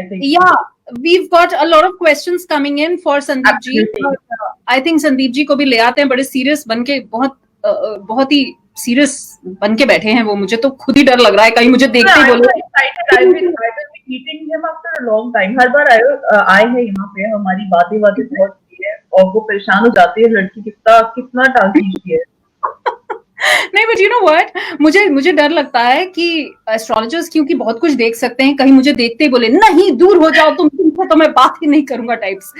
think. Yeah, we've got a lot of questions coming in for Sandeep ji. I think Sandeep ji को भी ले आते हैं, बड़े सीरियस बन के, बहुत ही सीरियस बन के बैठे हैं वो. मुझे तो खुद ही डर लग रहा है कहीं मुझे देखते ही बोले. I've been meeting him after a long time. हर बार आए हैं यहाँ पे, हमारी बातें बहुत की है और वो परेशान हो जाती है लड़की कितना टाल खींचती है. नहीं, बट यू नो व्हाट, मुझे डर लगता है कि एस्ट्रोलॉजर्स क्योंकि बहुत कुछ देख सकते हैं, कहीं मुझे देखते ही बोले नहीं दूर हो जाओ तुमसे तो मैं बात ही नहीं करूंगा types.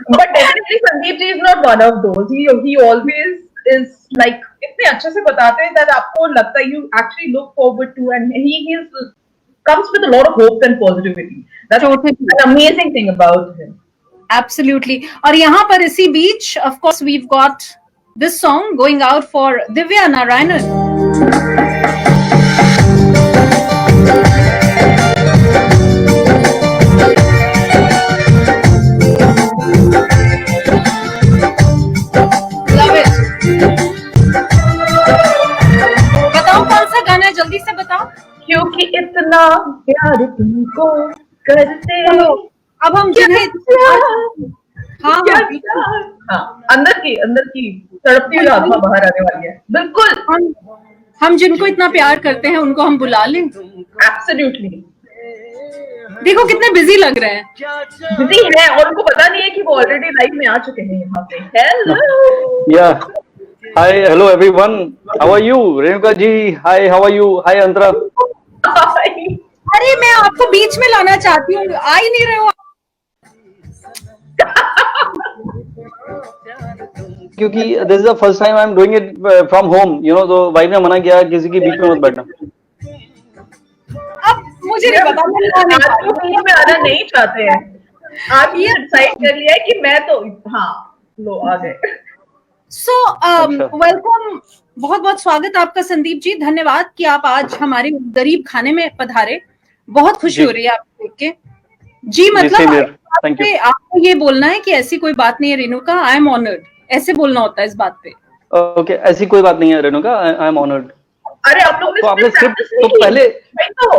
But definitely Sandeep ji is not one of those. He always is like इतने अच्छे से बताते हैं that आपको लगता है you actually look forward to, and he comes with a lot of hope and positivity. That's an amazing thing about him. Absolutely. और यहाँ पर इसी बीच of course we've got this song going out for Divya Narayanan. Love it. बताओ कौन सा गाना है, जल्दी से बताओ. क्योंकि इतना प्यार तुमको करते हैं. अब हम जिन्हें हाँ अंदर की तड़पती हुई आत्मा बाहर आने वाली है. बिल्कुल. हम जिनको इतना प्यार करते हैं उनको हम बुला लें. एब्सोल्युटली. देखो कितने बिजी लग रहे हैं. बिजी है और उनको पता नहीं है कि वो ऑलरेडी लाइव में आ चुके हैं यहाँ पे. हेलो. या hi, hello everyone, how are you? Renuka ji, hi, how are you? Hi Antara. अरे मैं आपको बीच में लाना चाहती हूँ, आ ही नहीं रहे हो. क्योंकि this is the first time I am doing it from home, you know, तो वाइफ ने मना किया किसी के बीच में मत बैठना. अब मुझे नहीं पता, में आना नहीं चाहते हैं. आप ये डिसाइड कर लिया है कि मैं तो हाँ लो आ गए. सो वेलकम, बहुत बहुत स्वागत आपका संदीप जी. धन्यवाद कि आप आज हमारे गरीब खाने में पधारे. बहुत खुशी हो रही है आपको देख के जी. मतलब आपको ये बोलना है कि ऐसी कोई बात नहीं है रेणुका, आई एम ऑनर्ड, ऐसे बोलना होता है इस बात पे. ओके, ऐसी कोई बात नहीं है रेणुका, आई एम ऑनर्ड. अरे आप लोग तो आपने स्क्रिप्ट तो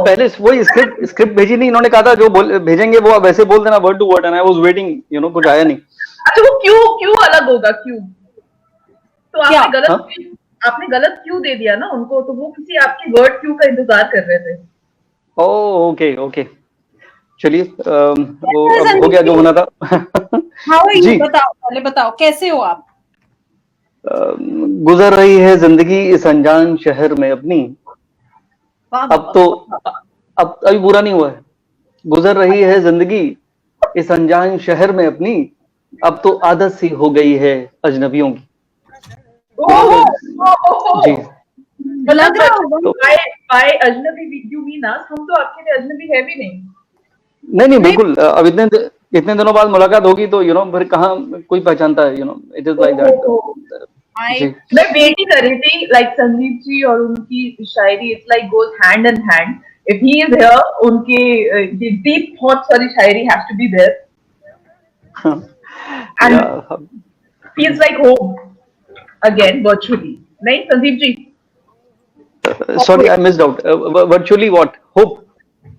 पहले वही स्क्रिप्ट भेजी नहीं. इन्होंने कहा था जो भेजेंगे वो वैसे बोल देना word to word, and I was waiting, you know, कुछ आया नहीं. अच्छा वो क्यों अलग होगा? क्यों तो आपने गलत क्यों दे दिया ना उनको? तो वो किसी आपके वर्ड क्यों का इंतजार कर रहे थे. ओके, चलिए, वो हो गया जो होना था. जी पहले बताओ कैसे हो आप? गुजर रही है जिंदगी इस अनजान शहर में अपनी. अब अभी बुरा नहीं हुआ है. गुजर रही है जिंदगी इस अनजान शहर में अपनी, अब तो आदत सी हो गई है अजनबियों की. जी लग रहा है बाय अजनबी यू मीन अस. हम तो आपके लिए अजनबी है भी नहीं, बिल्कुल. अब इतने दिनों बाद मुलाकात होगी तो यू नो फिर कहाँ कोई पहचानता है, you know, it is like that. मैं वेट ही कर रही थी लाइक संदीप जी और उनकी शायरी. It's like goes hand in hand. If he is here, उनके डीप थॉट्स वाली शायरी has to be there. And feels like home again virtually. नहीं Sandeep ji? Sorry, I missed out. Virtually what? Hope.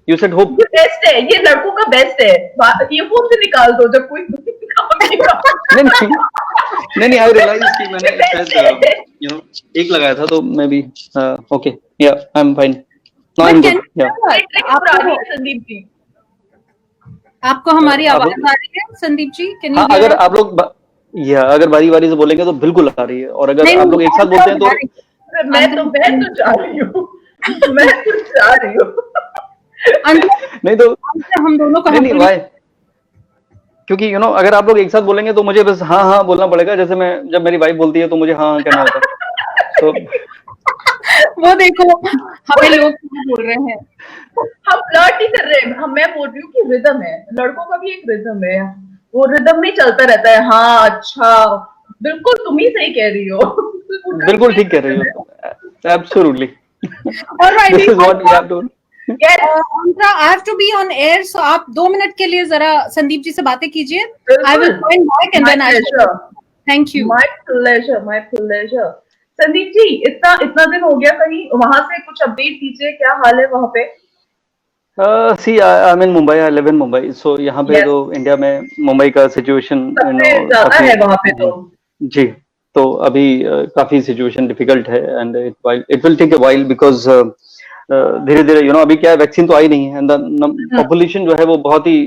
You said hope. ये best है, ये लड़कों का best है. ये फोन से निकाल दो जब कोई नहीं, I realized कि मैंने शायद you know एक लगाया था तो मैं भी okay, yeah, I'm fine. Now I'm good. Yeah. Sandeep ji, आपको हमारी आवाज आ रही है संदीप जी? हाँ, अगर आप लोग अगर बारी से बोलेंगे तो बिल्कुल आ रही है, और अगर आप लोग एक साथ बोलते हैं तो मैं तो जा रही हूँ. नहीं तो हम दोनों का नहीं भाई, क्योंकि यू नो अगर आप लोग एक साथ बोलेंगे तो मुझे बस हाँ बोलना पड़ेगा. जैसे मैं जब मेरी वाइफ बोलती है तो मुझे हाँ कहना होता है. तो वो देखो हमें लोग बोल रहे हैं, हम फ्लर्ट ही कर रहे हैं. मैं बोल रही हूँ कि रिदम है, लड़कों का भी एक रिदम है, वो रिदम में चलता रहता है. हाँ अच्छा, बिल्कुल तुम ही सही कह रही हो. बिल्कुल ठीक कह रही हो. Absolutely. All right. This is what we have to. Yes. I have to be on air, so आप 2 मिनट के लिए जरा संदीप जी से बातें कीजिए. I will join back and then I will. Thank you. My pleasure. Sandeep ji, इतना दिन हो गया, कहीं वहां से कुछ अपडेट कीजिए. क्या हाल है वहां पे? See I am in Mumbai, I live in Mumbai, so यहाँ पे Yes, तो इंडिया में मुंबई का सिचुएशन सबसे ज्यादा काफी है वहां पे तो। जी जी। तो अभी काफी सिचुएशन डिफिकल्ट है and it will take a while because धीरे धीरे अभी क्या है, वैक्सीन तो आई नहीं है एंड पॉपुलेशन जो है वो बहुत ही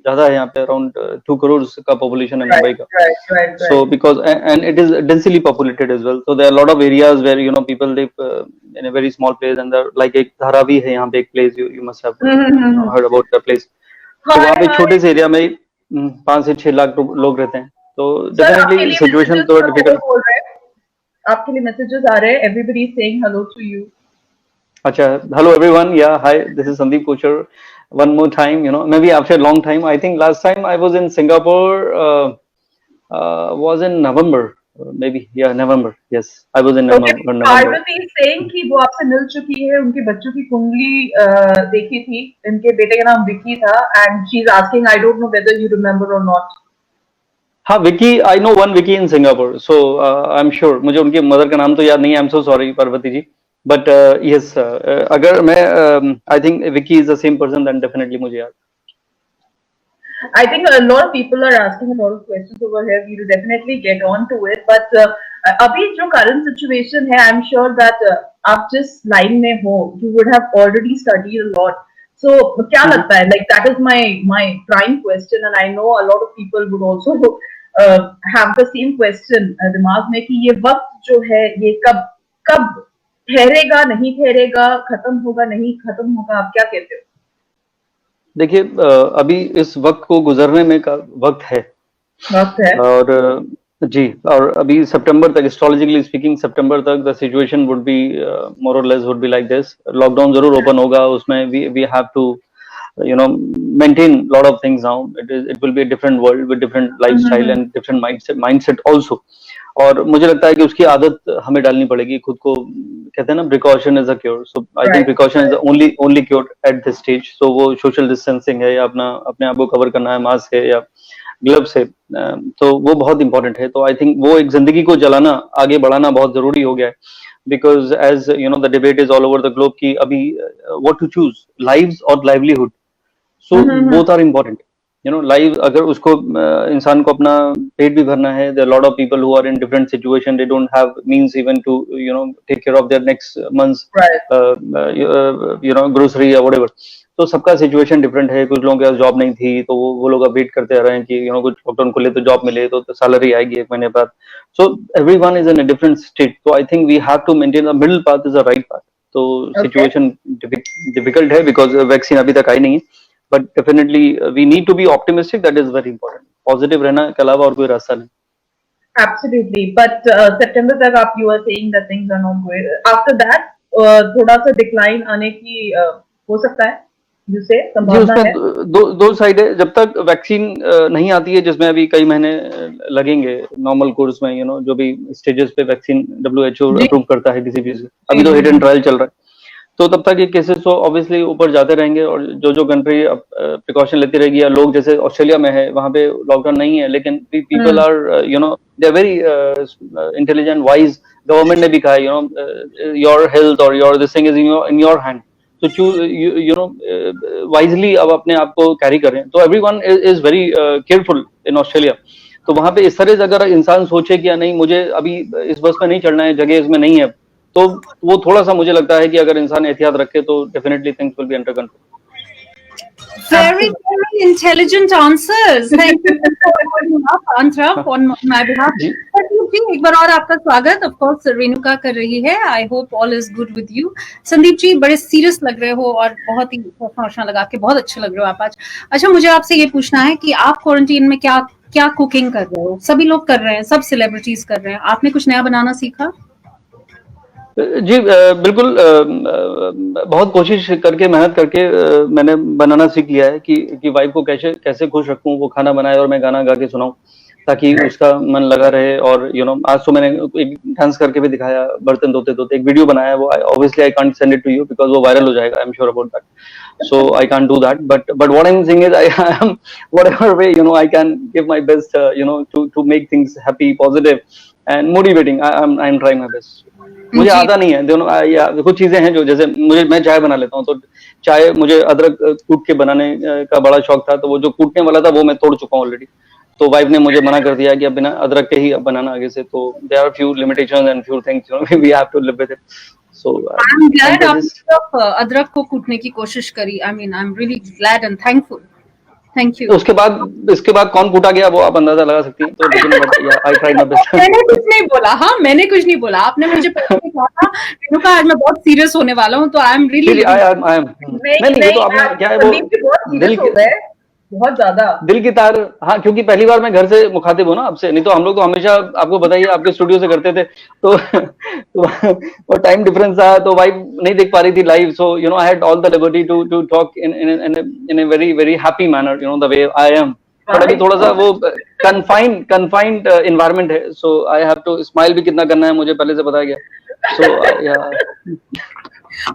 ज्यादा है, यहाँ पे अराउंड 2 करोड़ का पॉपुलेशन है Right, मुंबई का. right, right, So right. because and it is densely populated as well, so there are a lot of areas where people live in a very small place, and there like एक धारावी है यहाँ पे एक place, you must have hmm. heard about the place. तो हाँ वहाँ पे हाँ। छोटे से एरिया में 5 से 6 लाख लोग रहते हैं, तो सर आपके डेफिनेटली लिए सिचुएशन मैसेजेस तो हेलो डिफिकल्ट. बोल रहे हैं, आपके लिए मैसेजेस आ रहे हैं, everybody is saying hello to you. अच्छा, hello everyone, yeah, hi, this is Sandeep Kochhar. One more time, maybe after a long time. I think last time I was in Singapore was in November, maybe, yeah, November. Yes, I was in okay, November. Parvati saying कि वो आपसे मिल चुकी है, उनके बच्चों की कुंडली देखी थी, इनके बेटे का नाम विकी था, and she is asking I don't know whether you remember or not. हाँ, Vicky, I know one Vicky in Singapore, so I am sure. मुझे उनकी मदर का नाम तो याद नहीं है, I am so sorry Parvati ji, but yes, अगर मैं I think Vicky is the same person, then definitely मुझे याद. I think a lot of people are asking a lot of questions over here. We will definitely get on to it. But अभी जो current situation है, I'm sure that आप जिस line में हो, you would have already studied a lot. So क्या लगता है? Like that is my prime question, and I know a lot of people would also have the same question दिमाग में कि ये वक्त जो है ये कब कब ठहरेगा, नहीं ठहरेगा, खत्म होगा, नहीं खत्म होगा, आप क्या कहते हो? देखिए, अभी इस वक्त को गुजरने में का वक्त है, और जी, और अभी सितंबर तक, एस्ट्रोलॉजिकली स्पीकिंग, सितंबर तक the situation would be more और less would be like this. Lockdown जरूर ओपन होगा, उसमें we have to maintain lot of things now. It will be a different world with different lifestyle and different mindset also. और मुझे लगता है कि उसकी आदत हमें डालनी पड़ेगी खुद को. कहते हैं ना, precaution is a cure, so I think precaution is the only cure at this stage. So वो सोशल डिस्टेंसिंग है, या अपने आप को कवर करना है, मास्क है या ग्लव्स है, तो वो बहुत इंपॉर्टेंट है. तो आई थिंक वो एक जिंदगी को जलाना, आगे बढ़ाना बहुत जरूरी हो गया है, because as the debate is all over the globe की अभी व्हाट टू चूज, लाइव्स और livelihood. So both are important. Live, अगर उसको इंसान को अपना पेट भी भरना है, there lot of people who are in different situation, they don't have means even to take care of their next months grocery या व्हाटएवर. तो सबका सिचुएशन डिफरेंट है. कुछ लोगों के पास जॉब नहीं थी, तो वो लोग अब वेट करते आ रहे हैं कि कुछ लॉकडाउन खुले तो जॉब मिले, तो सैलरी आएगी 1 महीने बाद. So everyone is in a different state. तो I think we have to maintain the middle path, is the right path. तो सिचुएशन डिफिकल्ट है बिकॉज वैक्सीन अभी तक आई नहीं है, but definitely we need to be optimistic. That is very important. Positive रहना के अलावा और कोई रास्ता नहीं. Absolutely, but September तक आप you are saying that things are not good. After that थोड़ा सा decline आने की हो सकता है, जिससे संभावना है. दो साइड है. जब तक वैक्सीन नहीं आती है, जिसमें अभी कई महीने लगेंगे नॉर्मल कोर्स में, जो भी स्टेजेस पे वैक्सीन WHO अप्रूव करता है किसी चीज, अभी तो हिट एंड ट्रायल चल रहा है, तो तब तक ये केसेस तो ऑब्वियसली ऊपर जाते रहेंगे. और जो कंट्री प्रिकॉशन लेती रहेगी, या लोग जैसे ऑस्ट्रेलिया में है, वहां पे लॉकडाउन नहीं है, लेकिन people are they are very intelligent, wise. Government ने भी कहा है योर हेल्थ और your this thing is in your hand, तो वाइजली अब अपने आप को कैरी करें. तो everyone is very careful in Australia. तो वहां पे इस तरह से अगर इंसान सोचे कि नहीं, मुझे अभी इस बस में नहीं चढ़ना है, जगह इसमें नहीं है, तो वो थोड़ा सा मुझे लगता है कि अगर इंसान एहतियात रखे तो definitely things will be under control. Very, very intelligent answers. Thank you for Antra on my behalf. जी, एक बार और आपका स्वागत. Of course, रेणुका कर रही है. I hope all is good with you. Sandeep ji, बड़े सीरियस लग रहे हो और बहुत ही हौसला लगा के बहुत अच्छे लग रहे हो आप आज. अच्छा, मुझे आपसे ये पूछना है कि आप क्वारंटीन में क्या कुकिंग कर रहे हो? सभी लोग कर रहे हैं, सब सेलिब्रिटीज कर रहे हैं. आपने कुछ नया बनाना सीखा? जी, बिल्कुल. बहुत कोशिश करके, मेहनत करके मैंने बनाना सीख लिया है कि वाइफ को कैसे खुश रखूं, वो खाना बनाए और मैं गाना गा के सुनाऊं, ताकि उसका मन लगा रहे. और आज तो मैंने एक डांस करके भी दिखाया, बर्तन धोते धोते एक वीडियो बनाया. वो obviously I can't send it to you because वो वायरल हो जाएगा, I am sure about that. so I can't do that. But what I'm saying is I am whatever way I can give my best to make things happy, positive and motivating. I'm trying my best. मुझे आता नहीं है दोनों या कुछ चीजें हैं जो जैसे मैं चाय बना लेता हूँ, तो चाय मुझे अदरक कूट के बनाने का बड़ा शौक था, तो वो जो कूटने वाला था वो मैं तोड़ चुका हूँ ऑलरेडी, तो वाइफ ने मुझे मना कर दिया कि अब बिना अदरक के ही अब बनाना आगे से, तो there are few limitations and few things we have to live with it. So I'm glad आपने अदरक को कूटने की कोशिश करी. I mean, I'm really glad and thankful. Thank you. उसके बाद कौन कूटा गया वो आप अंदाजा लगा सकती हैं. तो लेकिन I tried my best. मैंने कुछ नहीं बोला. हाँ, मैंने कुछ नहीं बोला. आपने मुझे पहले कहा था रेणुका आज मैं बहुत सीरियस होने वाला हूँ, तो I am really. I am. नहीं तो आपने क्या है वो दिल के बहुत ज्यादा दिल की तार. हाँ, क्योंकि पहली बार मैं घर से मुखातिब हूँ ना आपसे, नहीं तो हम लोग तो हमेशा आपको बताइए आपके स्टूडियो से करते थे, तो और टाइम डिफरेंस था, तो वाइफ नहीं देख पा रही थी live, so I had all the liberty to talk in a very very happy manner, the way I am. But अभी थोड़ा सा वो कन्फाइंड एनवायरनमेंट है, so I have to smile भी कितना करना है मुझे पहले से बताया गया. So yeah.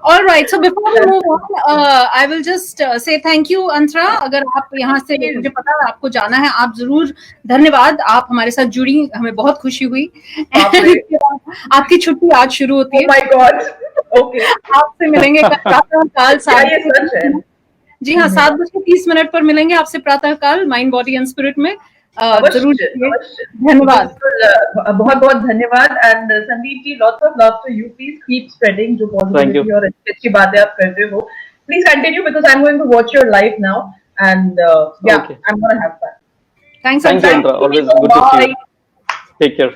All right. So before we move on, I will just say thank you, Antara. अगर आप यहाँ से, मुझे पता है आपको जाना है, आप जरूर धन्यवाद. आप हमारे साथ जुड़ी, हमें बहुत खुशी हुई. आपकी छुट्टी आज शुरू होती है. Oh my God. Okay. आपसे मिलेंगे प्रातःकाल 7. जी हाँ, 7:30 पर मिलेंगे आपसे प्रातःकाल माइंड बॉडी एंड स्पिरिट में. जरूर. धन्यवाद. बहुत बहुत धन्यवाद. And Sandeep ji, lots of love to you. Please keep spreading जो पॉजिटिविटी और अच्छी बातें आप कर रहे हो. Please continue because I am going to watch your live now and yeah I am gonna have fun. Thanks Antara. Always good to see you. Take care.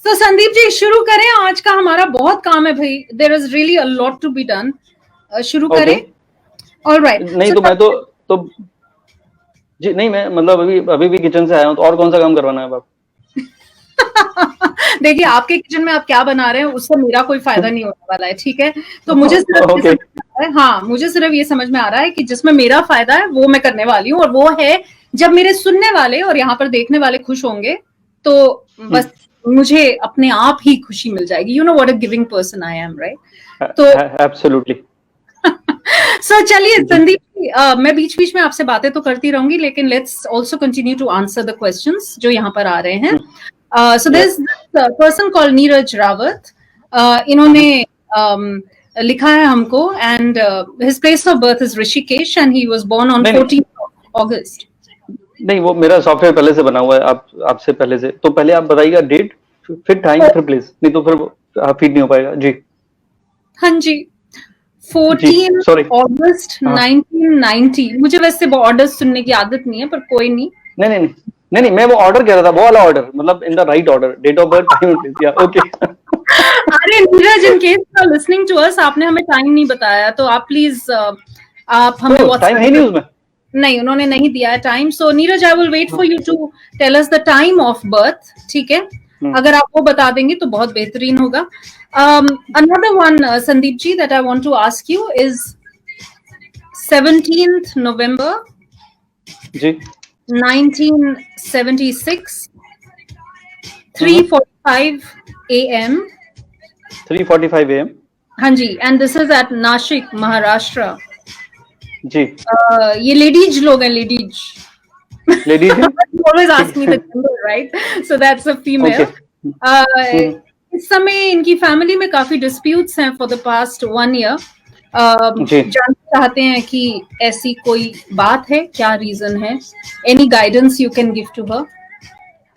तो संदीप जी शुरू करें. आज का हमारा बहुत काम है भाई. There is really a lot to be done. शुरू करें. ऑलराइट. नहीं तो मैं तो जी नहीं, मैं मतलब अभी भी किचन से आया हूँ, तो और कौन सा काम करवाना है आप? देखिए, आपके किचन में आप क्या बना रहे हैं उससे मेरा कोई फायदा नहीं होने वाला है, ठीक है. तो मुझे मुझे सिर्फ ये समझ में आ रहा है कि जिसमें मेरा फायदा है वो मैं करने वाली हूँ, और वो है जब मेरे सुनने वाले और यहाँ पर देखने वाले खुश होंगे, तो बस मुझे अपने आप ही खुशी मिल जाएगी. You know what a giving person I am, right? तो एब्सोल्युटली. सो चलिए संदीप जी, मैं बीच बीच में आपसे बातें तो करती रहूंगी, लेकिन let's also continue to answer the questions जो यहाँ पर आ रहे हैं. So there is person called Neeraj Rawat. इन्होंने लिखा है हमको, and his place of birth is Rishikesh and he was born on 14th August. नहीं, वो मेरा सॉफ्टवेयर पहले से बना हुआ है, आपसे पहले से. तो पहले आप बताइएगा डेट, फिर टाइम, फिर प्लेस, नहीं तो फिर फीड नहीं हो पाएगा. जी हाँ जी. 14 अगस्त 1990. मुझे वैसे वो ऑर्डर सुनने की आदत नहीं है, पर कोई नहीं. नहीं, मैं वो ऑर्डर कह रहा था, वो वाला ऑर्डर, मतलब in the right order, date of birth, time, place. या ओके. अरे Neeraj, in case you are listening to us, आपने हमें टाइम नहीं बताया, तो आप प्लीज आप हमें टाइम है नहीं उसमें. नहीं, उन्होंने नहीं दिया है time. So Neeraj, I will wait for you to tell us the time of birth, ठीक है? अगर आप वो बता देंगे तो बहुत बेहतरीन होगा. Another one, Sandeep ji, that I want to ask you is 17th November ji 1976, 3:45 a.m. 3:45 a.m. हाँ जी, and this is at Nashik, Maharashtra. जी. ये लेडीज लोग हैं, ladies. You always ask me the gender, right? So that's a female. Okay. इस समय इनकी family में काफी disputes हैं फॉर द पास्ट 1 year. जानना चाहते हैं कि ऐसी कोई बात है, क्या रीजन है? Any guidance you can give to her?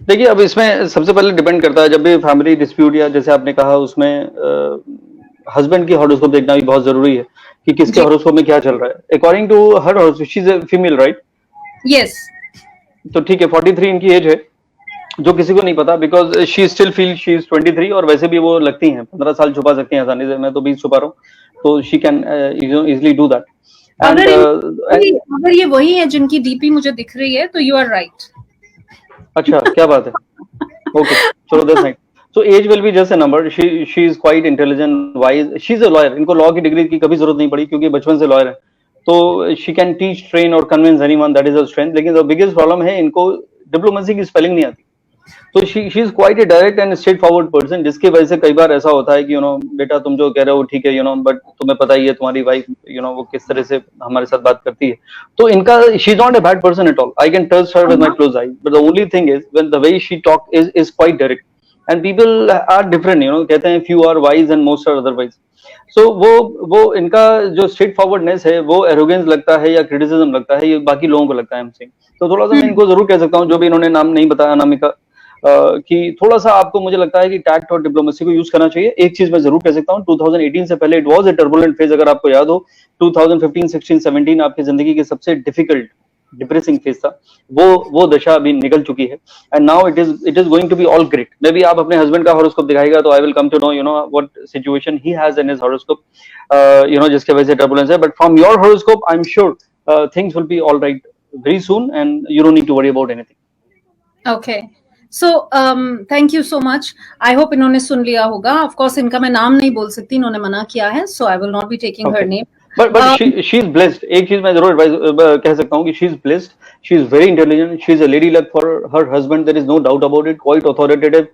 देखिए, अब इसमें सबसे पहले डिपेंड करता है, जब भी फैमिली डिस्प्यूट या जैसे आपने कहा उसमें हस्बैंड की हॉरोस्कोप देखना भी बहुत जरूरी है कि किसके हॉरोस्कोप में क्या चल रहा है. According to her horoscope, she is a female, right? Yes. तो ठीक है, 43 इनकी एज है, जो किसी को नहीं पता, because she still feel she is 23, और वैसे भी वो लगती हैं 15 साल छुपा सकती हैं आसानी से. मैं तो 20 छुपा रहा हूँ, तो she can easily do that. अगर ये वही है जिनकी डीपी मुझे दिख रही है, तो यू आर राइट. अच्छा, क्या बात है. ओके, चलो that's nice. So age will be just a number. She is quite intelligent, wise. She is a lawyer. इनको लॉ की डिग्री की कभी जरूरत नहीं पड़ी, क्योंकि बचपन से लॉयर है. तो शी कैन टीच, ट्रेन और convince anyone, that is her strength. लेकिन द बिगेस्ट प्रॉब्लम है, इनको डिप्लोमेसी की स्पेलिंग नहीं आती. तो she is quite A direct and straight forward person, जिसकी वजह से कई बार ऐसा होता है कि बेटा तुम जो कह रहे हो ठीक है, बट तुम्हें पता ही है तुम्हारी वाइफ वो किस तरह से हमारे साथ बात करती है। तो इनका, she is not a bad person at all, I can trust her with my close eye, but the only thing is when the way she talk is quite direct and people are different, कहते हैं few are wise and most are otherwise. So वो इनका जो straight forwardness है वो arrogance लगता है या क्रिटिसिज्म लगता है, ये बाकी लोगों को लगता है हमसे। तो थोड़ा सा मैं इनको जरूर कह सकता हूँ, जो भी इन्होंने नाम नहीं बताया अनामिका, कि थोड़ा सा आपको मुझे लगता है कि टैक्ट और डिप्लोमेसी को यूज करना चाहिए। एक चीज मैं जरूर कह सकता हूँ, 2018 से पहले it was a turbulent phase, अगर आपको याद हो 2015, 16, 17 आपकी जिंदगी के सबसे डिफिकल्ट डिप्रेसिंग फेज था, वो दशा अभी निकल चुकी है and now it is going to be all great. Maybe आप अपने हस्बैंड का हॉरोस्कोप दिखाएगा तो I will come to know what situation he has in his horoscope, जिसके वजह से टर्बुलेंस है, but from your horoscope I am sure things will be all right very soon and you don't need to worry about anything. Okay, so thank you so much. I hope इन्होंने सुन लिया होगा। Of course इनका मैं नाम नहीं बोल सकती, इन्होंने मना किया है, so I will not be taking her name. But she is blessed. एक चीज मैं जरूर एडवाइस कह सकता हूँ कि she is blessed. She is very intelligent. She is a lady luck for her husband. There is no doubt about it. Quite authoritative,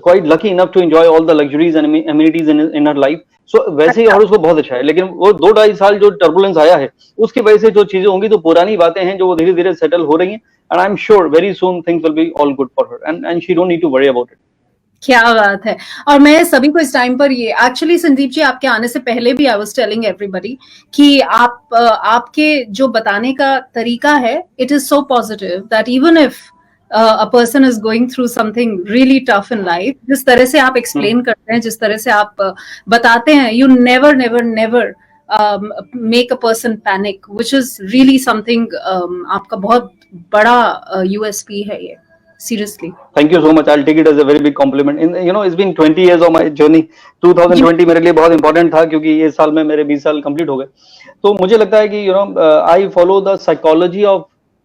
quite lucky enough to enjoy all the luxuries and amenities in her life. So वैसे ही और उसको बहुत अच्छा है, लेकिन वो 2-2.5 साल जो टर्बुलेंस आया है उसकी वजह से जो चीजें होंगी तो पुरानी बातें हैं जो वो धीरे धीरे सेटल हो रही हैं and I'm sure very soon things will be all good for her and she don't need to worry about it. क्या बात है। और मैं सभी को इस टाइम पर ये एक्चुअली संदीप जी आपके आने से पहले भी आई वाज टेलिंग एवरीबॉडी कि आपके जो बताने का तरीका है it is so positive that even if a person is going through something really tough in life, जिस तरह से आप एक्सप्लेन करते हैं, जिस तरह से आप बताते हैं, you never never never make a person panic, which is really something आपका बहुत बड़ा यूएसपी है ये। Seriously. Thank you so much. I'll take it as a very big compliment. It's been 20 years of my journey. 2020 मेरे लिए बहुत important था क्योंकि ये साल में मेरे 20 साल कंप्लीट हो गए। तो मुझे लगता है कि I follow the psychology of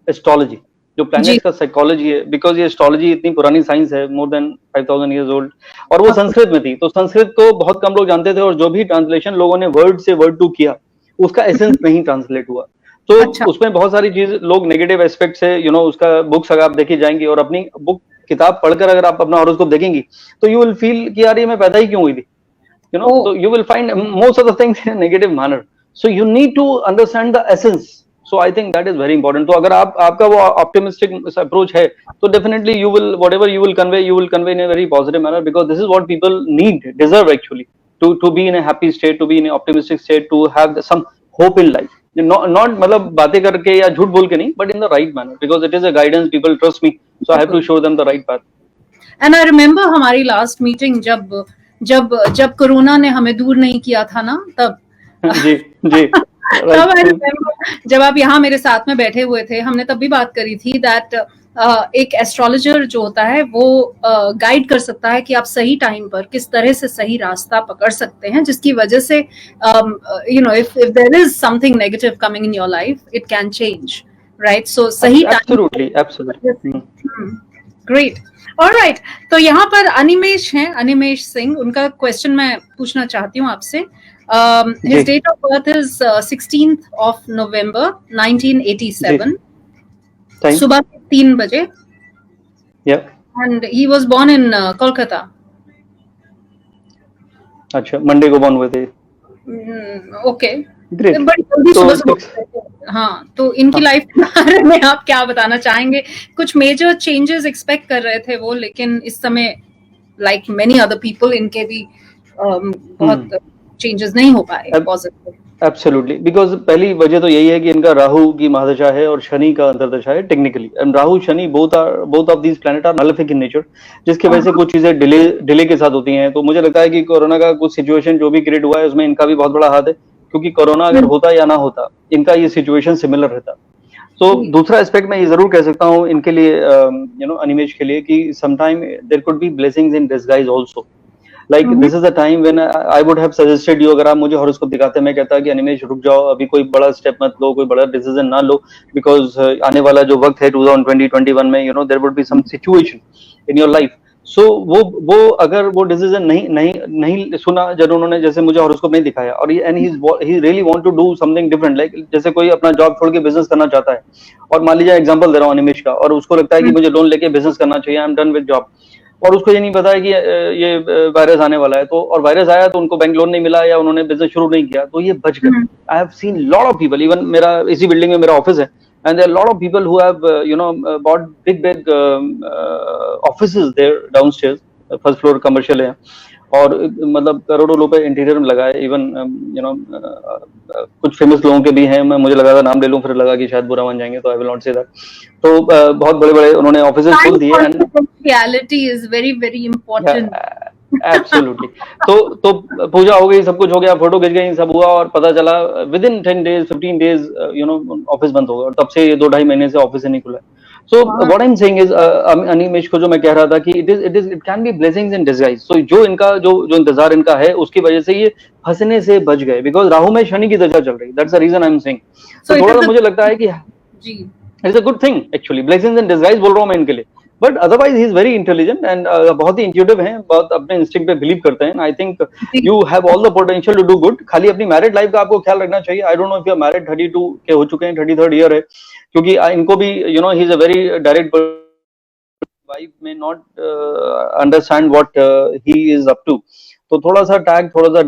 astrology, जो planets का psychology है, because ये astrology इतनी पुरानी साइंस है, more than 5000 years old, और वो संस्कृत में थी। तो संस्कृत को बहुत कम लोग जानते थे और जो भी ट्रांसलेशन लोगों ने वर्ड से वर्ड टू किया उसका एसेंस नहीं ट्रांसलेट हुआ। तो उसमें बहुत सारी चीज लोग नेगेटिव एस्पेक्ट से उसका बुक्स अगर आप देखे जाएंगे और अपनी बुक किताब पढ़कर अगर आप अपना हॉरोस्कोप देखेंगी तो यू विल फील कि यार ये मैं पैदा ही क्यों हुई थी, तो you will find most of the things in negative manner. So you need to understand the essence. So I think that is very important. तो अगर आपका वो ऑप्टिमिस्टिक अप्रोच है तो definitely you will whatever you will convey in a very positive manner, because this is what people need, deserve actually, to be in a happy state, to be in a optimistic state, to have some hope in life. Not मतलब बातें करके या झूठ बोल के नहीं, but in the right manner, because it is a guidance. People trust me, so I have to show them the right path. And I remember हमारी last meeting जब कोरोना ने हमें दूर नहीं किया था ना, तब जी तब I remember जब आप यहाँ मेरे साथ में बैठे हुए थे, हमने तब भी बात करी थी that एक एस्ट्रोलॉजर जो होता है वो गाइड कर सकता है कि आप सही टाइम पर किस तरह से सही रास्ता पकड़ सकते हैं, जिसकी वजह से if there is something negative coming in your life, it can change, right? So सही absolutely great. All right, तो यहाँ पर अनिमेश हैं, अनिमेश सिंह, उनका क्वेश्चन मैं पूछना चाहती हूँ आपसे। His date of birth is 16th of November 1987. सुबह 3 बजे। And he was born in Kolkata. अच्छा, मंडे को बॉर्न हुए थे। Okay, great. बड़ी जल्दी सुबह। हाँ, तो इनकी लाइफ के बारे में आप क्या बताना चाहेंगे? कुछ मेजर चेंजेस एक्सपेक्ट कर रहे थे वो, लेकिन इस समय लाइक मेनी अदर पीपल इनके भी बहुत चेंजेस नहीं हो पाए पॉजिटिव। एब्सोल्युटली, बिकॉज पहली वजह तो यही है कि इनका राहु की महादशा है और शनि का अंतर्दशा है technically, and Rahu Shani both of these planet are malefic in nature, जिसकी वजह से कुछ चीजें डिले के साथ होती हैं। तो मुझे लगता है कि कोरोना का कुछ सिचुएशन जो भी क्रिएट हुआ है उसमें इनका भी बहुत बड़ा हाथ है, क्योंकि कोरोना अगर होता या ना होता इनका ये सिचुएशन सिमिलर रहता। तो दूसरा एस्पेक्ट मैं ये जरूर कह सकता हूँ इनके लिए, अनिमेश के लिए, कि sometime there could be blessings in disguise also. Like this is the time when I would have suggested you, अगर आप मुझे हॉरोस्कोप दिखाते मैं कहता कि अनिमेश रुक जाओ, अभी कोई बड़ा स्टेप मत लो, कोई बड़ा डिसीजन ना लो, बिकॉज आने वाला जो वक्त है 2020-21 में there would be some situation in your life, सो वो अगर वो डिसीजन नहीं सुना जब उन्होंने, जैसे मुझे हॉरोस्कोप नहीं दिखाया, और and he really want to do something different, like जैसे कोई अपना जॉब छोड़ के बिजनेस करना चाहता है, और मान लीजिए एग्जांपल दे रहा हूँ अनिमेश का, और उसको लगता है कि मुझे लोन लेके बिजनेस करना चाहिए, I am done with job, और उसको ये नहीं पता है कि ये वायरस आने वाला है, तो और वायरस आया तो उनको बैंक लोन नहीं मिला या उन्होंने बिजनेस शुरू नहीं किया, तो ये बच गए। आई have seen lot of people, even मेरा इसी बिल्डिंग में मेरा ऑफिस है, and there are a lot of people who have bought big offices there downstairs, first floor commercial है, और मतलब करोड़ों रुपए इंटीरियर में लगाए, इवन कुछ फेमस लोगों के भी हैं, मैं मुझे लगा था नाम ले लूं, फिर लगा कि शायद बुरा मान जाएंगे, तो I will not say that. तो बहुत बड़े बड़े उन्होंने ऑफिसेस खोल दिए, and reality is very very important. Absolutely. तो पूजा हो गई, सब कुछ हो गया, फोटो खिंच गई, सब हुआ, और पता चला with in 10 days 15 days office बंद हो गया, और तब से ये 2-2.5 महीने से ऑफिस ही नहीं खुला। So what I am saying is, Animesh को जो मैं कह रहा था कि it can be blessings in disguise. So जो इनका जो इंतजार इनका है, उसकी वजह से ये फंसने से बच गए, बिकॉज राहु में शनि की दशा चल रही, that's the reason I am saying. तो थोड़ा सा मुझे लगता है कि जी it's a good thing actually, blessings in disguise बोल रहा हूं मैं इनके लिए, but otherwise he is very intelligent and बहुत ही इंट्यूटिव हैं, बहुत अपने इंस्टिंक्ट पे बिलीव करते हैं। I think you have all the potential to do good, खाली अपनी मैरिड लाइफ का आपको ख्याल रखना चाहिए। I don't know if you are married, 32 के हो चुके हैं, 33rd ईयर है, क्योंकि इनको भी he is a very direct, wife may not understand what he is up to, तो थोड़ा सा टैग, थोड़ा सा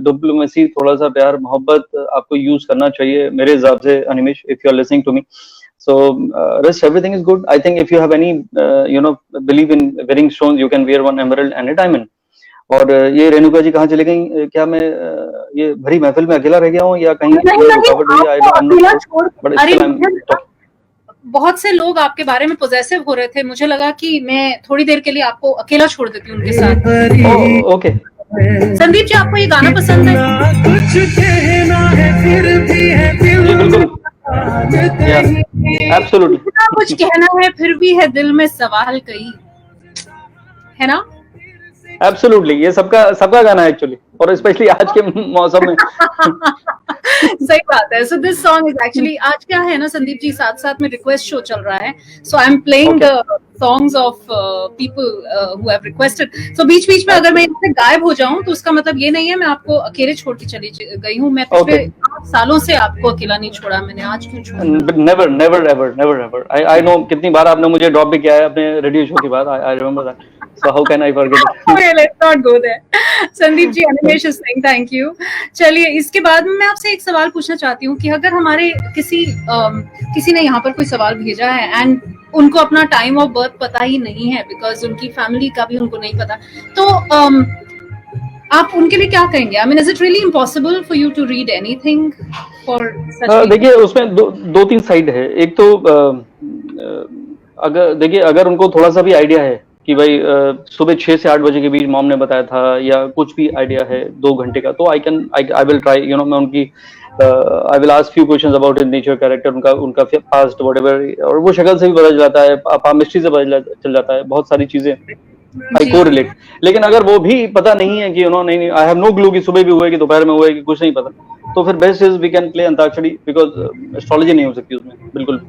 डिप्लोमेसी, थोड़ा सा प्यार मोहब्बत आपको यूज करना चाहिए मेरे हिसाब से, Animesh, if you are listening to me. So rest everything is good. I think if you have any believe in wearing stones, you can wear one emerald and a diamond. और ये रेणुका जी कहाँ चली गई? क्या मैं ये भरी महफिल में अकेला रह गया हूँ या कहीं रुकावट हुई? I don't know. But still I'm talking. बहुत से लोग आपके बारे में पॉजिटिव हो रहे थे, मुझे लगा कि मैं थोड़ी देर के लिए आपको अकेला छोड़ देती हूँ उनके साथ। ओके। संदीप जी, आपको ये गाना पसंद है? कुछ कहना है फिर भी है दिल, बिल्कुल, एब्सोल्युटली, कुछ कहना है फिर भी है दिल में सवाल कई, है ना? एब्सोल्युटली, ये सबका गाना है एक्चुअली, और स्पेशली आज के मौसम में। सही बात है। So this song is actually, आज क्या है ना संदीप जी, साथ साथ में रिक्वेस्ट शो चल रहा है, so I am playing the songs of people who have requested. So बीच बीच में अगर मैं यहाँ से गायब हो जाऊं तो उसका मतलब ये नहीं है मैं आपको अकेले छोड़ के चली गई हूँ। मैं पिछले 8 सालों से आपको अकेला नहीं छोड़ा मैंने, आज क्यों छोड़ा? Never ever. आई नो कितनी बार आपने मुझे ड्रॉप भी किया है अपने रेडियो शो के बाद, I remember that, so how can I forget it? Okay, let's not go there. Sandeep ji, Animesh is saying thank you. चलिए, इसके बाद मैं आपसे एक सवाल पूछना चाहती हूँ कि अगर हमारे किसी ने यहाँ पर कोई सवाल भेजा है एंड उनको अपना टाइम ऑफ बर्थ पता ही नहीं है, बिकॉज उनकी फैमिली का भी उनको नहीं पता, तो आप उनके लिए क्या कहेंगे? I mean, is it really impossible for you to read anything for such people? देखिए, उसमें दो तीन साइड है। एक तो अगर उनको थोड़ा सा भी आइडिया है कि भाई सुबह 6 से 8 बजे के बीच मॉम ने बताया था, या कुछ भी आइडिया है 2 घंटे का, तो आई विल ट्राई, मैं उनकी I will ask few questions about his nature, character, उनका पास्ट, व्हाटएवर, और वो शक्ल से भी पता चल जाता है, पामिस्ट्री से पता चल जाता है, बहुत सारी चीजें आई को रिलेट। लेकिन अगर वो भी पता नहीं है कि नहीं, आई हैव नो क्लू कि सुबह भी हुआ है कि दोपहर में हुआ है कि कुछ नहीं पता, तो फिर best is we can play Antakshari, because astrology नहीं हो सकती उसमें, बिल्कुल।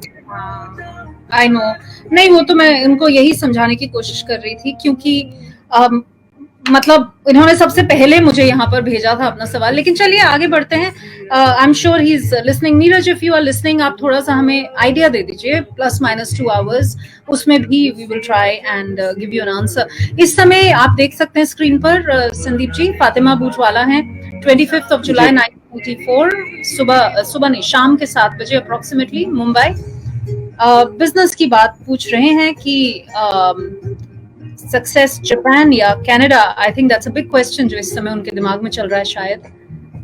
आई नो, नहीं, वो तो मैं उनको यही समझाने की कोशिश कर रही थी, क्योंकि मतलब इन्होंने सबसे पहले मुझे यहाँ पर भेजा था अपना सवाल। लेकिन चलिए आगे बढ़ते हैं। I am sure he is listening. Neeraj, if you are listening, आप थोड़ा सा हमें आइडिया दे दीजिए, +- 2 आवर्स, उसमें भी we will try and give you an answer. इस समय आप देख सकते हैं स्क्रीन पर संदीप जी, फातिमा बूटवाला हैं, 25 जुलाई 1994, सुबह नहीं, शाम के 7 बजे अप्रोक्सीमेटली, मुंबई। बिजनेस की बात पूछ रहे हैं कि सक्सेस जापान या Canada, I think that's a big question जो इस समय उनके दिमाग में चल रहा है शायद,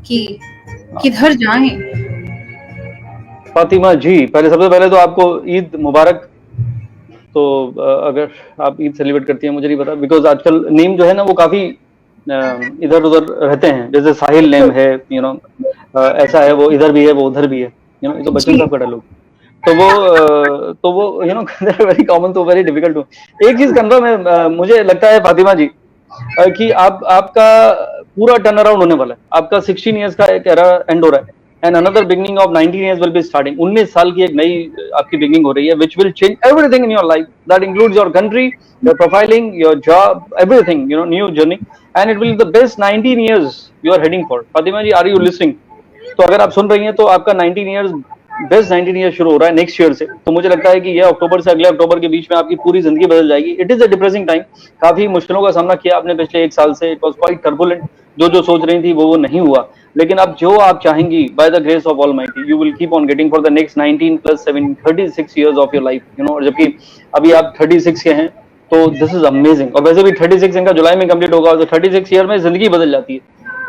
कि किधर जाएं। फातिमा जी, सबसे पहले तो आपको ईद मुबारक। तो अगर आप ईद सेलिब्रेट करती हैं, मुझे नहीं पता, बिकॉज आजकल नेम जो है ना वो काफी इधर उधर रहते हैं, जैसे साहिल नेम है, ऐसा है, वो इधर भी है, वो उधर भी है, तो बच्चों साहब का डालो, तो वो वेरी कॉमन, तो वेरी डिफिकल्ट। एक चीज कंफर्म है, मुझे लगता है फातिमा जी कि आपका पूरा टर्न अराउंड होने वाला है, आपका 16 इयर्स का एक एरा एंड हो रहा है, and another beginning of 19 years will be starting. 19 साल की एक नई आपकी beginning हो रही है, which will change everything in your life. That includes your country, your profiling, your job, everything. You know, new journey, and it will be the best 19 years you are heading for. Fatima ji, are you listening? तो अगर आप सुन रही हैं तो आपका 19 years best 19 year शुरू हो रहा है नेक्स्ट ईयर से. तो मुझे लगता है कि ये अक्टूबर से अगले अक्टूबर के बीच में आपकी पूरी जिंदगी बदल जाएगी. It is a depressing time. काफी मुश्किलों का सामना किया आपने पिछले एक साल से. It was quite turbulent. जो सोच रही थी वो नहीं हुआ. लेकिन अब जो आप चाहेंगी by the grace of almighty you will keep on getting for the next 19 + 7 36 years of your life. You know, और जबकि अभी आप 36 के हैं तो दिस इज अमेजिंग. और वैसे भी 36 इनका जुलाई में कंप्लीट होगा. तो 36 ईयर में जिंदगी बदल जाती है.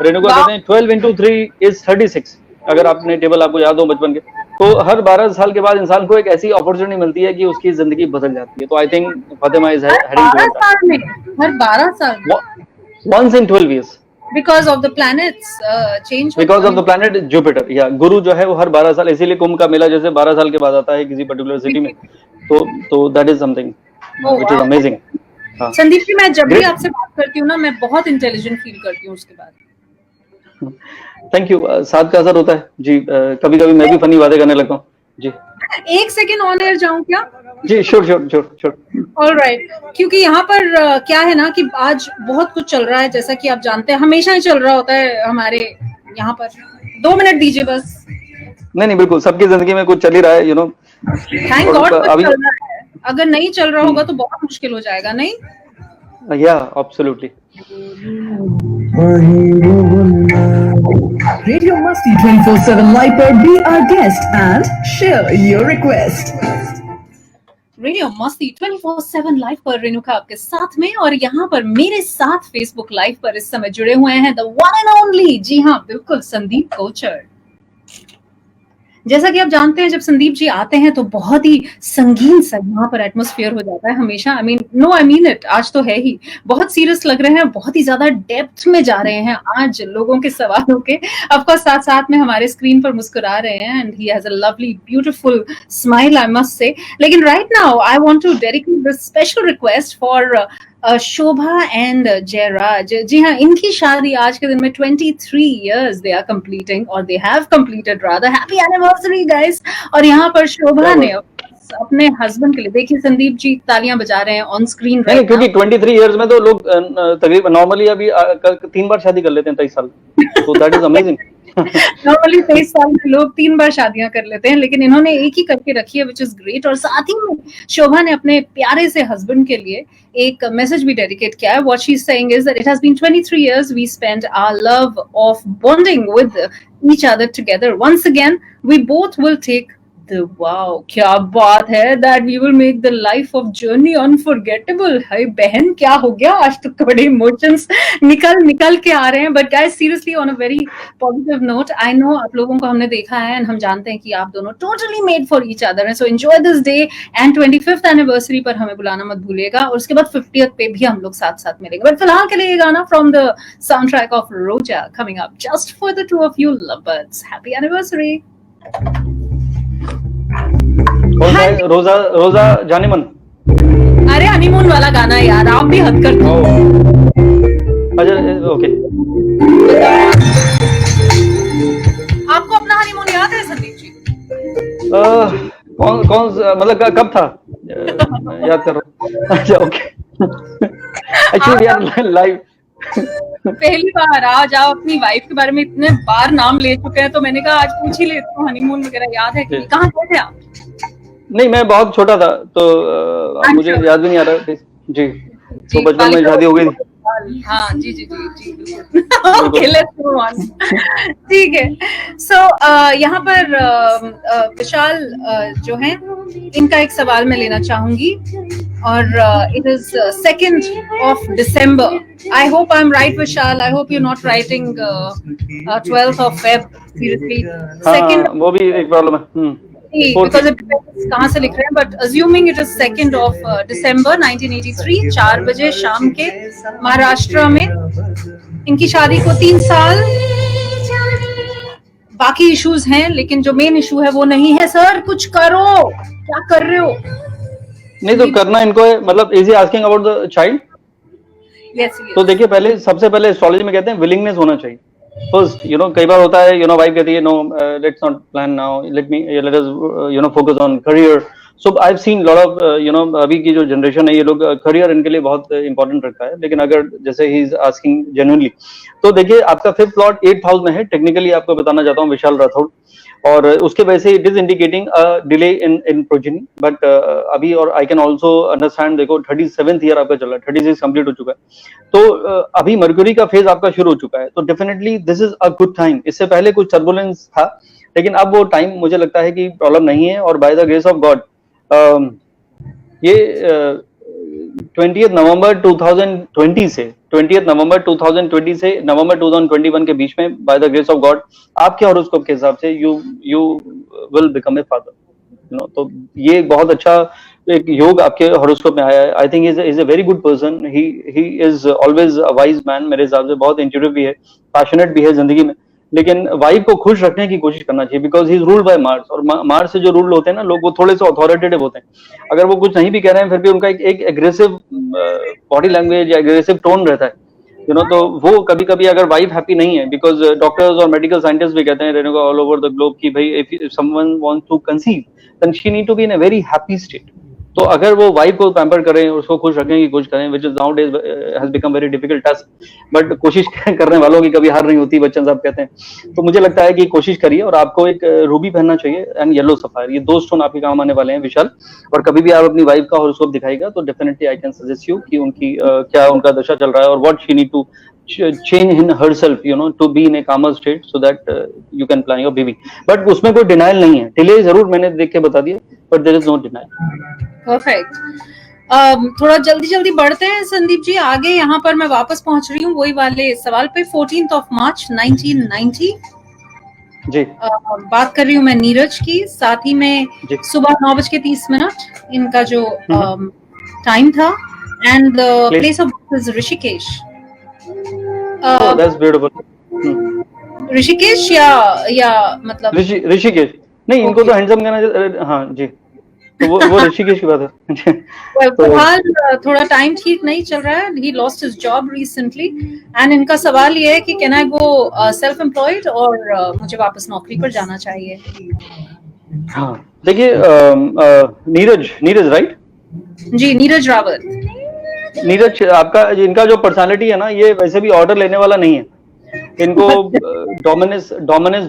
रेणुका कहते हैं 12 × 3 इज 36. अगर आपने टेबल आपको याद हो बचपन के, तो हर 12 साल के बाद इंसान को एक ऐसी अपॉर्चुनिटी मिलती है कि उसकी जिंदगी बदल जाती है. तो I think Fatima is heading toward that. हर 12 साल once in 12 years because of the planets change, because of the planet Jupiter. या गुरु जो है वो हर 12 साल, इसीलिए कुंभ का मेला जैसे 12 साल के बाद आता है किसी पर्टिकुलर सिटी में. तो that is something which is amazing. Sandeep ji, मैं जब भी आपसे बात करती हूँ ना, मैं बहुत इंटेलिजेंट फील करती हूँ उसके बाद. Thank you. साथ का असर होता है जी. कभी कभी मैं भी फनी बातें करने लगता हूँ जी. एक सेकंड ऑन एयर जाऊं क्या? जी श्योर. ऑलराइट. क्योंकि यहाँ पर क्या है ना कि आज बहुत कुछ चल रहा है, जैसा कि आप जानते हैं हमेशा ही चल रहा होता है हमारे यहाँ पर. 2 मिनट दीजिए बस. नहीं बिल्कुल, सबकी जिंदगी में कुछ चल ही रहा है. यू नो, थैंक गॉड कुछ चल रहा है. अगर नहीं चल रहा होगा तो बहुत मुश्किल हो जाएगा. नहीं, या एब्सोल्युटली. Radio Masti 24/7 Live पर be our guest and share your request. Radio Masti 24/7 live पर रेणुका आपके साथ में, और यहाँ पर मेरे साथ फेसबुक लाइव पर इस समय जुड़े हुए हैं द वन एंड ओनली, जी हाँ बिल्कुल, संदीप कोचर. जैसा कि आप जानते हैं जब संदीप जी आते हैं तो बहुत ही संगीन सा यहाँ पर एटमॉस्फेयर हो जाता है हमेशा. I mean it. आज तो है ही, बहुत सीरियस लग रहे हैं, बहुत ही ज्यादा डेप्थ में जा रहे हैं आज लोगों के सवालों के. ऑफकोर्स साथ साथ में हमारे स्क्रीन पर मुस्कुरा रहे हैं and he has a lovely beautiful smile, I must say. लेकिन right now I want to dedicate this special request for Shobha and Jayraj. जी हाँ, इनकी शादी आज के दिन में 23 years they are completing, or they have completed rather. Happy anniversary guys. और यहाँ पर शोभा ने अपने हस्बैंड के लिए, देखिए संदीप जी तालियां बजा रहे हैं ऑन स्क्रीन. नहीं, क्योंकि 23 years में तो लोग तकरीबन नॉर्मली अभी 3 बार शादी कर लेते हैं 23 साल. तो दैट इज अमेजिंग. नॉर्मली 23 साल में लोग 3 बार शादियां कर लेते हैं, लेकिन इन्होंने एक ही करके रखी है, विच इज ग्रेट. और साथ ही में शोभा ने अपने प्यारे से हस्बैंड के लिए एक मैसेज भी डेडिकेट किया है. What she is saying is that it has been 23 years we spent our love of bonding with each other together. Once again we both will take the wow, क्या बात है, that we will make the life of journey unforgettable. हाय बहन, क्या हो गया आज तो बड़े इमोशंस निकल के आ रहे हैं. But guys seriously on a very positive note, I know आप लोगों को हमने देखा है एंड हम जानते हैं कि आप दोनों totally made for each other हैं. So enjoy this day and 25th anniversary पर हमें बुलाना मत भूलिएगा, और उसके बाद 50th पे भी हम लोग साथ मिलेंगे. बट फिलहाल के लिए ये गाना from the sound track of Roja coming up just for the two of you lovebirds. Happy anniversary. Roja जाने मन. अरे हनीमून वाला गाना यार, आप भी हद करते हो. अच्छा ओके. आपको अपना हनीमून याद है संदीप जी? कौन मतलब कब था याद करो. अच्छा ओके. एक्चुअली यार लाइव पहली बार आज आप अपनी वाइफ के बारे में इतने बार नाम ले चुके हैं, तो मैंने कहा आज पूछ ही लेता हूँ हनीमून वगैरह याद है कि कहाँ गए थे आप? नहीं, मैं बहुत छोटा था तो मुझे याद भी नहीं आ रहा जी. तो बचपन में शादी हो गई थी. हाँ जी ओके, लेट्स मूव ऑन. ठीक है. सो यहाँ पर विशाल जो है, इनका एक सवाल मैं लेना चाहूंगी, और it is 2nd of December. I hope I'm right, Vishal. I hope you're not writing 12th of Feb. Seriously, 2nd. वो भी एक प्रॉब्लम है. Because it depends कहाँ से लिख रहे हैं, but assuming it is 2nd of December 1983, 4 बजे शाम के महाराष्ट्र में इनकी शादी को 3 साल. बाकी इश्यूज हैं, लेकिन जो मेन इशू है वो नहीं है. सर कुछ करो, क्या कर रहे हो? नहीं तो करना इनको है, मतलब is he asking about the child. Yes. तो देखिए, सबसे पहले एस्ट्रोलॉजी में कहते हैं विलिंगनेस होना चाहिए. फर्स्ट कई बार होता है वाइफ कहती है no let's not plan now, let us focus on career. So I have seen lot of अभी की जो जनरेशन है ये लोग करियर इनके लिए बहुत इंपॉर्टेंट रखता है. लेकिन अगर जैसे ही इज आस्किंग जेन्युइनली, तो देखिए आपका फिफ्थ प्लॉट 8th हाउस में है. टेक्निकली आपको बताना चाहता हूँ विशाल राठौड़, और उसके वजह से it is indicating delay in progeny. But अभी और आई कैन ऑल्सो अंडरस्टैंड, देखो 37th ईयर आपका चल रहा है, 36 कंप्लीट हो चुका है, तो अभी मर्क्यूरी का फेज आपका शुरू हो चुका है. तो definitely this is a good time. इससे पहले कुछ टर्बुलेंस था, लेकिन अब वो टाइम मुझे लगता है कि प्रॉब्लम नहीं है. और by the grace of God ये 20th नवंबर 2020 से 20th नवंबर 2020 से नवंबर 2021 के बीच में by the grace of God आपके हॉरोस्कोप के हिसाब से you will become a father. तो ये एक बहुत अच्छा एक योग आपके हॉरोस्कोप में आया है. I think is a very good person. He is always a wise man. मेरे हिसाब से बहुत इंट्यूटिव भी है, पैशनेट भी है जिंदगी में. लेकिन वाइफ को खुश रखने की कोशिश करना चाहिए, because he is ruled by Mars. और मार्स से जो रूल होते हैं ना लोग, वो थोड़े से अथॉरिटेटिव होते हैं. अगर वो कुछ नहीं भी कह रहे हैं फिर भी उनका एक एग्रेसिव बॉडी लैंग्वेज या एग्रेसिव टोन रहता है. तो वो कभी कभी अगर वाइफ हैप्पी नहीं है, बिकॉज डॉक्टर्स और मेडिकल साइंटिस्ट भी कहते हैं ऑल ओवर द ग्लोब कि भाई if someone wants to conceive then she need to be in a very happy state. तो अगर वो वाइफ को पैम्पर करें, उसको खुश रखने की कोशिश करें, which is now days has become very difficult task, but कोशिश करने वालों की कभी हार नहीं होती, बच्चन साहब कहते हैं. तो मुझे लगता है कि कोशिश करिए. और आपको एक रूबी पहनना चाहिए एंड येलो सफायर. ये 2 स्टोन आपके काम आने वाले हैं विशाल. और कभी भी आप अपनी वाइफ का हॉरोस्कोप दिखाएगा तो definitely I can suggest you कि उनकी क्या उनका दशा चल रहा है, और what she need to change in herself to be in a calmer state so that you can plan your baby. but उसमें कोई denial नहीं है. delay जरूर मैंने देख के बता दिया, but there is no denial. Perfect. थोड़ा जल्दी बढ़ते हैं संदीप जी आगे. यहाँ पर मैं वापस पहुंच रही हूँ वही वाले सवाल पे. 14th of March 1990 जी. बात कर रही हूँ मैं नीरज की. साथ ही में सुबह 9:30 इनका जो टाइम था. And the place of birth is Rishikesh. That's beautiful. Rishikesh या मतलब ऋषिकेश नहीं, इनको तो हैंडसम कहना. हाँ जी, तो वो ऋषिकेश की बात है. फिलहाल थोड़ा टाइम ठीक नहीं चल रहा है. He lost his job recently and इनका सवाल ये है कि can I go self employed और मुझे वापस नौकरी पर जाना चाहिए. हाँ देखिए नीरज राइट जी, नीरज रावत. नीरज आपका इनका जो पर्सनालिटी है ना, ये वैसे भी ऑर्डर लेने वाला नहीं है. इनको डोमिनेंस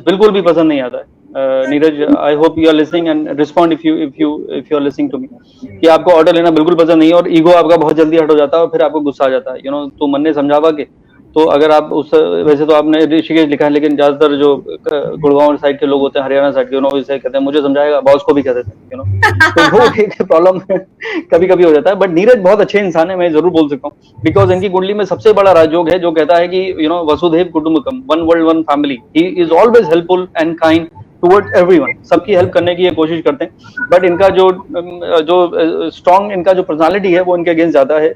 बिल्कुल भी पसंद नहीं आता है. Neeraj, I hope you are listening and respond if you are listening to me, कि आपको ऑर्डर लेना बिल्कुल पसंद नहीं है और ईगो आपका बहुत जल्दी हट हो जाता है और फिर आपको गुस्सा आ जाता है. तो मन ने समझावा के, तो अगर आप उस, वैसे तो आपने ऋषिकेश लिखा है, लेकिन ज्यादातर जो गुड़गांव साइड के लोग होते हैं, हरियाणा साइड के, इसे कहते हैं मुझे समझाएगा, बॉस को भी कहते हैं. तो वो एक प्रॉब्लम कभी कभी हो जाता है. बट नीरज बहुत अच्छे इंसान है, मैं जरूर बोल सकता हूँ, बिकॉज इनकी कुंडली में सबसे बड़ा राजयोग है जो कहता है कि वसुधैव कुटुंबकम, one world one family. He is always helpful and kind towards everyone. सबकी हेल्प करने की ये कोशिश करते हैं. बट इनका जो स्ट्रॉन्ग इनका जो पर्सनालिटी है वो इनके अगेंस्ट ज्यादा है.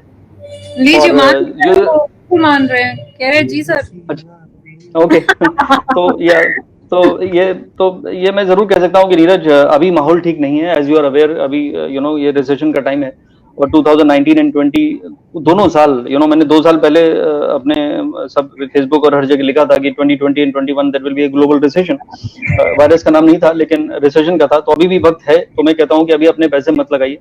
मान रहे हैं, कह रहे जी सर. अच्छा, ओके. तो ये मैं जरूर कह सकता हूँ कि नीरज अभी माहौल ठीक नहीं है. एज यू आर अवेयर, अभी ये रिसेशन का टाइम है. और 2019 एंड 20 दोनों साल, मैंने 2 साल पहले अपने सब फेसबुक और हर जगह लिखा था कि 2020 and 21 there will be a global recession. Virus का नाम नहीं था लेकिन रिसेशन का था. तो अभी भी वक्त है. तो मैं कहता हूँ कि अभी अपने पैसे मत लगाइए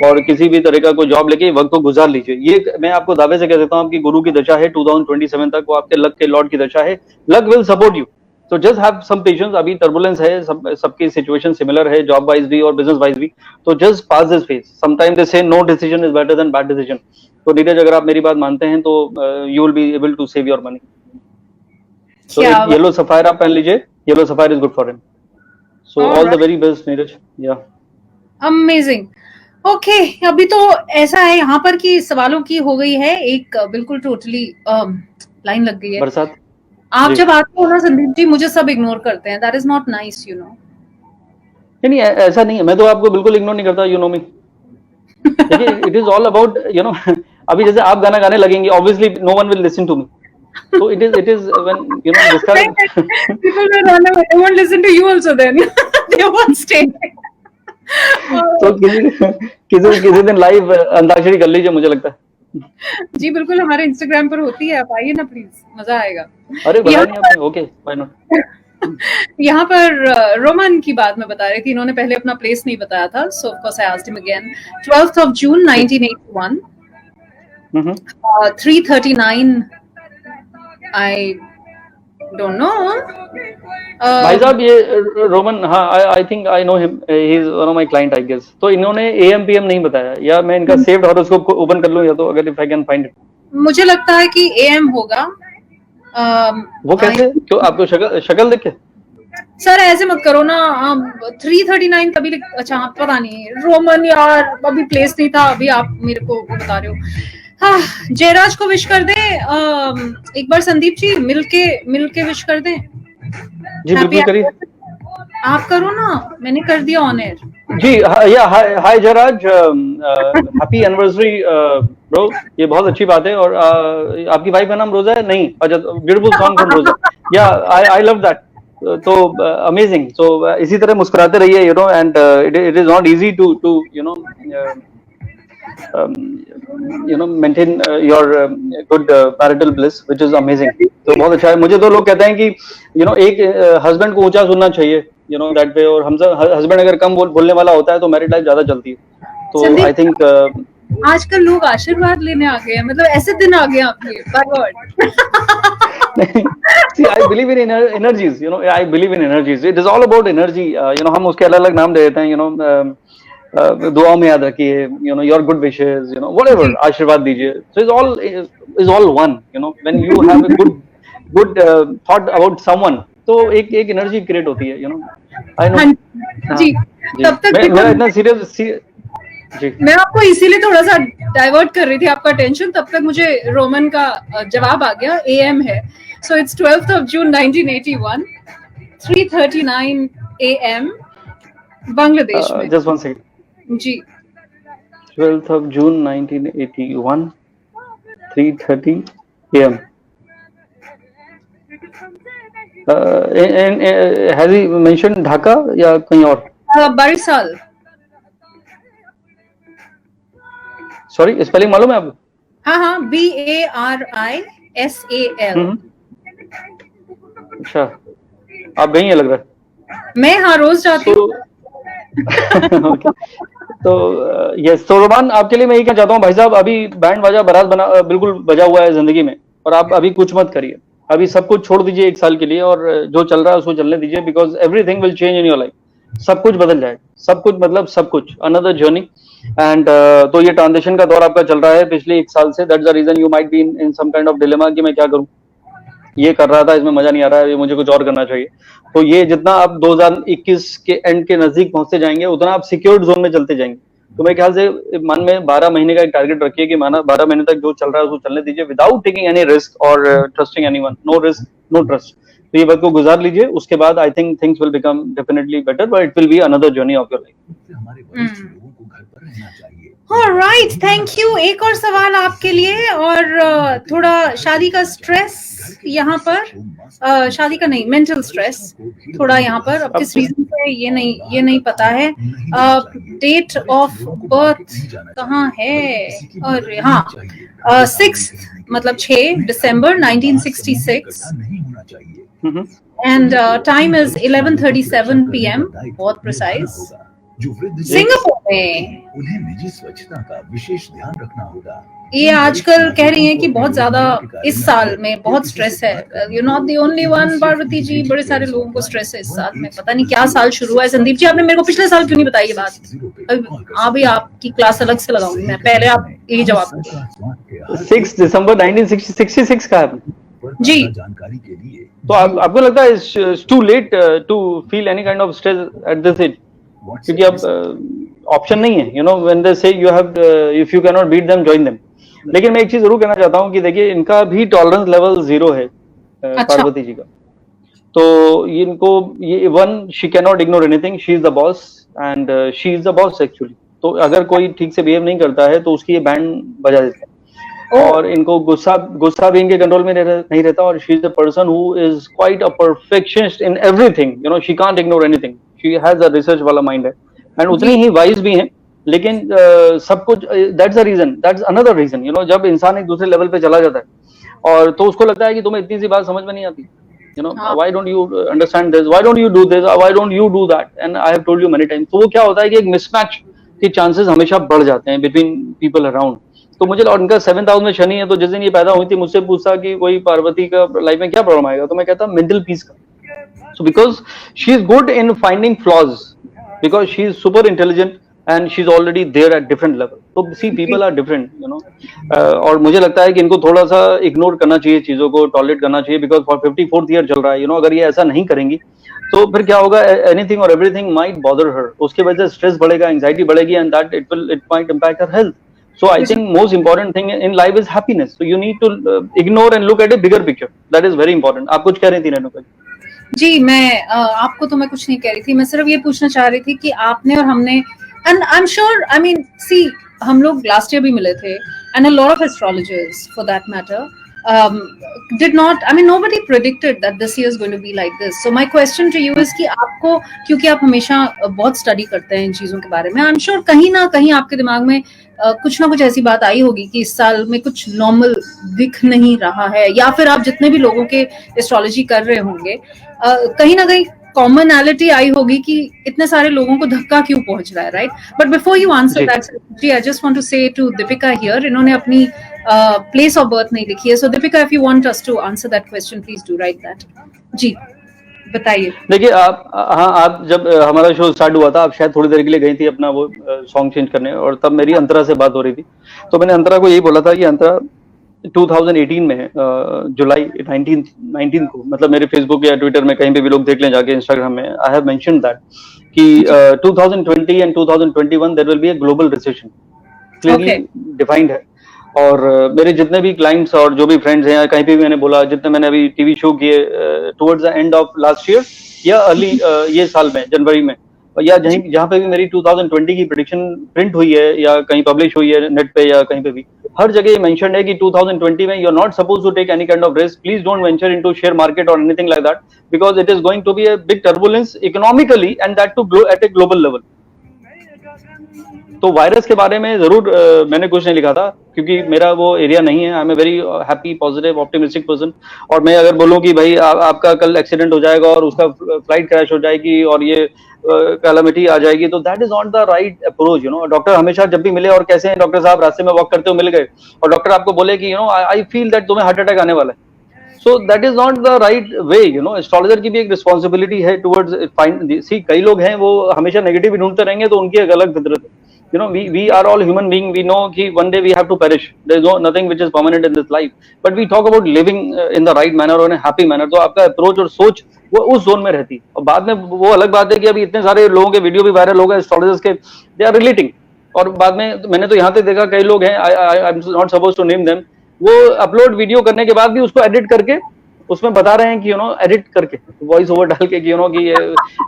और किसी भी तरह का कोई जॉब लेके वक्त को गुजार लीजिए. ये मैं आपको दावे से कह देता हूँ, आपकी गुरु की दशा है 2027 तक, वो आपके लक के लॉर्ड की दशा है. Luck will support you. तो जस्ट हैव सम पेशेंस. अभी टर्बुलेंस है, सबकी सिचुएशन सिमिलर है, जॉब वाइज भी और बिजनेस वाइज भी. तो just pass this phase. Sometime they say no decision is better than bad decision. तो नीरज, अगर आप मेरी बात मानते हैं तो you will be able to save your money. तो येलो सफायर आप पहन लीजिए. Yellow sapphire is good for him. So all the very best Neeraj. या अमेजिंग. ओके, अभी तो ऐसा है यहाँ पर कि सवालों की हो गई है एक बिल्कुल टोटली लाइन लग गई है. बरसात, आप जब आते हो ना संदीप जी, मुझे सब इग्नोर करते हैं. दैट इज नॉट नाइस, नहीं ऐसा नहीं है. मैं तो आपको बिल्कुल इग्नोर नहीं करता. यू नो मी. देखिए, इट इज ऑल अबाउट अभी जैसे आप गाना गाने लगेंगे, obviously no one will listen to me. So it is when this kind people will run away. They won't listen to you also then. They won't stay. तो किसी दिन live antakshari कर लीजिए, मुझे लगता है जी बिल्कुल, हमारे इंस्टाग्राम पर होती है, आप आइए ना प्लीज, मजा आएगा। अरे बताया नहीं आपने, ओके व्हाई नॉट। यहाँ पर रोमन की बात मैं बता रही थी, इन्होंने पहले अपना प्लेस नहीं बताया था, so of course I asked him again. 12th of June 1981, 3:39, I don't know. भाई साहब ये रोमन, हाँ I think I know him, he is one of my client I guess. तो इन्होंने एएम पीएम नहीं बताया, या मैं इनका सेव्ड हॉरोस्कोप ओपन कर लूं, या तो अगर if I can find it. मुझे लगता है कि एएम होगा। वो कैसे, क्यों आपको शक्ल देख के? सर ऐसे मत करो ना, 3:39 कभी अच्छा पता नहीं, रोमन यार अभी प्लेस नहीं था, अभी आप मेरे को बता रहे हो। हाँ, जयराज को विश कर दे एक बार, संदीप जी मिलके विश कर दे। जी बिल्कुल करिए। आप करो ना, मैंने कर दिया ऑन एयर। जी yeah hi Jayraj, happy anniversary bro, ये बहुत अच्छी बात है। और आपकी वाइफ का नाम रोजा है? नहीं, अच्छा, beautiful song from Roja, yeah I love that. तो अमेजिंग। सो इसी तरह मुस्कुराते रहिए, you know, and it is not easy to you know maintain your good marital bliss, which is amazing. तो बहुत अच्छा है। मुझे तो लोग कहते हैं कि यू नो एक हस्बैंड को ऊंचा सुनना चाहिए, यू नो दैट वे। और हम हस्बैंड अगर कम बोलने वाला होता है तो मैरिड लाइफ ज्यादा चलती है। तो आई थिंक आजकल लोग आशीर्वाद लेने आ गए हैं, मतलब ऐसे दिन आ गए आपके, by God. See, I believe in energies, you know. I believe in energies. It is all about energy. You know, हम उसके अलग-अलग नाम दे देते हैं, you know. दुआओं में याद रखिए, you know, your good wishes, you know, whatever, आशीर्वाद दीजिए. So it's all one, you know. When you have a good thought about someone, तो एक एनर्जी क्रिएट होती है, you know. I know. जी, तब तक मैं इतना सीरियस जी, मैं आपको इसीलिए थोड़ा सा डाइवर्ट कर रही थी आपका टेंशन, तब तक मुझे रोमन का जवाब आ गया, एएम है। So it's 12th of June 1981, 3:39 AM Bangladesh में। जस्ट वन सेकंड जी, 12th of June 1981, 3:30 AM. Has he mentioned Dhaka या कहीं और? बारिसाल। सॉरी, स्पेलिंग मालूम है आपको? हाँ, BARISAL। अच्छा, आप गई हैं लग रहा है। मैं हाँ रोज जाती हूँ। तो यस, तो रोमान, आपके लिए मैं ये कहना चाहता हूँ भाई साहब, अभी बैंड बाजा बारात बिल्कुल बजा हुआ है जिंदगी में, और आप अभी कुछ मत करिए, अभी सब कुछ छोड़ दीजिए एक साल के लिए, और जो चल रहा है उसको चलने दीजिए, because everything will change in your life. सब कुछ बदल जाएगा, सब कुछ मतलब सब कुछ, अनदर जर्नी। एंड तो ये ट्रांजिशन का दौर आपका चल रहा है पिछले एक साल से। That's the reason you might be in some kind of dilemma कि मैं क्या करूं, ये कर रहा था, इसमें मजा नहीं आ रहा है, ये मुझे कुछ और करना चाहिए। तो ये जितना आप 2021 के एंड के नजदीक पहुंचते जाएंगे, उतना आप सिक्योर्ड जोन में चलते जाएंगे। तो मेरे ख्याल से मन में 12 महीने का एक टारगेट रखिए कि 12 महीने तक जो चल रहा है उसको चलने दीजिए, विदाउट टेकिंग एनी रिस्क और trusting anyone. No risk no trust. तो ये वक्त को गुजार लीजिए, उसके बाद I think things will become definitely better, but it will be another journey of your life. Alright, thank you. एक और सवाल आपके लिए, और थोड़ा शादी का स्ट्रेस यहाँ पर, शादी का नहीं, मेंटल स्ट्रेस थोड़ा यहाँ पर, अब किस रीजन से ये नहीं पता है। डेट ऑफ बर्थ कहाँ है? और हाँ, 6 मतलब 6 दिसंबर 1966, एंड टाइम इज 11:37 PM, बहुत प्रिसाइज। सिंगापुर में उन्हें निजी स्वच्छता का विशेष ध्यान रखना होगा। ये आजकल कह रही हैं कि बहुत ज्यादा इस साल में बहुत स्ट्रेस है। You not the only one, Parvati ji, बड़े सारे लोगों को स्ट्रेस है इस साल में। पता नहीं क्या साल शुरू हुआ है। संदीप जी, आपने मेरे को पिछले साल क्यों नहीं बताई ये बात? अभी आपकी क्लास अलग से लगाऊंगी मैं, पहले आप यही जवाब। 6 दिसंबर 1966 का है जी। जानकारी के लिए तो आपको लगता है it's too late to feel any kind of stress at this age? क्योंकि अब ऑप्शन नहीं है, you no, when they say you have, if you can not beat them, join them. लेकिन मैं एक चीज जरूर कहना चाहता हूँ कि देखिए, इनका भी टॉलरेंस लेवल 0 है, पार्वती जी का। तो इनको ये she can not ignore anything, she is the boss, and she is the boss actually. तो अगर कोई ठीक से बिहेव नहीं करता है तो उसकी ये बैंड बजा देते हैं, और इनको गुस्सा भी इनके कंट्रोल में नहीं रहता। और she is the person who is quite a perfectionist in everything, you know, she can't ignore anything, she has a research वाला माइंड है, एंड उतनी ही वाइज भी हैं। लेकिन सब कुछ that's the reason, that's another reason, you know, जब इंसान एक दूसरे लेवल पे चला जाता है और तो उसको लगता है कि तुम्हें इतनी सी बात समझ में नहीं आती, you know, why don't you understand this, why don't you do this, why don't you do that, and I have told you many times. तो वो क्या होता है कि एक मिसमैच के चांसेस हमेशा बढ़ जाते हैं बिटवीन पीपल अराउंड. तो मुझे उनका 7th हाउस में शनि है, तो जिस दिन ये पैदा हुई थी मुझसे पूछा कि कोई पार्वती का लाइफ में क्या प्रॉब्लम आएगा, तो मैं कहता मेंटल पीस का. So because she is good in finding flaws, because she is super intelligent and she's already there at different level. So see, people are different, you know. और मुझे लगता है कि इनको थोड़ा सा इग्नोर करना चाहिए, चीजों को टॉलरेट करना चाहिए, because for 54th year चल रहा है, you know. अगर ये ऐसा नहीं करेंगी तो फिर क्या होगा, anything or everything might bother her. उसके वजह से स्ट्रेस बढ़ेगा, एंजाइटी बढ़ेगी, and that it might impact her health. So I think most important thing in life is happiness. So you need to ignore and look at a bigger picture. That is very important. आप कुछ कह रही थी रेणुका जी? मैं आपको तो मैं कुछ नहीं कह रही थी, मैं सिर्फ ये पूछना चाह रही थी कि आपने और हमने, and I am sure, I mean see, हम लोग लास्ट ईयर भी मिले थे, and a lot of astrologers for that matter did not, I mean nobody predicted that this year is going to be like this. So my question to you is कि आपको, क्योंकि आप हमेशा बहुत study करते हैं इन चीजों के बारे में, आई एम श्योर कहीं ना कहीं आपके दिमाग में कुछ ना कुछ ऐसी बात आई होगी कि इस साल में कुछ नॉर्मल दिख नहीं रहा है, या फिर आप जितने भी लोगों के एस्ट्रोलॉजी कर रहे होंगे कहीं ना कहीं कॉमनैलिटी आई होगी कि इतने सारे लोगों को धक्का क्यों पहुंच रहा है, right? But before you answer that, जी, I just want to say to Deepika here, इन्होंने अपनी प्लेस ऑफ बर्थ नहीं लिखी है, so Deepika, if you want us to answer that question, please do write that. जी बताइए. देखिए आप, हाँ, आप जब हमारा शो स्टार्ट हुआ था, आप शायद थोड़ी देर के लिए गई थी अपना वो सॉन्ग चेंज करने, और तब मेरी अंतरा से बात हो रही थी, तो मैंने अंतरा को यही बोला था कि अंतरा 2018 में जुलाई 19 को, मतलब मेरे फेसबुक या ट्विटर में कहीं पे भी लोग देख लें जाके, इंस्टाग्राम में, आई हैव मेंशन्ड दैट कि 2020 and 2021 there will be a global recession, clearly defined है. और मेरे जितने भी क्लाइंट्स और जो भी फ्रेंड्स हैं, कहीं पे भी मैंने बोला, जितने मैंने अभी टीवी शो किए towards the end of last year या अर्ली ये साल में, जनवरी में, या जहाँ पे भी मेरी 2020 की प्रेडिक्शन प्रिंट हुई है या कहीं पब्लिश हुई है नेट पे या कहीं पे भी, हर जगह ये मेंशन है कि 2020 में you are not suppose to take any kind of risk, please don't venture into share market और anything like that, because it is going to be a big turbulence economically and that too at a global level. तो virus के बारे में जरूर मैंने कुछ नहीं लिखा था, क्योंकि मेरा वो एरिया नहीं है. I am a very happy, positive, optimistic person. और मैं अगर बोलूं कि भाई आपका कल एक्सीडेंट हो जाएगा और उसका फ्लाइट क्रैश हो जाएगी और ये कैलामिटी आ जाएगी, तो that is not the right approach, you know. Doctor हमेशा जब भी मिले, और कैसे हैं डॉक्टर साहब, रास्ते में वॉक करते हुए मिल गए और डॉक्टर आपको बोले कि you know I feel that तुम्हें हार्ट अटैक आने वाला है, सो that is not the right way, you know. Astrologer की भी एक रिस्पॉन्सिबिलिटी है टुवर्ड्स फाइंड. सी, कई लोग हैं वो हमेशा नेगेटिव ही ढूंढते रहेंगे, तो उनकी एक अलग फितरत है. You know, we are all human being. We know कि one day we have to perish. There is nothing which is permanent in this life. But we talk about living in the right manner or in a happy manner. तो आपका approach और सोच वो उस zone में रहती है. और बाद में वो अलग बात है कि अभी इतने सारे लोगों के वीडियो भी वायरल हो गए एस्ट्रोलॉजर्स के, दे आर रिलेटिंग. और बाद में मैंने तो यहाँ तक देखा, कई लोग हैं, I am not suppose to name them, वो अपलोड वीडियो करने के बाद भी उसको एडिट करके उसमें बता रहे हैं कि यू नो, एडिट करके वॉइस ओवर डाल के कि यू नो कि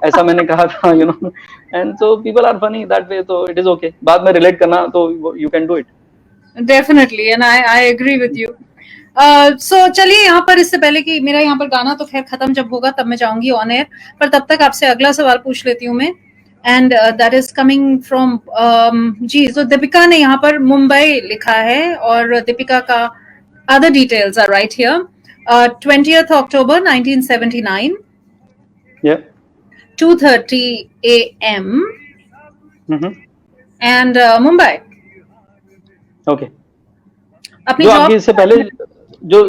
ऐसा मैंने कहा था, you know. And so people are funny that way, तो इट इज ओके. बाद में रिलेट करना तो you can do it. Definitely, and I agree with you. So चलिए, यहाँ पर इससे पहले कि मेरा यहाँ पर गाना तो खैर खत्म जब होगा तब मैं जाऊंगी ऑन एयर, पर तब तक आपसे अगला सवाल पूछ लेती हूँ मैं, and that is coming from जी. तो दीपिका ने यहाँ पर मुंबई लिखा है, और दीपिका का other details are right here. 20th October 1979, yeah, 2:30 a.m. and Mumbai. Okay. अपनी जो जॉब आपकी इससे पहले जो,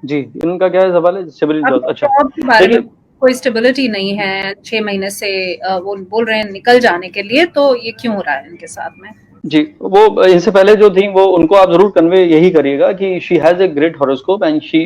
जी, इनका क्या है सवाल है, स्टेबिलिटी. अच्छा, जॉब के बारे में कोई स्टेबिलिटी नहीं है 6 महीने से, वो बोल रहे हैं निकल जाने के लिए, तो ये क्यों हो रहा है इनके साथ में? जी, वो इनसे पहले जो थी वो उनको आप जरूर कन्वे यही करिएगा कि she has a great horoscope and she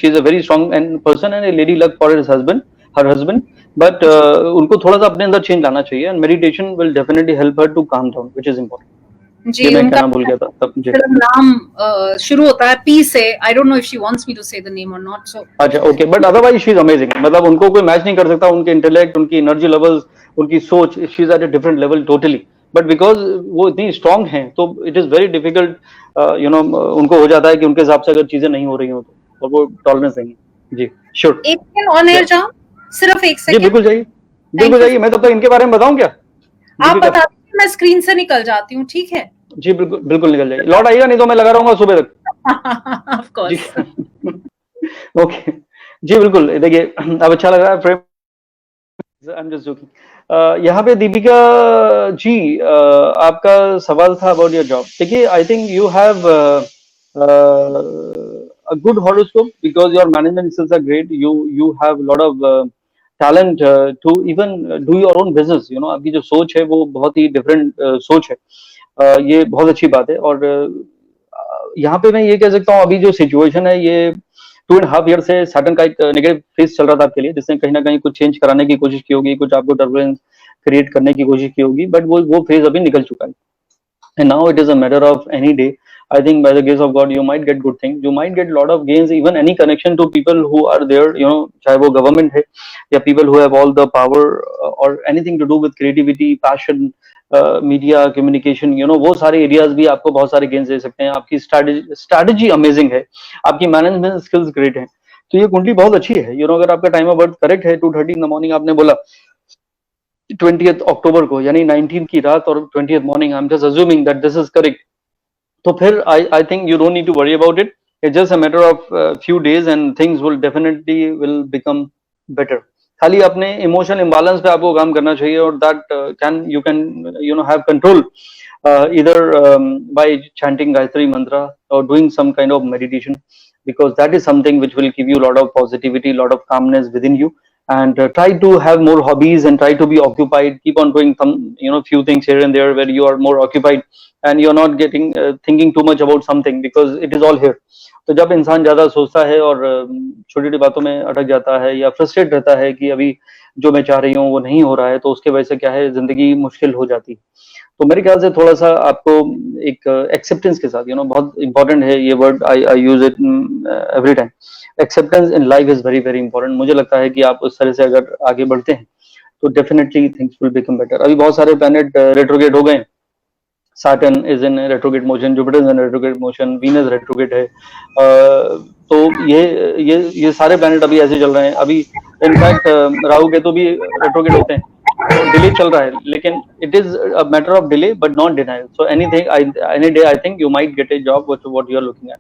is a very strong and person and a lady luck for his husband, her husband. But उनको थोड़ा सा अपने अंदर चेंज लाना चाहिए, and meditation will definitely help her to calm down, which is important. जी, उनका नाम भूल गया था तब. जी, नाम शुरू होता है पी से. I don't know if she wants me to say the name और नॉट. सो अच्छा, okay. But otherwise she is amazing. मतलब उनको कोई मैच नहीं कर सकता, उनके इंटेलेक्ट, उनकी एनर्जी लेवल्स, उनकी सोच, she is at a different level totally. But because वो इतनी स्ट्रांग हैं, तो it is very difficult, you know, उनको हो जाता है कि उनके हिसाब से अगर चीजें नहीं हो रही हो तो, और वो टॉलरेंस नहीं है. जी, श्योर. एक सेकंड ऑन एयर जाऊं, सिर्फ एक जी, सेकंड. बिल्कुल जाइए, बिल्कुल जाइए. मैं तब तक इनके बारे में बताऊं क्या? आप बता दीजिए, मैं स्क्रीन से निकल जाती हूँ, ठीक है? जी बिल्कुल बिल्कुल निकल जाइए, लौट आइएगा, नहीं तो मैं लगा रहूंगा सुबह तक। Of course. ओके जी बिल्कुल, देखिए अब अच्छा लग रहा है frame, I am just joking. यहाँ पे दीपिका जी आपका सवाल था अबाउट योर जॉब। देखिए I think you have a good horoscope because your management skills are great. You have a lot of talent to even do your own business. You know, आपकी जो सोच है वो बहुत ही डिफरेंट सोच है। ये बहुत अच्छी बात है। और यहाँ पे मैं ये कह सकता हूँ, अभी जो सिचुएशन है ये 2.5 ईयर से सैटर्न का एक नेगेटिव फेज चल रहा था आपके लिए, जिसने कहीं ना कहीं कुछ चेंज कराने की कोशिश की होगी, कुछ आपको टर्बुलेंस क्रिएट करने की कोशिश की होगी, बट वो फेज अभी निकल चुका है। And now it is a matter of any day. I think by the grace of God, you might get good things. You might get a lot of gains, even any connection to people who are there, you know, चाहे वो government है या people who have all the power or anything to do with creativity, passion, media, communication, you know, वो सारे areas भी आपको बहुत सारे gains दे सकते हैं। आपकी strategy amazing है, आपकी management skills great है, तो ये कुंडली बहुत अच्छी है। You know, अगर आपका time of birth correct है, 2:30 in the morning आपने बोला 20th अक्टूबर को, यानी 19 की रात और 20th morning, I am just assuming that this is correct, तो फिर I think you don't need to worry about it, it's just a matter of few days and things will definitely will become better. खाली अपने emotional imbalance पे आपको काम करना चाहिए, और that you can you know have control either by chanting Gayatri mantra or doing some kind of meditation, because that is something which will give you a lot of positivity, lot of calmness within you. And try to have more hobbies and try to be occupied, keep on doing some, you know, few things here and there where you are more occupied and you're not getting thinking too much about something, because it is all here. तो जब इंसान ज्यादा सोचता है और छोटी छोटी बातों में अटक जाता है या फ्रस्ट्रेट रहता है कि अभी जो मैं चाह रही हूँ वो नहीं हो रहा है, तो उसके वजह से क्या है, जिंदगी मुश्किल हो जाती है। तो मेरे ख्याल से थोड़ा सा आपको एक एक्सेप्टेंस के साथ, यू नो, बहुत इंपॉर्टेंट है ये word, I use it every time, acceptance in life is very very important. मुझे लगता है कि आप उस तरह से अगर आगे बढ़ते हैं तो definitely things will become better. अभी बहुत सारे प्लैनेट रेट्रोगेट हो गए, Saturn is in retrograde motion, Jupiter is in retrograde motion, Venus retrograde है, तो ये सारे प्लैनेट अभी ऐसे चल रहे हैं। अभी इनफैक्ट राहु केतु भी रेट्रोगेट होते हैं, तो डिले चल रहा है, लेकिन it is a matter of delay but not denial. So any day I think you might get a job what you are looking at.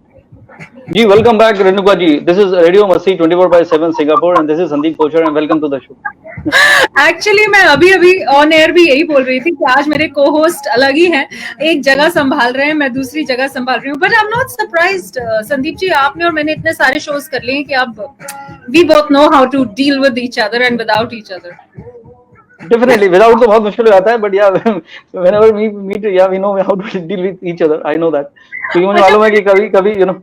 जी welcome back Renuka ji, this is radio Masti 24/7 Singapore and this is Sandeep Kochhar and welcome to the show. Actually मैं अभी on air भी यही बोल रही थी कि आज मेरे को होस्ट अलग ही हैं, एक जगह संभाल रहे हैं, मैं दूसरी जगह संभाल रही हूँ, but I am not surprised Sandeep ji, आपने और मैंने इतने सारे शोज कर लिए हैं कि अब we both know how to deal with each other and without each other. Definitely, without तो बहुत मुश्किल हो जाता है, but yeah, whenever we meet, yeah, we know how to deal with each other. I know that. तो मुझे मालूम है कि कभी you know,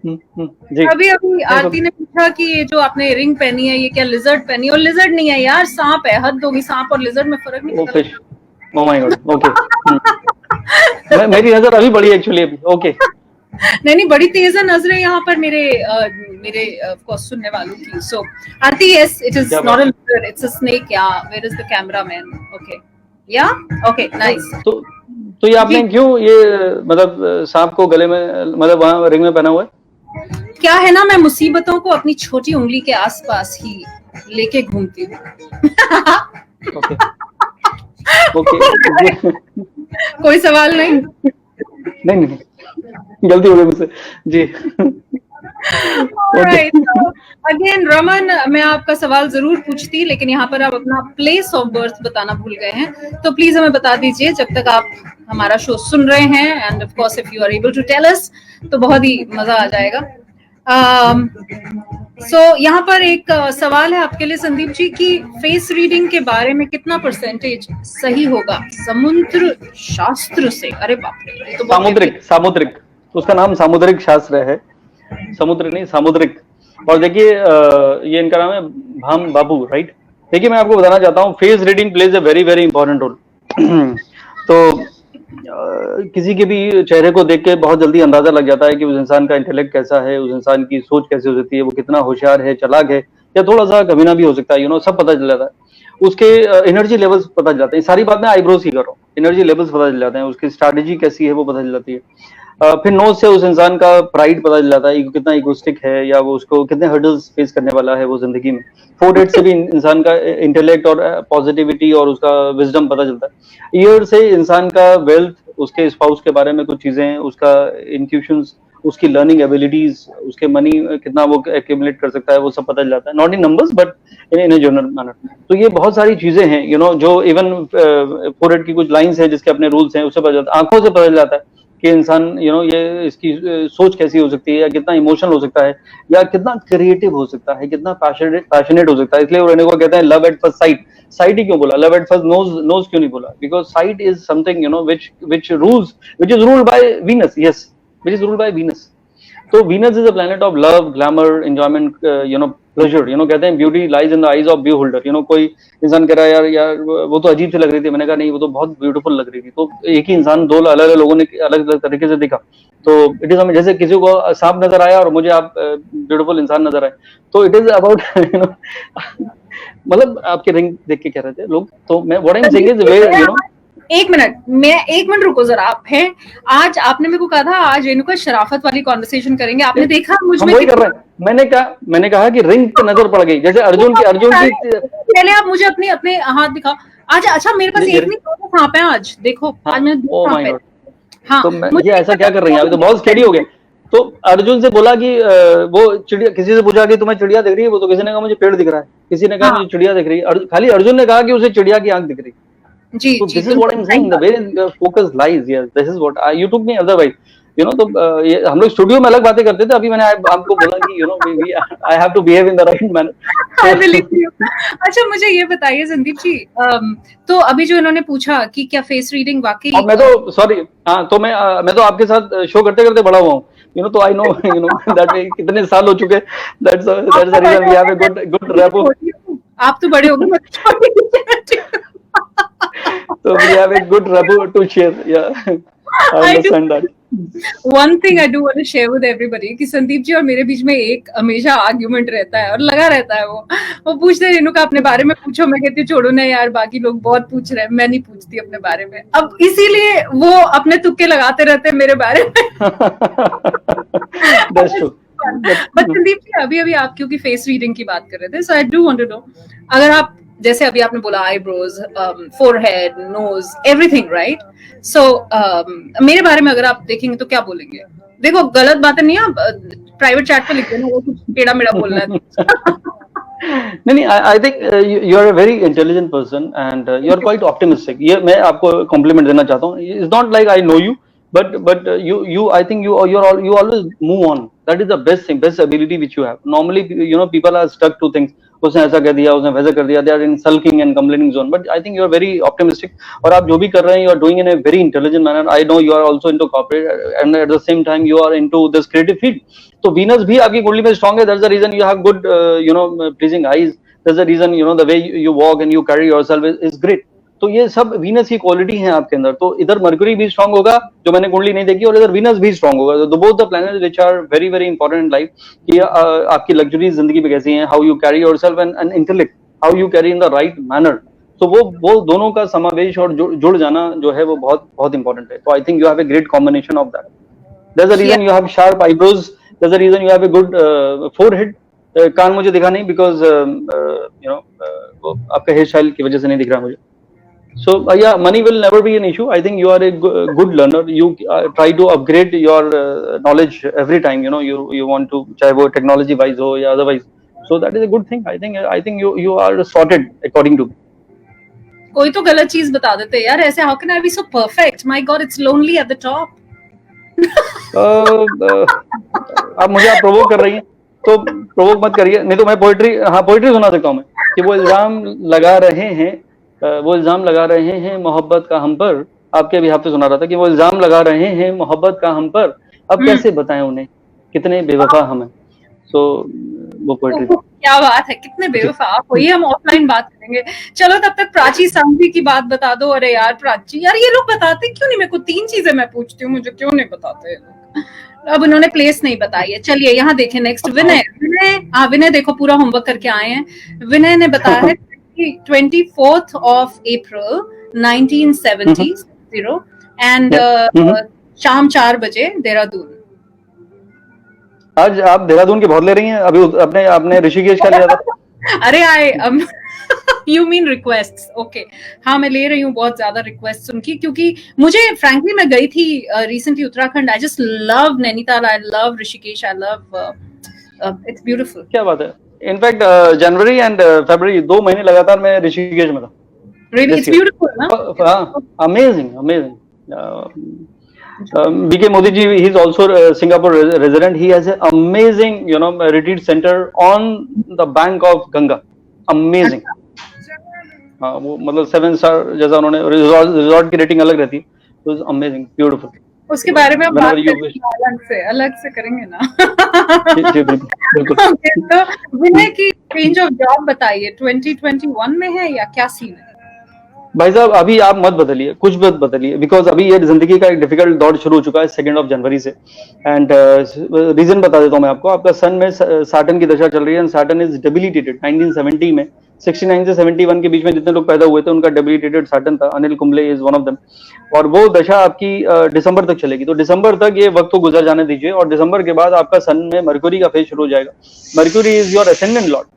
जी। अभी आरती ने पूछा कि ये जो आपने रिंग पहनी है ये क्या लिजर्ड पहनी है? और लिजर्ड नहीं है यार, सांप है, हद होगी, सांप और लिजर्ड में फर्क नहीं पता। Fish, oh my god, okay। मेरी नजर अभी बड़ी एक्चुअली अभी, okay। नहीं बड़ी तेज है नजरें यहाँ पर मेरे ऑफ कोर्स सुनने वालों की। So Aarti, yes it is not a lizard, it's a snake. Yeah where is the cameraman? Okay yeah okay nice. तो ये आपने क्यों ये मतलब सांप को गले में, मतलब वहाँ रिंग में पहना हुआ है? क्या है ना, मैं मुसीबतों को अपनी छोटी उंगली के आसपास ही लेके घूमती हूँ। ओके कोई सवाल नहीं? नहीं गलती हो गई मुझसे जी। अगेन रमन, मैं आपका सवाल जरूर पूछती, लेकिन यहाँ पर आप अपना प्लेस ऑफ बर्थ बताना भूल गए हैं, तो प्लीज हमें बता दीजिए जब तक आप हमारा शो सुन रहे हैं। And of course if you are able to tell us तो बहुत ही मजा आ जाएगा। सो यहाँ पर एक सवाल है आपके लिए संदीप जी कि फेस रीडिंग के बारे में कितना परसेंटेज सही होगा समुद्र शास्त्र से? अरे बाप रे, तो सामुद्रिक उसका नाम सामुद्रिक शास्त्र है, समुद्र नहीं सामुद्रिक। और देखिए ये इनका नाम है भाम बाबू, राइट। देखिए मैं आपको बताना चाहता हूँ, face reading plays a very very important role. तो किसी के भी चेहरे को देख के बहुत जल्दी अंदाजा लग जाता है कि उस इंसान का इंटेलेक्ट कैसा है, उस इंसान की सोच कैसी हो सकती है, वो कितना होशियार है, चालाक है या थोड़ा सा कमीना भी हो सकता है, यू नो, सब पता चल जाता है। उसके एनर्जी लेवल्स पता चल जाते हैं। सारी बात मैं आईब्रोज की कर रहा हूँ, एनर्जी लेवल्स पता चल जाते हैं, उसकी स्ट्रैटेजी कैसी है वो पता चल जाती है। फिर नोज से उस इंसान का प्राइड पता चल जाता है, कितना इगोइस्टिक है, या वो उसको कितने हर्डल्स फेस करने वाला है वो जिंदगी में। फोरहेड से भी इंसान का इंटेलेक्ट और पॉजिटिविटी और उसका विजडम पता चलता है। ईयर से इंसान का वेल्थ, उसके स्पाउस के बारे में कुछ चीजें, उसका इंट्यूशंस, उसकी लर्निंग एबिलिटीज, उसके मनी कितना वो एक्यूमुलेट कर सकता है, वो सब पता चल जाता है, not in numbers but in a general manner. तो ये बहुत सारी चीजें हैं जो इवन फोरहेड की कुछ लाइंस है जिसके अपने रूल्स हैं, उससे पता चलता है। आंखों से पता चल जाता है कि इंसान ये इसकी सोच कैसी हो सकती है, या कितना इमोशनल हो सकता है, या कितना क्रिएटिव हो सकता है, कितना पैशनेट हो सकता है। इसलिए वो को कहते हैं love at first sight. Sight ही क्यों बोला, लव एट फर्स्ट नोज क्यों नहीं बोला? Because sight is something which is ruled by Venus, yes, which is ruled by Venus. तो Venus is a planet of love, glamour, enjoyment, pleasure. कहते हैं beauty lies in the eyes of beholder. कोई इंसान कह रहा है यार वो तो अजीब सी लग रही थी, मैंने कहा नहीं वो तो बहुत ब्यूटीफुल लग रही थी। तो एक ही इंसान दो अलग अलग लोगों ने अलग अलग तरीके से देखा। तो इट इज हमें, जैसे किसी को सांप नजर आया और मुझे आप ब्यूटीफुल इंसान नजर आए, तो इट इज अबाउट मतलब आपके रिंग देख के कह रहे थे लोग। तो मैं what I am saying is where एक मिनट रुको जरा। आप हैं, आज आपने मेरे को कहा था आज रेणुका शराफत वाली कॉन्वर्सेशन करेंगे, आपने देखा मुझ में वही कर रहे हैं। मैंने कहा कि रिंग पे नजर पड़ गई, जैसे अर्जुन की पहले आप मुझे अपने हाथ दिखाओ आज। अच्छा मेरे पास एक नहीं दो सांप है आज, देखो आज मैंने दो सांप है। हाँ, तो ये ऐसा क्या कर रही है? अभी तो बहुत स्टेडी हो गए। तो अर्जुन से बोला कि वो चिड़िया, किसी से पूछा कि तुम्हें चिड़िया दिख रही है, वो तो किसी ने कहा मुझे पेड़ दिख रहा है, किसी ने कहा मुझे चिड़िया दिख रही है, खाली अर्जुन ने कहा कि उसे चिड़िया की आंख दिख रही है। जी, so this is what I'm saying, the way the focus lies. Yes, this is what you took me otherwise. तो ये हम लोग स्टूडियो में अलग बातें करते थे, अभी मैंने आपको बोला कि I have to behave in the right manner. I believe you. अच्छा मुझे ये बताइए संदीप जी, तो अभी जो इन्होंने पूछा कि क्या फेस रीडिंग वाकई, मैं तो सॉरी, हाँ, तो मैं तो आपके साथ शो करते करते बड़ा हुआ हूँ, तो आई नो दैट कितने साल हो चुके, that's the reason we have a good rapport. आप तो बड़े हो गए, so we have a good rapport to share. Yeah, I understand that. One thing I do want to share with everybody कि संदीप जी और मेरे बीच में एक हमेशा आर्ग्यूमेंट रहता है और लगा रहता है। वो पूछते हैं रेणुका अपने बारे में पूछो, मैं कहती हूँ छोड़ो ना यार, बाकी लोग बहुत पूछ रहे हैं, मैं नहीं पूछती अपने बारे में। अब इसीलिए वो अपने तुक्के लगाते रहते हैं मेरे बारे में। That's true. बट संदीप जी अभी आप क्योंकि फेस रीडिंग की बात कर रहे थे, so I do want to know, अगर आप जैसे अभी आपने बोला eyebrows, forehead, nose, everything, right? So मेरे बारे में अगर आप देखेंगे तो क्या बोलेंगे? देखो गलत बात नहीं है, प्राइवेट चैट पे लिख देना, वो कुछ टेढ़ा मेढ़ा बोलना है। नहीं, I think you are a very intelligent person and you are quite optimistic. ये मैं आपको कॉम्प्लीमेंट देना चाहता हूँ। It's not like I know you, but you I think you always move on. That is the best thing, best ability which you have. Normally people are stuck to things, उसने ऐसा कर दिया, उसने वैसा कर दिया, they are in sulking and complaining zone. But I think you are very optimistic, और आप जो भी कर रहे हैं you are doing in a very intelligent manner. I know you are also into corporate and at the same time you are into this creative field. तो Venus भी आपकी कुंडली में strong है, that's the reason you have good pleasing eyes. That's the reason the way you walk and you carry yourself is great. तो ये सब Venus की क्वालिटी है आपके अंदर। तो इधर मर्क्यूरी भी स्ट्रांग होगा, जो मैंने कुंडली नहीं देखी, और इधर वीनस भी स्ट्रांग होगा। तो both the planets which are very very important in life, कि आपकी लग्जरीज जिंदगी में कैसी हैं, how you carry yourself and intellect, how you carry in the right manner. तो वो दोनों का समावेश और जुड़ जाना जो है वो बहुत बहुत इंपॉर्टेंट है। तो I think you have a great combination of that. That's the reason you have sharp eyebrows, that's the reason you have a good forehead. कान मुझे दिखा नहीं, बिकॉज वो आपके हेयर स्टाइल की वजह से नहीं दिख रहा मुझे। So yeah, money will never be an issue. I think you are a good learner. You try to upgrade your knowledge every time. You want to, चाहे वो technology wise हो या otherwise. So that is a good thing. I think you are sorted according to me. कोई तो गलत चीज बता देते हैं यार ऐसे। How can I be so perfect? My God, it's lonely at the top. अब मुझे आप प्रोवोक कर रही हैं, तो प्रोवोक मत करिए, नहीं तो मैं पोइट्री सुना सकता हूँ मैं, कि वो इल्जाम लगा रहे हैं मोहब्बत का हम पर। आपके भी हाथ पे सुना रहा था कि वो इल्जाम लगा रहे हैं मोहब्बत का हम पर, अब कैसे बताएं उन्हें कितने बेवफा हम हैं। सो वो पोएट्री। क्या बात है, कितने बेवफा आप हो। ये हम ऑफलाइन बात करेंगे। चलो तब तक प्राची सांघवी की बात बता दो। अरे यार प्राची, यार ये लोग बताते क्यों नहीं? मेरे को 3 चीजें मैं पूछती हूँ, मुझे क्यों नहीं बताते? अब उन्होंने प्लेस नहीं बताई है। चलिए यहाँ देखें नेक्स्ट, विनय देखो पूरा होमवर्क करके आए हैं। विनय ने बताया है 24th of April 1970 and शाम 4 बजे देहरादून। आज आप देहरादून की बहुत ले रही हैं, अभी अपने आपने ऋषिकेश का लिया था। अरे यू मीन रिक्वेस्ट, ओके। हाँ, मैं ले रही हूँ बहुत ज्यादा रिक्वेस्ट उनकी, क्योंकि मुझे फ्रैंकली मैं गई थी recently Uttarakhand. I just love Nainital, I love Rishikesh, I love it's beautiful. क्या बात है। इनफैक्ट जनवरी एंड फरवरी 2 महीने लगातार मैं ऋषिकेश में था। रियली इट्स ब्यूटीफुल ना। हाँ, amazing amazing. BK Modi ji, he is also a Singapore resident. He has an amazing, retreat center on the bank of Ganga. Amazing. हाँ, वो मतलब 7 स्टार जैसा उन्होंने, रिजॉर्ट की रेटिंग अलग रहती है। तो अमेजिंग, ब्यूटीफुल। उसके बारे में हम बात करेंगे, अलग से करेंगे ना। जी बिल्कुल। Okay, तो विनय की चेंज ऑफ जॉब बताइए, 2021 में है या क्या सीन है? भाई साहब, अभी आप मत बदलिए, कुछ मत बदलिए, बिकॉज अभी ये जिंदगी का एक डिफिकल्ट दौर शुरू हो चुका है 2 जनवरी से। एंड रीजन बता देता हूँ मैं आपको। आपका सन में सैटर्न की दशा चल रही है, एंड सैटर्न इज डेबिलिटेटेड 1970 में। 69 से 71 के बीच में जितने लोग पैदा हुए थे उनका डेबिलिटेटेड सैटर्न था। Anil Kumble is one of them. और वो दशा आपकी दिसंबर तक चलेगी। तो दिसंबर तक ये वक्त को गुजर जाने दीजिए, और दिसंबर के बाद आपका सन में मरक्यूरी का फेज शुरू हो जाएगा। Mercury is your ascendant Lord,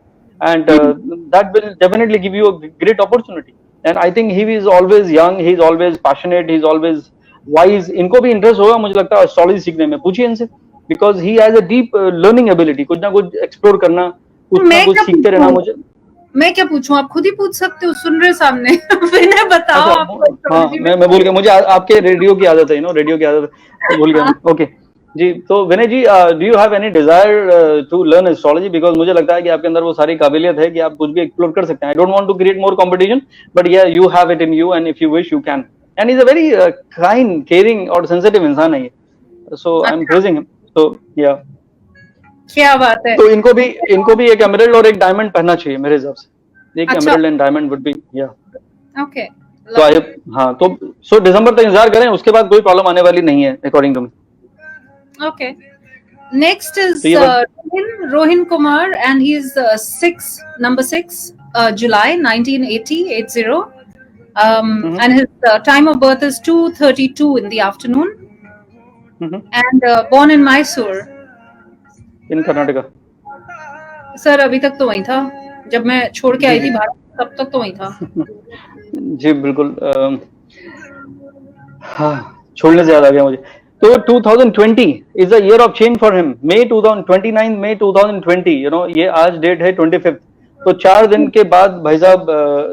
and that will definitely give you a great opportunity. And I think he is always young, he is always passionate, he is always wise. इनको भी interest होगा मुझे लगता है astrology सीखने में। पूछिए इनसे, because he has a deep learning ability। कुछ ना कुछ एक्सप्लोर करना, कुछ ना कुछ सीखते रहना। मुझे मैं क्या पूछूं? आप खुद ही पूछ सकते हो, सुन रहे सामने। विनय बताओ। हाँ, मैं भूल गया, मुझे आपके रेडियो की आदत है, रेडियो की आदत है, भूल गया। ओके जी, तो Vinay ji, do you have any desire to learn astrology? Because मुझे लगता है कि आपके अंदर वो सारी काबिलियत है कि आप कुछ भी एक्सप्लोर कर सकते हैं। I don't want to create more competition, but yeah you have it in you, and if you wish you can. And is a very kind, caring और सेंसिटिव इंसान है ये। So I am praising him. So yeah, क्या बात है। तो इनको भी एक एमराल्ड और एक डायमंड पहनना चाहिए मेरे हिसाब से। एक emerald and diamond would be, या ओके। तो आई, हाँ, तो सो दिसंबर तक इंतजार करें, उसके बाद कोई प्रॉब्लम आने वाली नहीं है according to me. Okay. Next is Rohin Kumar, and he is number 6, July 1980. And his time of birth is 2:32 in the afternoon. And born in Mysore. In Karnataka. Sir अभी तक तो वही था, जब मैं छोड़ के आई थी भारत, तब तक तो वही था। जी बिल्कुल। हाँ, छोड़ने से याद आ गया मुझे। तो 2020 is a year of change for him. May 2020, ये आज डेट है 25। तो 4 दिन के बाद भाई साहब,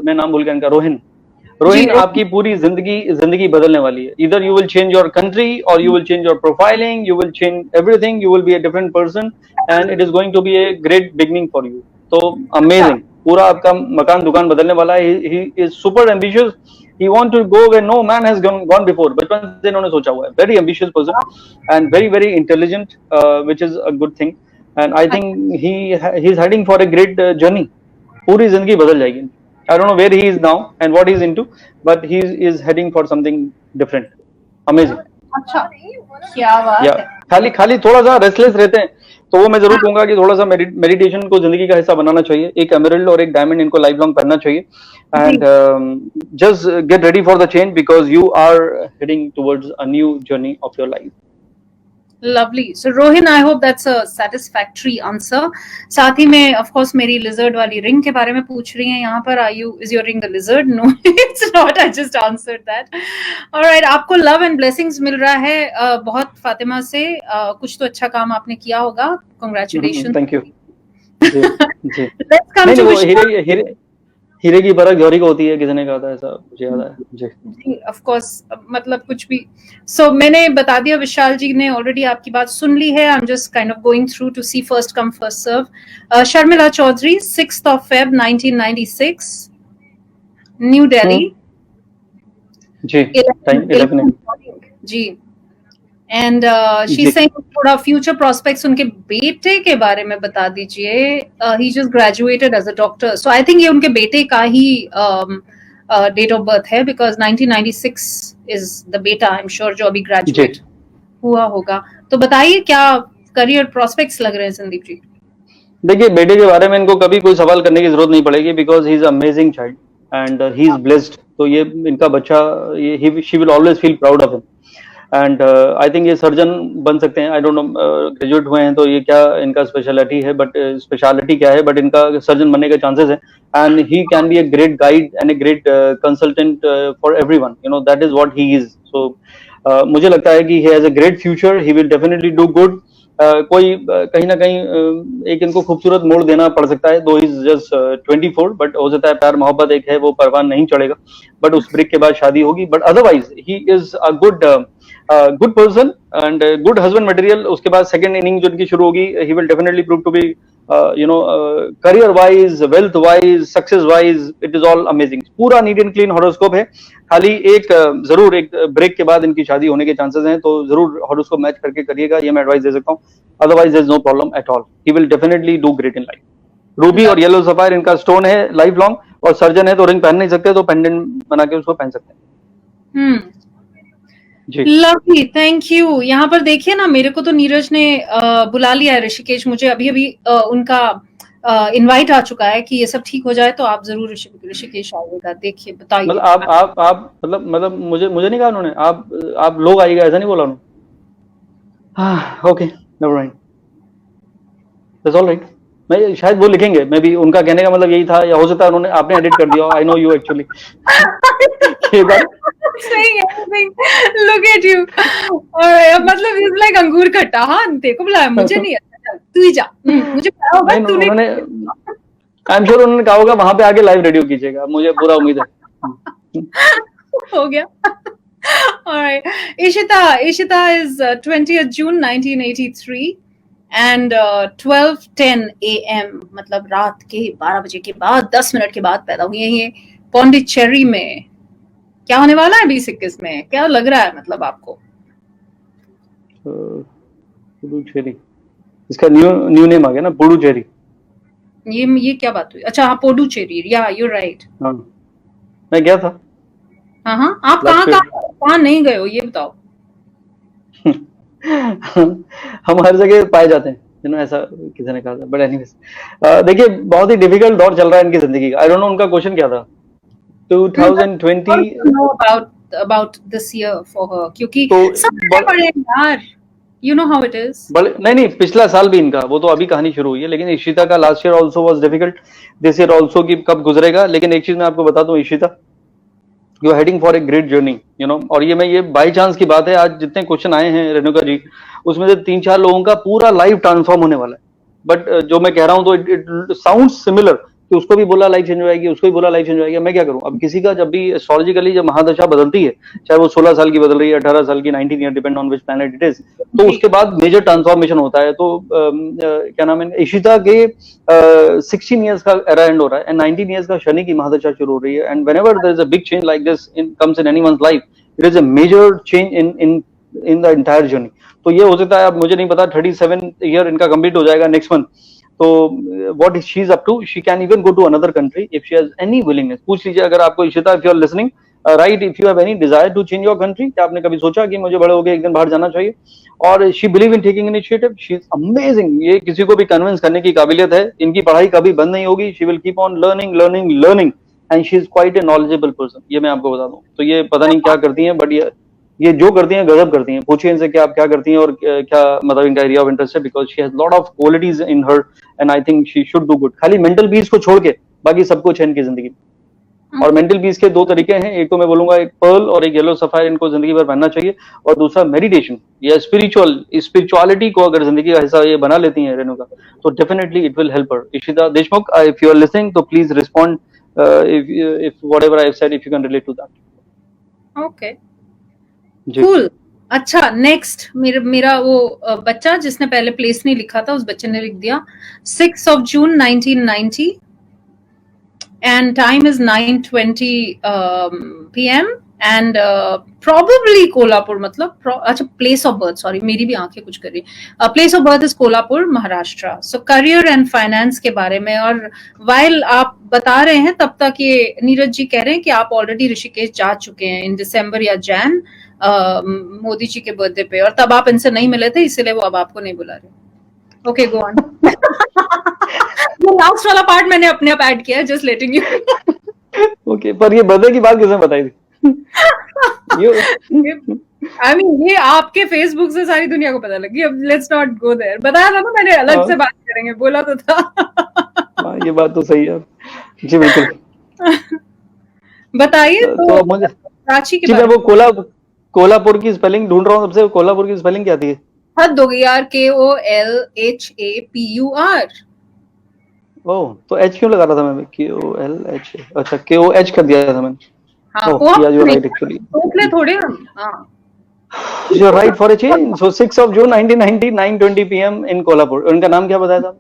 मैं नाम भूल गया इनका, रोहिन आपकी पूरी जिंदगी बदलने वाली है। Either you will change your country, or you will change your profiling, you will change everything, you will be a different person, and it is going to be a great beginning for you. तो amazing, पूरा आपका मकान दुकान बदलने वाला है। He is super ambitious. He wants to go where no man has gone before. बचपन से इन्होंने सोचा हुआ है। Very ambitious person and very intelligent, which is a good thing. And I think he is heading for a great journey. पूरी जिंदगी बदल जाएगी। I don't know where he is now and what he is into, but he is heading for something different. Amazing. अच्छा, क्या बात है। खाली थोड़ा सा रेस्टलेस रहते हैं, तो वो मैं जरूर कहूंगा कि थोड़ा सा मेडिटेशन को जिंदगी का हिस्सा बनाना चाहिए। एक एमराल्ड और एक डायमंड इनको लाइफ लॉन्ग पहनना चाहिए। And just get ready for the change, because you are heading towards a new journey of your life. Lovely. So Rohin, I hope that's a satisfactory answer. साथ ही में of course मेरी lizard वाली ring के बारे में पूछ रही हैं यहाँ पर। Is your ring a lizard? No, it's not. I just answered that. All right. आपको love and blessings मिल रहा है बहुत फातिमा से। कुछ तो अच्छा काम आपने किया होगा। Congratulations. Thank you. Ji. Let's come to हीरे की परख गौरी को होती है, किसी ने कहा था ऐसा, मुझे याद है। जी ऑफ कोर्स, मतलब कुछ भी। सो मैंने बता दिया, विशाल जी ने ऑलरेडी आपकी बात सुन ली है। I am just kind of going through to see first come first serve. Sharmila Chaudhary 6th of Feb 1996, New Delhi. जी, टाइम 11 जी। एंड शी सेइंग थोड़ा फ्यूचर प्रोस्पेक्ट्स उनके बेटे के बारे में बता दीजिए। He just graduated as a doctor, so I think ये उनके बेटे का ही डेट ऑफ बर्थ है, बिकॉज 1996 इज द बेटा, आई एम श्योर, जो अभी ग्रेजुएट हुआ होगा। तो बताइए क्या करियर प्रोस्पेक्ट्स लग रहे हैं संदीप जी? देखिए, बेटे के बारे में इनको कभी कोई सवाल करने की जरूरत नहीं पड़ेगी, because he is amazing child and he is blessed. तो ये इनका बच्चा, she will always feel proud of him. And I think ये सर्जन बन सकते हैं. आई डोंट नो, ग्रेजुएट हुए हैं तो ये क्या इनका स्पेशलिटी है, बट स्पेशलिटी क्या है, बट इनका सर्जन बनने के चांसेस है. And he can be a great guide and a great consultant for everyone. You know, that is what he is. So मुझे लगता है कि he has a great future. He will definitely do good. कोई कहीं ना कहीं एक इनको खूबसूरत मोड़ देना पड़ सकता है. दो इज जस्ट 24, बट हो सकता है प्यार मोहब्बत एक है, वो परवान नहीं चढ़ेगा, बट उस ब्रेक के बाद शादी होगी. But otherwise he is a good person and good husband material. उसके बाद सेकंड इनिंग जो इनकी शुरू होगी, he will definitely prove to be career wise, wealth wise, success wise, it is all amazing. पूरा नीट एंड क्लीन हॉरोस्कोप है. खाली एक जरूर एक ब्रेक के बाद इनकी शादी होने के चांसेस हैं, तो जरूर हॉरोस्कोप मैच करके करिएगा, ये मैं एडवाइस दे सकता हूँ. Otherwise there is no problem at all. He will definitely do great in life. Ruby और येलो सफायर इनका स्टोन है लाइफ लॉन्ग, और सर्जन है तो रिंग पहन नहीं सकते, तो पेंडेंट बना के उसको पहन सकते हैं. जी, लवली, थैंक यू. यहाँ पर देखिए ना, मेरे को तो नीरज ने बुला लिया है ऋषिकेश. मुझे अभी अभी उनका इनवाइट आ चुका है कि ये सब ठीक हो जाए तो आप जरूर ऋषिकेश आइएगा. देखिए, बताइए. मतलब आप मतलब मुझे नहीं कहा उन्होंने, आप लोग आइएगा, ऐसा नहीं बोला उन्होंने. हाँ, okay, never mind, that's all right. मैं शायद वो लिखेंगे, मे बी उनका कहने का मतलब यही था, या हो सकता है उन्होंने आपने एडिट कर दिया. आई नो यू एक्चुअली. ये बात saying everything. Look at you. और मतलब इज लाइक अंगूर खट्टा. हाँ, देखो बुलाया, मुझे नहीं आता. चल, तू ही जा. मुझे पता होगा नहीं, तूने. उन्होंने, आई एम श्योर उन्होंने कहा होगा वहां पे आके लाइव रेडियो कीजिएगा, मुझे पूरा उम्मीद है. हो गया. Alright. Ishita is 20th June 1983 and 12:10 AM, मतलब रात के 12 बजे के बाद 10 मिनट के बाद पैदा हुई है ये पौंडीचेरी में. क्या होने वाला है 2021 में, क्या लग रहा है मतलब आपको? पुडुचेरी, इसका न्यू नेम आ गया ना, पुडुचेरी. ये क्या बात हुई? अच्छा, हाँ, पुडुचेरी. या यू राइट. हाँ, मैं गया था. हाँ, आप कहाँ नहीं गए हो, ये बताओ. हम हर जगह पाए जाते हैं, ऐसा किसी ने कहा था. बट एनीवेज, देखिए, बहुत ही डिफिकल्ट दौर चल रहा है इनकी जिंदगी का. आई डोंट नो उनका क्वेश्चन क्या था. 2020 about this year for her, क्योंकि तो सब बड़े यार, you know how it is. नहीं, पिछला साल भी इनका, वो तो अभी कहानी शुरू हुई है. लेकिन इशिता का last year also was difficult, this year also कि कब गुजरेगा. लेकिन एक चीज मैं आपको बता दूं, Ishita, you are heading for a great journey, you know. और ये बाय चांस की बात है, आज जितने क्वेश्चन आए हैं रेणुका जी, उसमें से 3-4 लोगों का पूरा लाइफ ट्रांसफॉर्म होने वाला है. बट जो मैं कह रहा हूं, तो इट साउंड्स सिमिलर कि उसको भी बोला लाइफ चेंज हो जाएगी, उसको भी बोला लाइफ चेंज हो जाएगी. मैं क्या करूं? अब किसी का जब भी एस्ट्रोलॉजिकली जब महादशा बदलती है, चाहे वो 16 साल की बदल रही है, 18 साल की, 19 year, depend on which planet it is, तो उसके बाद मेजर ट्रांसफॉर्मेशन होता है. तो क्या नाम है, इशिता के 16 ईयर्स का एरा एंड हो रहा है, एंड 19 ईयर्स का शनि की महादशा शुरू हो रही है. And whenever there is a big change like this comes in anyone's life, it is a major change in the entire journey. तो ये हो सकता है, अब मुझे नहीं पता, 37 ईयर इनका कंप्लीट हो जाएगा नेक्स्ट मंथ. तो what she is up to, she can even go to another country if she has any willingness. पूछ लीजिए अगर आपको, Ishita, if you are listening, right, if you have any desire to change your country, क्या आपने कभी सोचा कि मुझे बड़े हो गए एक दिन बाहर जाना चाहिए? और she believe in taking initiative, she is amazing. ये किसी को भी कन्विंस करने की काबिलियत है. इनकी पढ़ाई कभी बंद नहीं होगी. she will keep on learning and she is quite a knowledgeable person. ये मैं आपको बता दूं. तो ये पता नहीं क्या करती हैं, बट ये जो करती हैं गजब करती हैं. पूछिए इनसे कि आप क्या करती हैं और क्या मतलब इनका एरिया ऑफ इंटरेस्ट है, because she has lot of qualities in her and I think she should do good. खाली मेंटल पीस को छोड़ के बाकी सब कुछ है इनकी जिंदगी में. और मेंटल पीस के 2 तरीके हैं, एक तो मैं बोलूंगा एक पर्ल और एक येलो सफायर इनको जिंदगी भर पहनना चाहिए, और दूसरा मेडिटेशन या स्पिरिचुअलिटी को अगर जिंदगी का हिस्सा ये बना लेती हैं रेणुका, तो definitely it will help her. Ishita Deshmukh, if you are listening, तो please respond if whatever I have said, if you can relate to that. Okay, cool. अच्छा, नेक्स्ट मेरा वो बच्चा जिसने पहले प्लेस नहीं लिखा था, उस बच्चे ने लिख दिया 6 of June 1990 and time is 9:20 PM and probably Kolhapur, मतलब अच्छा, प्लेस ऑफ बर्थ, सॉरी मेरी भी आंखें कुछ कर रही. Place of birth is Kolhapur, Maharashtra. So career and finance के बारे में, और वाइल आप बता रहे हैं तब तक ये नीरज जी कह रहे हैं कि आप ऑलरेडी ऋषिकेश जा चुके हैं इन दिसंबर या जैन मोदी जी के बर्थडे पे, और तब आप इनसे नहीं मिले थे, इसलिए वो अब आपको नहीं बुला रहे. Okay, go on. वो लास्ट वाला पार्ट मैंने अपने आप ऐड किया है, जस्ट लेटिंग यू. ओके, पर ये बर्थडे की बात किसने बताई थी? I mean, ये आपके फेसबुक से सारी दुनिया को पता लगी। अब लेट्स नॉट गो देयर। बताया था ना मैंने, अलग से बात करेंगे, बोला तो था। हाँ, ये बात तो सही है। जी बिल्कुल। बताइए तो मुझे प्राची के जी, मैं बारे वो कोल्हापुर की स्पेलिंग ढूंढ रहा हूँ सबसे। कोल्हापुर की स्पेलिंग क्या थी? में। हद हो गई यार, KOLHAPUR। ओह, तो एच क्यों लगा रहा था मैं? KOLH, अच्छा KOH कर दिया था मैंने। हाँ, ओह को या यू नहीं राइट एक्चुअली। सोच ले थोड़े हम। हाँ, you right for a change. So 6 June 1990, 9:20 PM इन कोल्हापुर। उनका नाम क्या बताया था?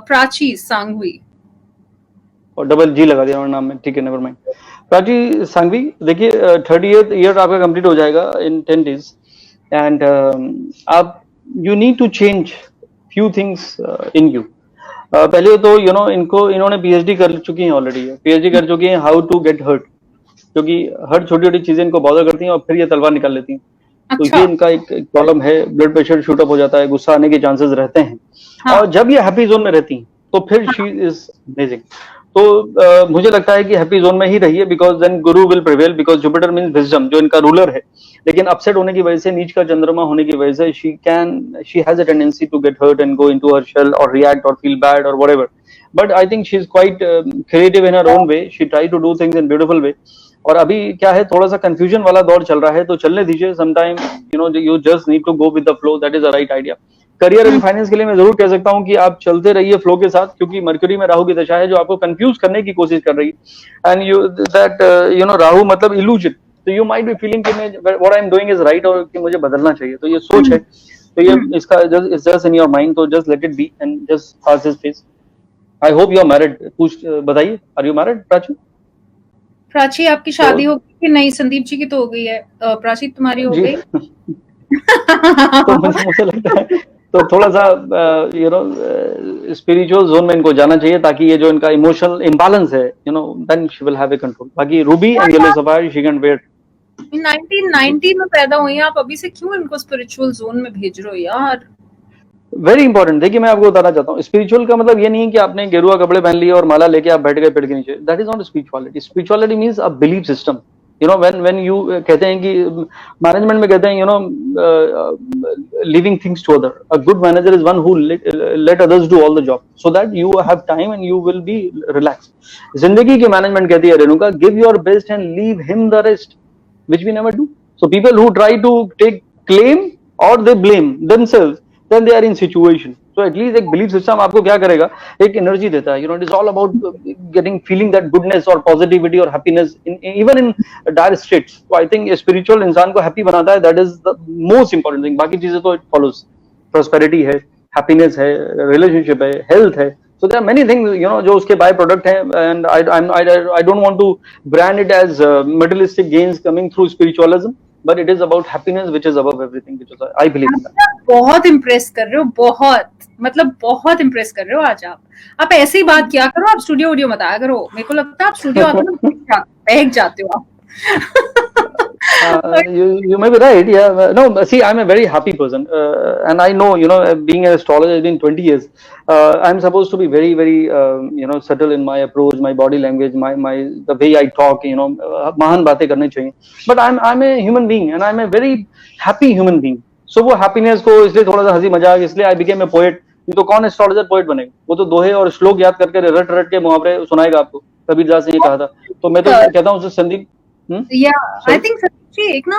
प्राची सांघवी। और डबल जी लगा दिया और नाम में, ठीक है, नेवर माइंड। प्राची सांघवी, देखिए 30th ईयर आपका कंप्लीट हो जाएगा इन 10 days एंड आप you need to change few things in you. पहले तो इन्होंने PhD कर चुकी हैं ऑलरेडी, PhD कर चुकी हैं हाउ टू गेट हर्ट, क्योंकि हर छोटी छोटी चीजें इनको बॉदर करती हैं और फिर ये तलवार निकाल लेती हैं। तो अच्छा। ये इनका एक प्रॉब्लम है, ब्लड प्रेशर शूट अप हो जाता है, गुस्सा आने के चांसेस रहते हैं। हाँ, और जब ये हैप्पी जोन में रहती हैं तो फिर शी इज अमेजिंग। तो मुझे लगता है कि हैप्पी जोन में ही रहिए, because then Guru will prevail, because Jupiter means wisdom, जो इनका रूलर है। लेकिन अपसेट होने की वजह से, नीच का चंद्रमा होने की वजह से, she has a tendency to get hurt and go into her shell और रिएक्ट और फील बैड और whatever. But I think she is quite creative in her own way, she try to do things in beautiful way. और अभी क्या है, थोड़ा सा confusion वाला दौर चल रहा है, तो चलने दीजिए। Sometime you just need to go with the flow, that is a right idea. Career and finance के लिए मैं जरूर कह सकता हूं कि आप चलते रहिए फ्लो के साथ, क्योंकि मरकरी में राहु की दशा है जो आपको कंफ्यूज करने की कोशिश कर रही है। एंड राहु मतलब इल्यूजन, तो यू माइट बी फीलिंग कि what I am doing is right, और कि मुझे बदलना चाहिए। तो ये सोच है, तो ये इसका जस्ट इन योर माइंड, तो just let it be and just pass this phase. I hope you are married. बताइए, are you married Prachi? Prachi आपकी शादी हो गई कि नहीं? संदीप जी की तो हो गई है। प्राची तुम्हारी हो जी। गई? तो मुझे लगता है तो थोड़ा सा स्पिरिचुअल जोन में इनको जाना चाहिए, ताकि ये जो इनका इमोशनल इम्बैलेंस है, then she will have a control. बाकी ruby and yellow sapphire she can wait. 1990 में पैदा हुई हैं आप, अभी से क्यों इनको स्पिरिचुअल जोन में भेज रहे हो यार? Very important. देखिए, मैं आपको बताना चाहता हूँ, स्पिरिचुअल का मतलब ये नहीं है कि आपने गेरुआ कपड़े पहन लिए और माला लेके आप बैठ गए पेड़ के नीचे। That is not spirituality. Spirituality means a belief system. When you कहते हैं कि मैनेजमेंट में कहते हैं leaving things to other. A good manager is one who let others do all the job, so that you have time and you will be relaxed. जिंदगी की management कहती है Renuka, give your best and leave him the rest, which we never do. So people who try to take claim or they blame themselves, then they are in situation. So at least एक belief system आपको क्या करेगा, एक energy देता है। It is all about getting feeling that goodness or positivity or happiness even in dire straits. So I think spiritual इंसान को happy बनाता है, that is the most important thing. बाकी चीजें तो it follows. Prosperity है, happiness है, relationship है, health है. So there are many things जो उसके बाय प्रोडक्ट हैं, and I don't want to brand it as materialistic gains coming through spiritualism. But it is about happiness, which is above everything, which is I believe in that. बहुत impress कर रहे हो, बहुत impress कर रहे हो आज आप ऐसे ही बात किया करो, आप स्टूडियो वीडियो मत आया करो। मेरे को लगता है आप स्टूडियो आते हो बहक जाते हो आप। You may be right, yeah. No, see, I'm a very happy person, and I know, being an astrologer in 20 years, I'm supposed to be very, very, subtle in my approach, my body language, the way I talk, महान बातें करनी चाहिए. But I'm a human being, and I'm a very happy human being. So वो happiness को इसलिए थोड़ा सा हंसी मजाक, इसलिए I became a poet. तो कौन एस्ट्रोलॉजर पोएट बनेगा? वो तो दोहे और श्लोक याद करके रट रट के मुहावरे सुनाएगा आपको। कबीरदास ने ये कहा था। तो मैं तो कहता हूँ संदीप, आई थिंक एक ना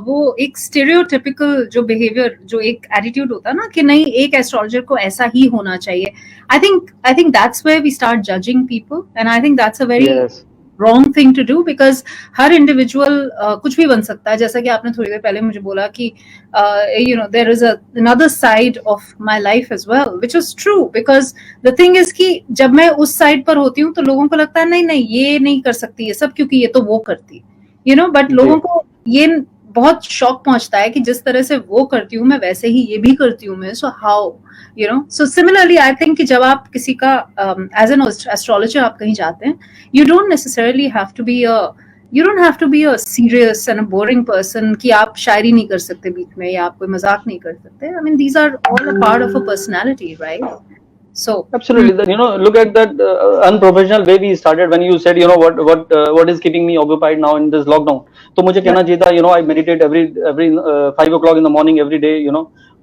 वो एक स्टेरियोटिपिकल जो बिहेवियर, जो एक एटीट्यूड होता है ना कि नहीं एक एस्ट्रोलॉजर को ऐसा ही होना चाहिए, I think that's where we start judging people, and I think that's a very wrong thing to do, because हर इंडिविजुअल कुछ भी बन सकता है। जैसा कि आपने थोड़ी देर पहले मुझे बोला कि there is another side of my life as well, which is true, because the thing is कि जब मैं उस साइड पर होती हूँ तो लोगों को लगता है नहीं ये नहीं कर सकती ये सब, क्योंकि ये तो वो करती, बट लोगों को ये बहुत शौक पहुंचता है कि जिस तरह से वो करती हूँ मैं वैसे ही ये भी करती हूँ मैं। So how so similarly I think कि जब आप किसी का एज एन एस्ट्रोलॉजर आप कहीं जाते हैं, you don't necessarily have to be a serious and a boring person कि आप शायरी नहीं कर सकते बीच में, या आप कोई मजाक नहीं कर सकते. I mean, these are all a part of a personality, right? So absolutely, then, look at that unprofessional way we started when you said, what is keeping me occupied now in this lockdown. तो मुझे कहना चाहिए था, I meditate every 5 o'clock in the morning every day,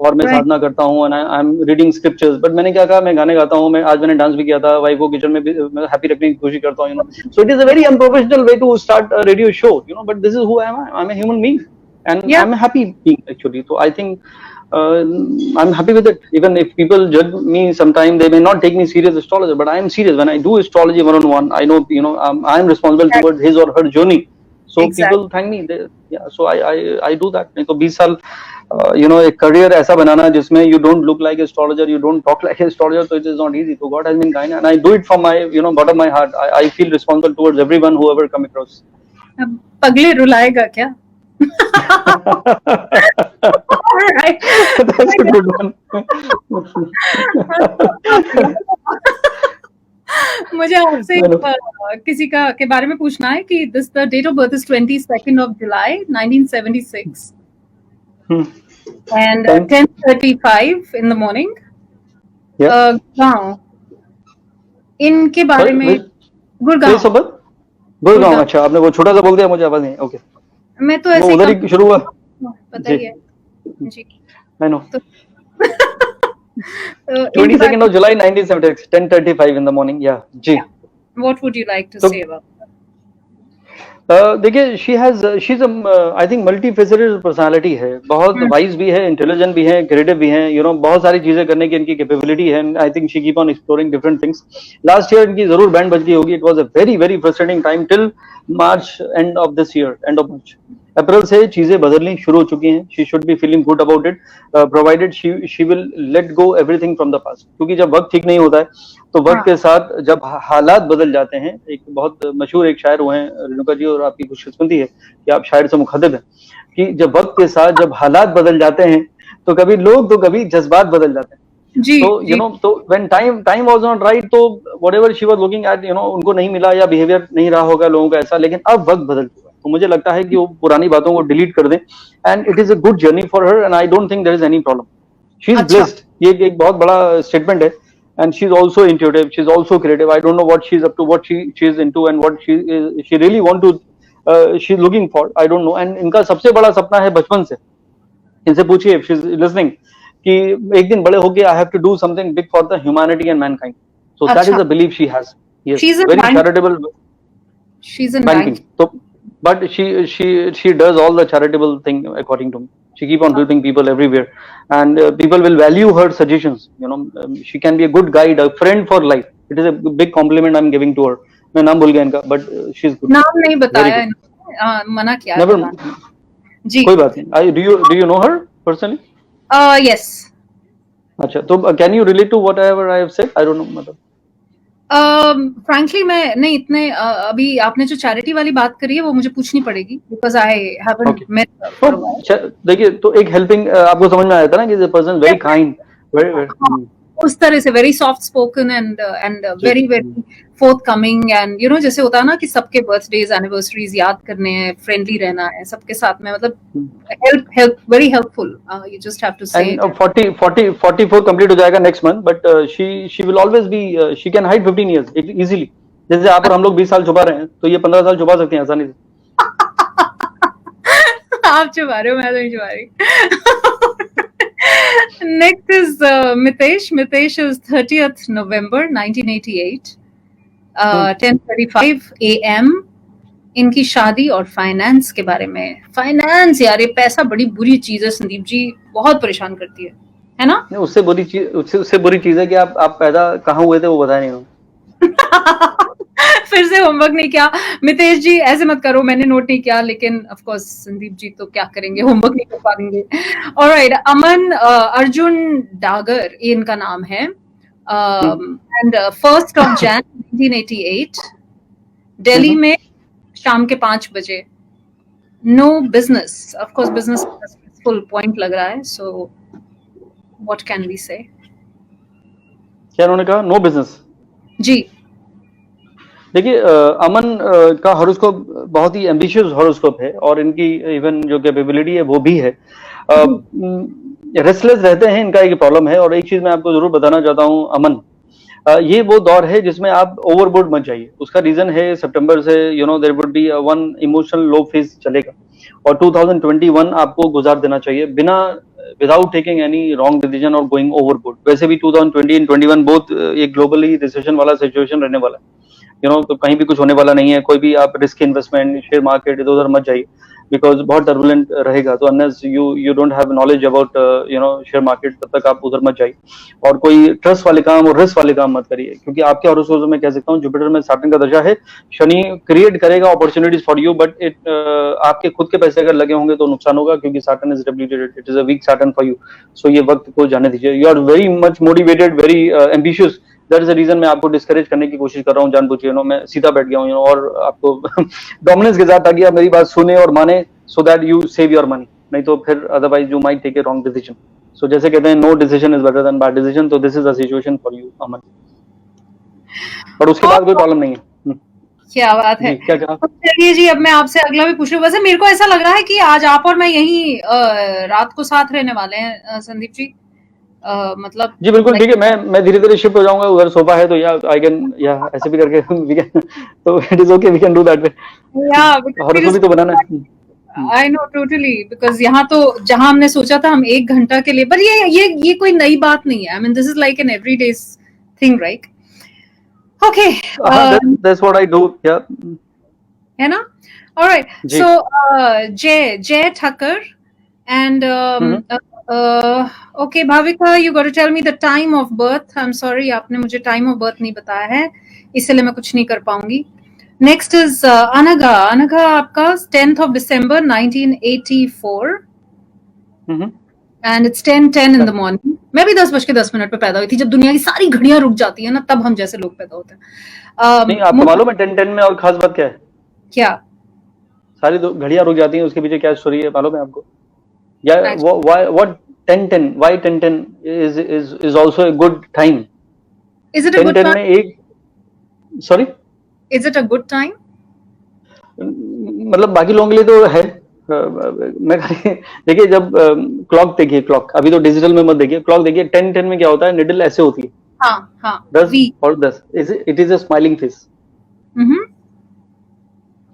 और मैं साधना करता हूँ and I'm reading scriptures. But मैंने क्या कहा, मैं गाने गाता हूँ, आज मैंने डांस भी किया था, वाइफ को किचन में भी हैप्पी रखने की कोशिश करता हूँ, So it is a very unprofessional way to start a radio show, but this is who I am. I'm a human being and I'm a happy being actually. So I think I'm happy with it. Even if people judge me sometime, they may not take me serious astrologer, but I am serious. When I do astrology one-on-one, I know, I'm responsible towards his or her journey. So people thank me. So I do that. तो 20 साल, एक career ऐसा बनाना जिसमें you don't look like astrologer, you don't talk like astrologer, so it is not easy. So God has been kind, and I do it from my, bottom of my heart. I feel responsible towards everyone whoever come across. अब पगले रुलाएगा क्या? Alright. That's a good one. मुझे आपसे किसी का के बारे में पूछना है कि this the date of birth is 22nd of July 1976 and 10:35 in the morning. Gurgaon, इनके बारे में गुड़गांव, अच्छा आपने वो छोटा सा बोल दिया, मुझे आवाज नहीं. ओके, मैं तो ऐसे उधर ही शुरू हुआ, पता ही है जी. I know. 22nd of July 1976, 10:35 in the morning. Yeah, ji. What would you like to say about that? देखिए, she's a I think multifaceted personality है, बहुत wise भी है, intelligent भी है, creative भी है, बहुत सारी चीजें करने की इनकी capability है, and I think she keep on exploring different things. Last year इनकी जरूर बैंड बज गई होगी. It was a very very frustrating time till March, end of this year, end of March. अप्रैल से चीजें बदलनी शुरू हो चुकी हैं. She should be feeling good about it, provided she will let go everything from the past. क्योंकि जब वक्त ठीक नहीं होता है, तो वक्त के साथ जब हालात बदल जाते हैं, एक बहुत मशहूर एक शायर हुए हैं रेणुका जी, और आपकी खुशकिस्मती है कि आप शायर से मुखद्दम हैं, कि जब वक्त के साथ जब हालात बदल जाते हैं, तो कभी लोग तो कभी जज्बात बदल जाते हैं. जी, तो तो when time was not right, तो whatever she was looking at, उनको नहीं मिला या बिहेवियर नहीं रहा होगा लोगों का ऐसा, लेकिन अब वक्त बदल चुका है. तो मुझे लगता है कि वो पुरानी बातों को डिलीट कर दें, and it is a good journey for her, and I don't think there is any problem. She is blessed. ये एक बहुत बड़ा स्टेटमेंट है, and she is also intuitive, she is also creative. I don't know what she is up to, what she is into, and what she really want to, she is looking for. I don't know. And इनका सबसे बड़ा सपना है बचपन से, इनसे पूछिए if she is listening, कि एक दिन बड़े होके I have to do something big for the humanity and mankind. So that is a belief she has. Yes, very charitable. She is in banking. तो but she does all the charitable thing according to me. She keep on helping people everywhere, and people will value her suggestions. She can be a good guide, a friend for life. It is a big compliment I'm giving to her. मैं नाम भूल गया इनका, but she's good. नाम नहीं बताया, मना किया. Never. जी, कोई बात नहीं. Do you know her personally? Yes. अच्छा, तो can you relate to whatever I have said? I don't know, मतलब. फ्रैंकली मैं नहीं इतने अभी आपने जो चैरिटी वाली बात करी है वो मुझे पूछनी पड़ेगी, बिकॉज आई हैवंट मेट. देखिए, तो एक हेल्पिंग आपको समझ में आया था ना कि the person very kind, very उस तरह से very soft spoken and very very forthcoming, and जैसे होता है ना कि सबके बर्थडेज एनिवर्सरीज याद करने हैं, फ्रेंडली रहना है सबके साथ में, मतलब help very helpful. You just have to say. 44 complete हो जाएगा next month, but she will always be, she can hide 15 years easily. जैसे आप और हम लोग 20 साल छुपा रहे हैं, तो ये 15 साल छुपा सकते हैं आसानी से. आप छुपा रहे हो, मैं तो नहीं छुपा रही. Next is Mitesh. Mitesh is 30th November 1988, 10:35 AM. इनकी शादी और फाइनेंस के बारे में. फाइनेंस यार, ये पैसा बड़ी बुरी चीज है संदीप जी, बहुत परेशान करती है ना? उससे बुरी चीज है कि आप पैदा कहाँ हुए थे वो बताया नहीं. फिर से होमवर्क नहीं किया. मितेश जी ऐसे मत करो, मैंने नोट नहीं किया, लेकिन ऑफ कोर्स संदीप जी तो क्या करेंगे, होमवर्क नहीं कर पाएंगे. ऑलराइट, अमन अर्जुन डागर ये इनका नाम है, and 1st of January 1988, Delhi में शाम के 5 बजे. No business, of course business full point लग रहा है. सो व्हाट कैन वी से? क्या उन्होंने कहा? No business. जी, देखिए, अमन का हॉरोस्कोप बहुत ही एम्बिशियस हॉरोस्कोप है, और इनकी इवन जो कैपेबिलिटी है वो भी है. रेस्टलेस रहते हैं, इनका एक प्रॉब्लम है. और एक चीज मैं आपको जरूर बताना चाहता हूँ, अमन, ये वो दौर है जिसमें आप ओवरबोर्ड मत जाइए। उसका रीजन है सितंबर से there would be one emotional low phase चलेगा, और 2021 आपको गुजार देना चाहिए बिना without taking any wrong decision और गोइंग ओवरबोर्ड। वैसे भी 2020 एंड 21 बोथ एक ग्लोबली रिसेशन वाला सिचुएशन रहने वाला है, तो कहीं भी कुछ होने वाला नहीं है। कोई भी आप रिस्क इन्वेस्टमेंट शेयर मार्केट इधर उधर मत जाइए, बिकॉज बहुत टर्बुलेंट रहेगा। तो unless you don't have knowledge about share market, तब तक आप उधर मत जाइए। और कोई ट्रस्ट वाले काम और रिस्क वाले काम मत करिए, क्योंकि आपके हॉरोस्कोप में कह सकता हूँ जुपिटर में सैटर्न का दशा है। शनि क्रिएट करेगा अपॉर्चुनिटीज फॉर यू, बट आपके खुद के पैसे अगर लगे होंगे तो नुकसान होगा, क्योंकि Saturn is debilitated, it is a weak Saturn for you. So ये वक्त को जाने दीजिए। You are very much motivated, very ambitious. That is the reason मैं आपको डिस्करेज करने की कोशिश कर रहा हूँ जानबूझ के। मैं सीधा बैठ गया हूँ और आपको डोमिनेंस के साथ, ताकि आप मेरी बात सुने और माने, so that you save your money। नहीं तो फिर otherwise you might take a wrong decision। so जैसे कहते हैं no decision is better than bad decision, तो this is the situation for you अमन। और उसके बाद कोई प्रॉब्लम नहीं है। क्या बात है। क्या कहा? चलिए जी, अब मैं आपसे अगला भी पूछूं। वैसे मेरे को ऐसा लग रहा है कि आज आप और मैं यही रात को साथ रहने वाले हैं संदीप जी। मतलब जी बिल्कुल ठीक है। मैं धीरे धीरे शिफ्ट हो जाऊंगा, उधर सोफा है तो या आई कैन या ऐसे भी करके वी कैन, तो it is okay, we can do that way. और उसको भी तो बनाना है। आई नो टोटली, बिकॉज यहाँ तो जहां हमने सोचा था हम 1 घंटा के लिए, पर ये कोई नई बात नहीं है। I mean this is like an everyday thing, right? Okay, that's what I do, या है ना? Alright, so Jay Thakkar and okay Bhavika, you got to tell me the time of birth. I am sorry, आपने मुझे टाइम ऑफ बर्थ नहीं बताया है, इसलिए मैं कुछ नहीं कर पाऊंगी। Next is Anagha. Anagha, आपका 10th of December 1984, and it's 10:10 in the morning. मैं भी 10:10 पे पैदा हुई थी, जब दुनिया की सारी घड़ियां रुक जाती है ना, तब हम जैसे लोग पैदा होते हैं। नहीं, आपको मालूम है 10:10 में और खास बात क्या है? क्या? सारी घड़ियां रुक जाती हैं, उसके पीछे क्या स्टोरी है मालूम है आपको? या what 10:10? Why 10:10 is also a good time? Is it a good 10:10 में एक, sorry? Is it a good time? मतलब बाकी लोगों के लिए तो है। मैं देखिए, जब क्लॉक देखिए, क्लॉक अभी तो डिजिटल में मत देखिए, क्लॉक देखिए 10:10 में क्या होता है, निडल ऐसे होती है। हाँ 10 और 10 it is a smiling face.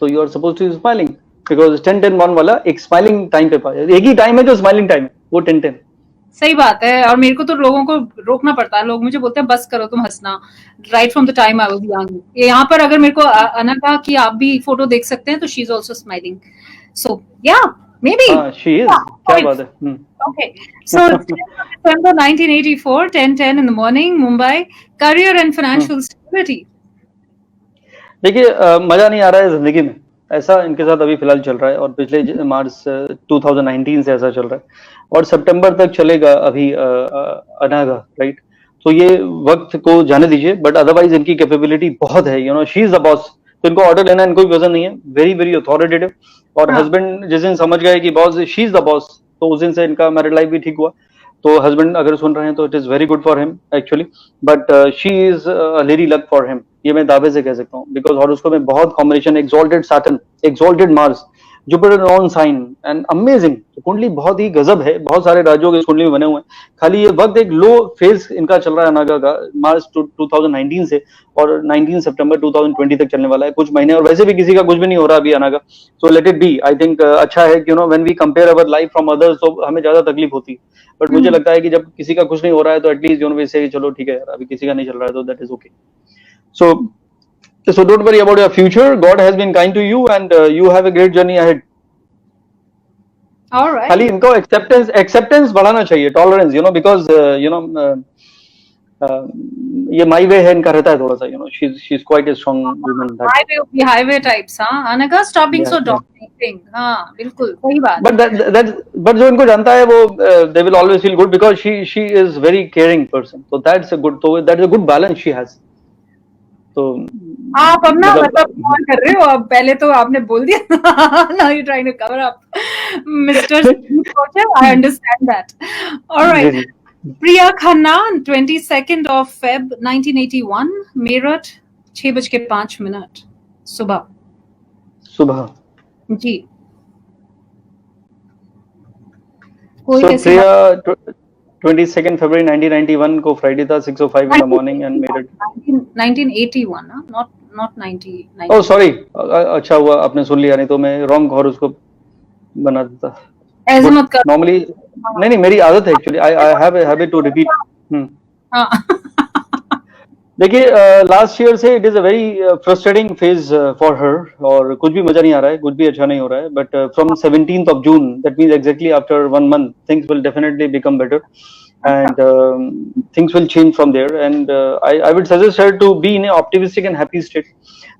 तो you are suppose to smiling, because 10:10 1 वाला एक स्माइलिंग टाइम पे पाया, एक ही टाइम है जो स्माइलिंग टाइम है, वो 10:10। सही बात है। और मेरे को तो लोगों को रोकना पड़ता है, लोग मुझे बोलते हैं बस करो तुम हंसना, right from the time I was young. यहाँ पर अगर मेरे को अनघा की आप भी फोटो देख सकते हैं, तो शी इज आल्सो स्माइलिंग। सो या मे बी शी इज, क्या बात है। Okay, so December 1984, 10:10 in the morning, Mumbai, career and financial stability। देखिए, मजा नहीं आ रहा है जिंदगी में, ऐसा इनके साथ अभी फिलहाल चल रहा है, और पिछले मार्च 2019 से ऐसा चल रहा है, और सितंबर तक चलेगा अभी अनागा, राइट? तो ये वक्त को जाने दीजिए, बट अदरवाइज इनकी कैपेबिलिटी बहुत है। शी इज द बॉस, तो इनको ऑर्डर लेना इनको भी पसंद नहीं है। Very very authoritative. और हस्बैंड जिस दिन समझ गए कि boss she is the boss, तो उस दिन से इनका मैरिड लाइफ भी ठीक हुआ। तो हस्बैंड अगर सुन रहे हैं तो it is very good for him actually, but she is lady luck for him, ये मैं दावे से कह सकता हूँ। बिकॉज हॉरोस्कोप में बहुत combination, exalted Saturn, exalted Mars, Jupiter on sign and amazing. Kundli बहुत ही गजब है, बहुत सारे राज्यों के कुंडली में बने हुए हैं। खाली ये वक्त एक लो फेज इनका चल रहा है नागा का, मार्च 2019 से और 19 सितंबर 2020 तक चलने वाला है, कुछ महीने। और वैसे भी किसी का कुछ भी नहीं हो रहा अभी Anaga, so let it be. I think अच्छा है कि when we compare our life from others, तो हमें ज्यादा तकलीफ होती है, बट मुझे लगता है कि जब किसी का कुछ नहीं हो रहा है तो एटलीस्ट वे से चलो ठीक है यार, अभी किसी का नहीं चल रहा है, तो that is okay. So don't worry about your future. God has been kind to you, and you have a great journey ahead. All right. खाली इनको एक्सेप्टेंस बढ़ाना चाहिए, टॉलरेंस, बिकॉज ये माई वे है इनका रहता है थोड़ा सा, she is quite a strong woman. Highway types. हाँ Anagha, stop being so dominating. हाँ बिल्कुल सही बात। बट जो इनको जानता है वो they will always feel good, because she is very caring person, तो that's a good balance she has. तो आप अब ना मतलब कॉल कर रहे हो, अब पहले तो आपने बोल दिया now you trying to cover up mister I understand that. Alright, Priya Khanna, 22nd of Feb 1981, Meerut, 6:05 सुबह जी। So Priya, 22nd February 1991 को फ्राइडे था, 6:05 in the morning and made it 1981, not 90. Oh sorry, अच्छा हुआ आपने सुन लिया, नहीं तो मैं रॉन्ग और उसको बना देता। ऐसे मत कर। नॉर्मली नहीं मेरी आदत है actually, I have a habit to repeat. देखिए लास्ट ईयर से it is a very frustrating phase for her, और कुछ भी मजा नहीं आ रहा है, कुछ भी अच्छा नहीं हो रहा है, but from 17th of June, that means exactly after 1 month, things will definitely become better and things will change from there, and I would suggest her to be in a optimistic and happy state,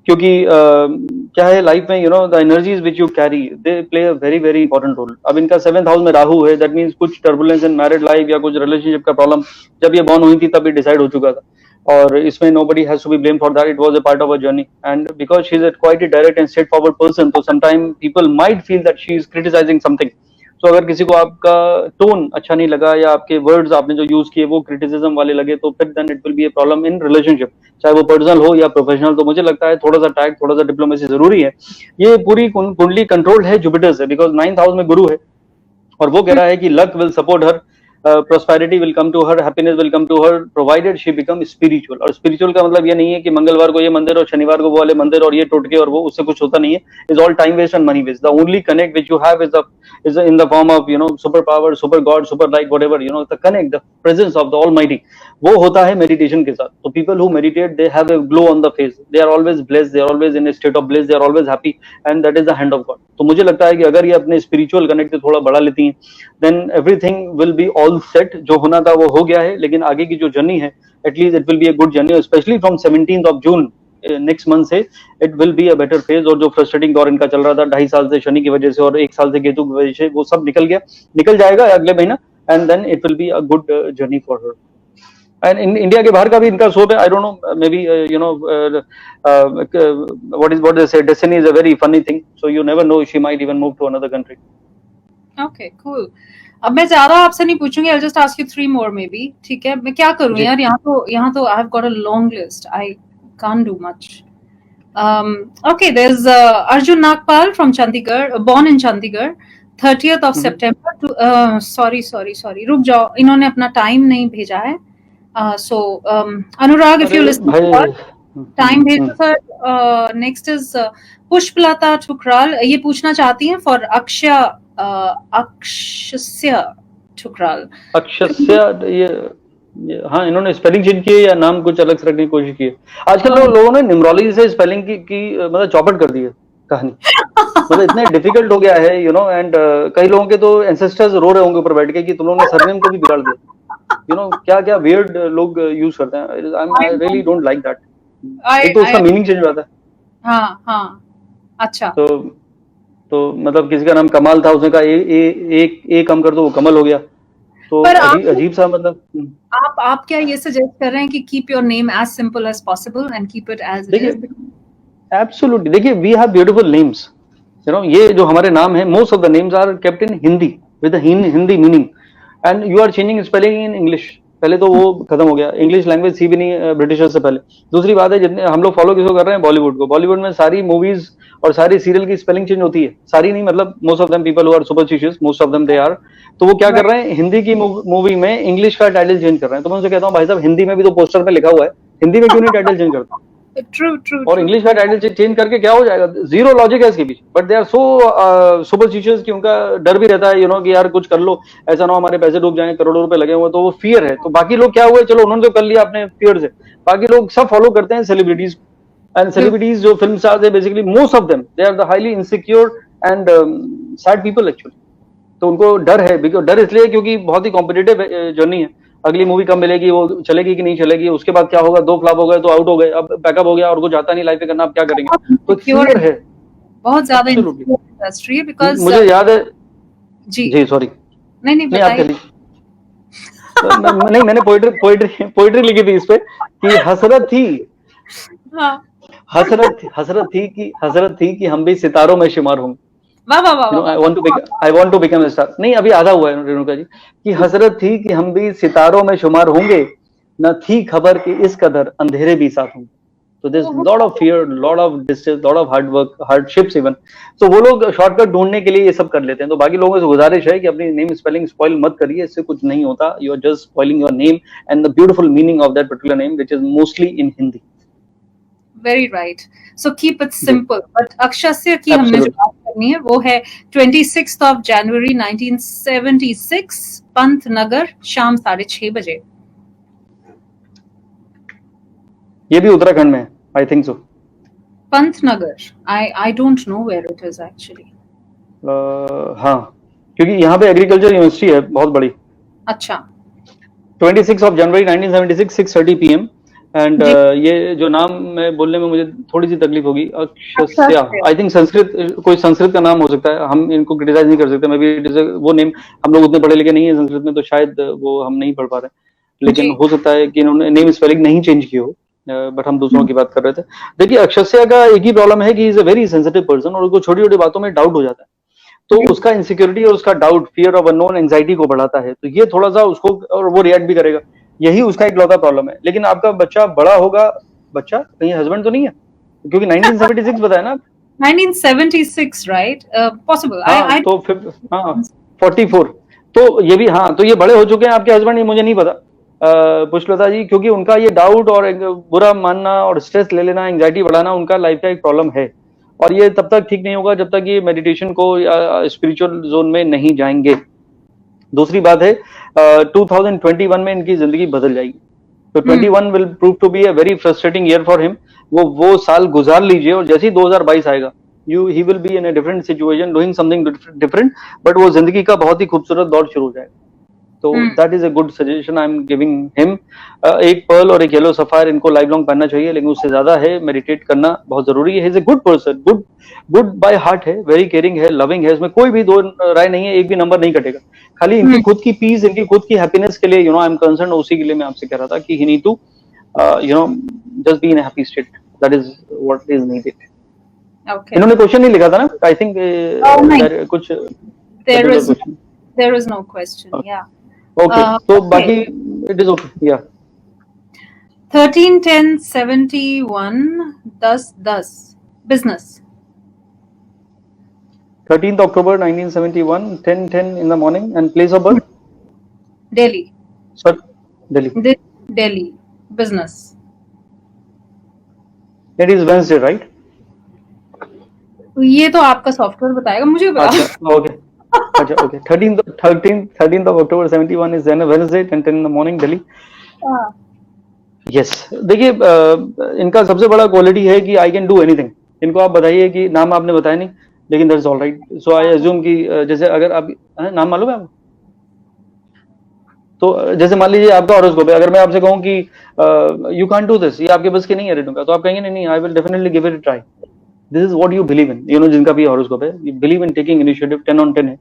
क्योंकि क्या है life में, you know, the energies which you carry, they play a very very important role। अब इनका 7th house में राहु है, that means कुछ turbulence in married life या कुछ relationship का problem जब ये born हुई थी तब ये decide हो चुका था, और इसमें nobody has to be blamed for that, it was a part of a journey, and because she is a quite a direct and straightforward person, so sometimes people might feel that she is criticizing something। तो अगर किसी को आपका tone अच्छा नहीं लगा या आपके वर्ड्स आपने जो यूज किए वो क्रिटिसिज्म वाले लगे, तो फिर then it will be a problem in relationship, चाहे वो पर्सनल हो या प्रोफेशनल। तो मुझे लगता है थोड़ा सा टैक्ट, थोड़ा सा डिप्लोमेसी जरूरी है। ये पूरी कुंडली कंट्रोल है जुपिटर से, बिकॉज 9th हाउस में गुरु है, और वो कह रहा है कि luck will support her, prosperity will come to her, happiness will come to her, provided she become spiritual। और spiritual का मतलब ये नहीं है कि मंगलवार को ये मंदिर और शनिवार को वो वाले मंदिर और ये टोटके और वो, उससे कुछ होता नहीं है। Is all time waste and money waste। The only connect which you have is in the form of, you know, super power, super god, super light, whatever, you know, the connect, the presence of the Almighty, वो होता है meditation के साथ। तो people who meditate, they have a glow on the face, they are always blessed, they are always in a state of bliss, they are always happy, and that is the hand of God। तो मुझे लगता है कि अगर ये अपने spiritual connect से थोड़ा बढ़ा लेती हैं, then everything will be all set। जो होना था वो हो गया है, लेकिन आगे की जो जर्नी है, at least it will be a good journey, specially from 17th of June next month से it will be a better phase. और जो फ्रस्ट्रेटिंग दौर इनका चल रहा था 2.5 साल से शनि की वजह से और 1 साल से केतु की वजह से, वो सब निकल जाएगा अगले महीना, and then it will be a good journey for her. And in India के बाहर का भी इनका सोप है, I don't know, maybe you know what they say, destiny is a very funny thing, so you never know, she might even move to another country. Okay cool. अब मैं ज्यादा आपसे नहीं पूछूंगी, I just ask you 3 more maybe, ठीक है? मैं क्या करूं यार, यहाँ तो I have got a long list, I can't do much. Okay, there is Arjun Nagpal from Chandigarh, born in Chandigarh, 30th of September to sorry रुक जाओ, इन्होंने अपना टाइम नहीं भेजा है। So Anurag, if you listen, time भेजो sir. Next is Pushpalata Thukral, ये पूछना चाहती हैं फॉर अक्षस्य ठुकराल। अक्षस्य, ये हाँ, इन्होंने स्पेलिंग चेंज की है या नाम कुछ अलग से रखने की कोशिश की है। आजकल लोगों ने न्यूमरोलॉजी से स्पेलिंग की मतलब चौपट कर दी है कहानी। मतलब इतने डिफिकल्ट हो गया है, यू नो, एंड कई लोगों के तो एंसेस्टर्स रो रहे होंगे ऊपर बैठ के कि तुम लोगों ने सरनेम को भी बिगाड़ दिया। यू नो, क्या वियर्ड लोग यूज करते हैं। I really don't like that. एक तो उसका मीनिंग चेंज हो जाता है। हाँ, अच्छा। तो मतलब किसी का नाम कमाल था, उसने कहा ए कम कर दो, वो कमल हो गया। तो अजीब सा, मतलब आप क्या ये सजेस्ट कर रहे हैं कि keep your name as simple as possible and keep it as it is? Absolutely. देखिए, we have beautiful names, you know, ये जो हमारे नाम है, most of the names are kept in Hindi with Hindi meaning, and you are changing spelling in English. पहले तो वो खत्म हो गया, इंग्लिश लैंग्वेज थी भी नहीं ब्रिटिशर्स से पहले। दूसरी बात है, जितने हम लोग फॉलो किसको कर रहे हैं, बॉलीवुड को। बॉलीवुड में सारी मूवीज और सारी सीरियल की स्पेलिंग चेंज होती है, सारी नहीं, मतलब most of them people who are superstitious, most of them they are. तो वो क्या कर रहे हैं, हिंदी की मूवी में इंग्लिश का टाइटल चेंज कर रहे हैं। तो मैं उनसे कहता हूँ, भाई साहब, हिंदी में भी तो पोस्टर में लिखा हुआ है, हिंदी में क्यों नहीं टाइटल चेंज करता? ट्रू। और इंग्लिश का टाइटल चेंज करके क्या हो जाएगा? जीरो लॉजिक है इसके पीछे, but they are so superstitious कि उनका डर भी रहता है, यू नो, कि यार कुछ कर लो, ऐसा ना हो हमारे पैसे डूब जाएं, करोड़ों रुपए लगे हुए। तो वो फियर है। तो बाकी लोग क्या हुए, चलो उन्होंने तो कर लिया अपने फियर से, बाकी लोग सब फॉलो करते हैं सेलिब्रिटीज। एंड सेलिब्रिटीज जो फिल्म स्टार्स है, basically most of them they are the highly insecure and sad people actually. तो उनको डर है, बिकॉज डर इसलिए क्योंकि बहुत ही कॉम्पिटिटिव जर्नी है। अगली मूवी कब मिलेगी, वो चलेगी कि नहीं चलेगी, उसके बाद क्या होगा, 2 फ्लॉप हो गए तो आउट हो गए, अब बैकअप हो गया और कुछ आता नहीं लाइफ में करना, अब क्या करेंगे? तो फियर है बहुत ज्यादा इंडस्ट्री। बिकॉज़ मुझे याद है जी सॉरी, नहीं बताइए। नहीं, मैंने पोइट्री लिखी थी इस पे कि हसरत थी, हसरत थी कि हम भी सितारों में शुमार हों। I want to become a star। नहीं, अभी आधा हुआ है रेणुका जी, कि हसरत थी कि हम भी सितारों में शुमार होंगे, न थी खबर कि इस कदर अंधेरे भी साथ होंगे। तो this lot of fear, lot of distress, lot of hard work, hardships even, तो वो लोग शॉर्टकट ढूंढने के लिए ये सब कर लेते हैं। तो बाकी लोगों से गुजारिश है कि अपनी नेम स्पेलिंग स्पॉइल मत करिए, इससे कुछ नहीं होता। You are just spoiling your name and the beautiful meaning of that particular name which is mostly in Hindi. Very right. So keep it simple. But Akshasya की हमने जो बात करनी है वो है 26th of January 1976, पंतनगर, शाम 6:30 बजे। ये भी उत्तराखंड में है, I think so. Pantnagar, I don't know where it is actually. हाँ, क्योंकि यहाँ पे एग्रीकल्चर यूनिवर्सिटी है बहुत बड़ी। अच्छा। 26 of January 1976, 6:30 PM एंड ये जो नाम मैं बोलने में मुझे थोड़ी सी तकलीफ होगी, अक्षस्य, आई थिंक संस्कृत, कोई संस्कृत का नाम हो सकता है, हम इनको क्रिटिसाइज नहीं कर सकते। मे बी वो नेम, हम लोग उतने पढ़े लिखे नहीं है संस्कृत में, तो शायद वो हम नहीं पढ़ पा रहे, लेकिन हो सकता है कि इन्होंने नेम स्पेलिंग नहीं चेंज की हो, बट हम दूसरों की बात कर रहे थे। देखिए अक्षस्य का एक ही प्रॉब्लम है कि is a very sensitive person, और उसको छोटी छोटी बातों में डाउट हो जाता है, तो उसका इनसिक्योरिटी और उसका doubt, fear of unknown, anxiety को बढ़ाता है, तो ये थोड़ा सा उसको, और वो रिएक्ट भी करेगा, यही उसका एक लौता प्रॉब्लम है। लेकिन आपका बच्चा बड़ा होगा, बच्चा कहीं हस्बैंड तो नहीं है, क्योंकि 1976 बताया ना, 1976 right? Possible. हाँ, तो फिर हाँ 44, तो ये भी, हाँ, तो ये बड़े हो चुके हैं आपके हस्बैंड, ये मुझे नहीं पता पुष्पलता जी, क्योंकि उनका ये डाउट और बुरा मानना और स्ट्रेस ले लेना, एंजाइटी बढ़ाना उनका लाइफ का एक प्रॉब्लम है, और ये तब तक ठीक नहीं होगा जब तक ये मेडिटेशन को या स्पिरिचुअल जोन में नहीं जाएंगे। दूसरी बात है 2021 में इनकी जिंदगी बदल जाएगी, तो 21 will prove to be a very frustrating year for him. वो साल गुजार लीजिए, और जैसे ही 2022 आएगा, he will be in a different situation, doing something different, but वो जिंदगी का बहुत ही खूबसूरत दौर शुरू हो जाएगा। तो that is a good suggestion I am giving him. एक पर्ल और एक येलो सफायर इनको लाइफ लॉन्ग पहनना चाहिए, लेकिन उससे ज्यादा है मेडिटेट करना बहुत जरूरी है। ही is a good person, good by heart है, वेरी केयरिंग है, लविंग है, इसमें कोई भी दो राय नहीं है, एक भी नंबर नहीं कटेगा। खाली इनकी खुद की पीस, इनकी खुद की हैप्पीनेस के लिए आई एम कंसर्न, उसी के लिए मैं आपसे कह रहा था कि he need to just be in a happy state, that is what is needed. इन्होंने क्वेश्चन नहीं लिखा था ना, आई थिंक कुछ there is no question. Yeah. Okay, so बाकी it is okay, yeah. 13-10-71 10-10 business. 13th October 1971, 10:10 in the morning, and place of birth? Delhi. Sir, Delhi. Delhi business. It is Wednesday, right? ये तो आपका software बताएगा, मुझे बता। अच्छा, okay. अच्छा, okay. 13th of October 71 is Wednesday, 10:10 in the morning, Delhi. Yes. देखिए इनका सबसे बड़ा क्वालिटी है कि आई कैन डू एनीथिंग। इनको आप बताइए कि नाम आपने बताया नहीं, लेकिन that's all right. So I assume कि जैसे अगर आप नाम मालूम है आपको, तो जैसे मान लीजिए आपका हॉरोस्कोप है, अगर मैं आपसे कहूँ कि यू कांट डू दिस, ये आपके बस की नहीं है रेटू का, तो आप कहेंगे नहीं, I will definitely give it a try. This is what you believe in, जिनका भी हॉरोस्कोप है, you believe in taking initiative, 10 on 10 है।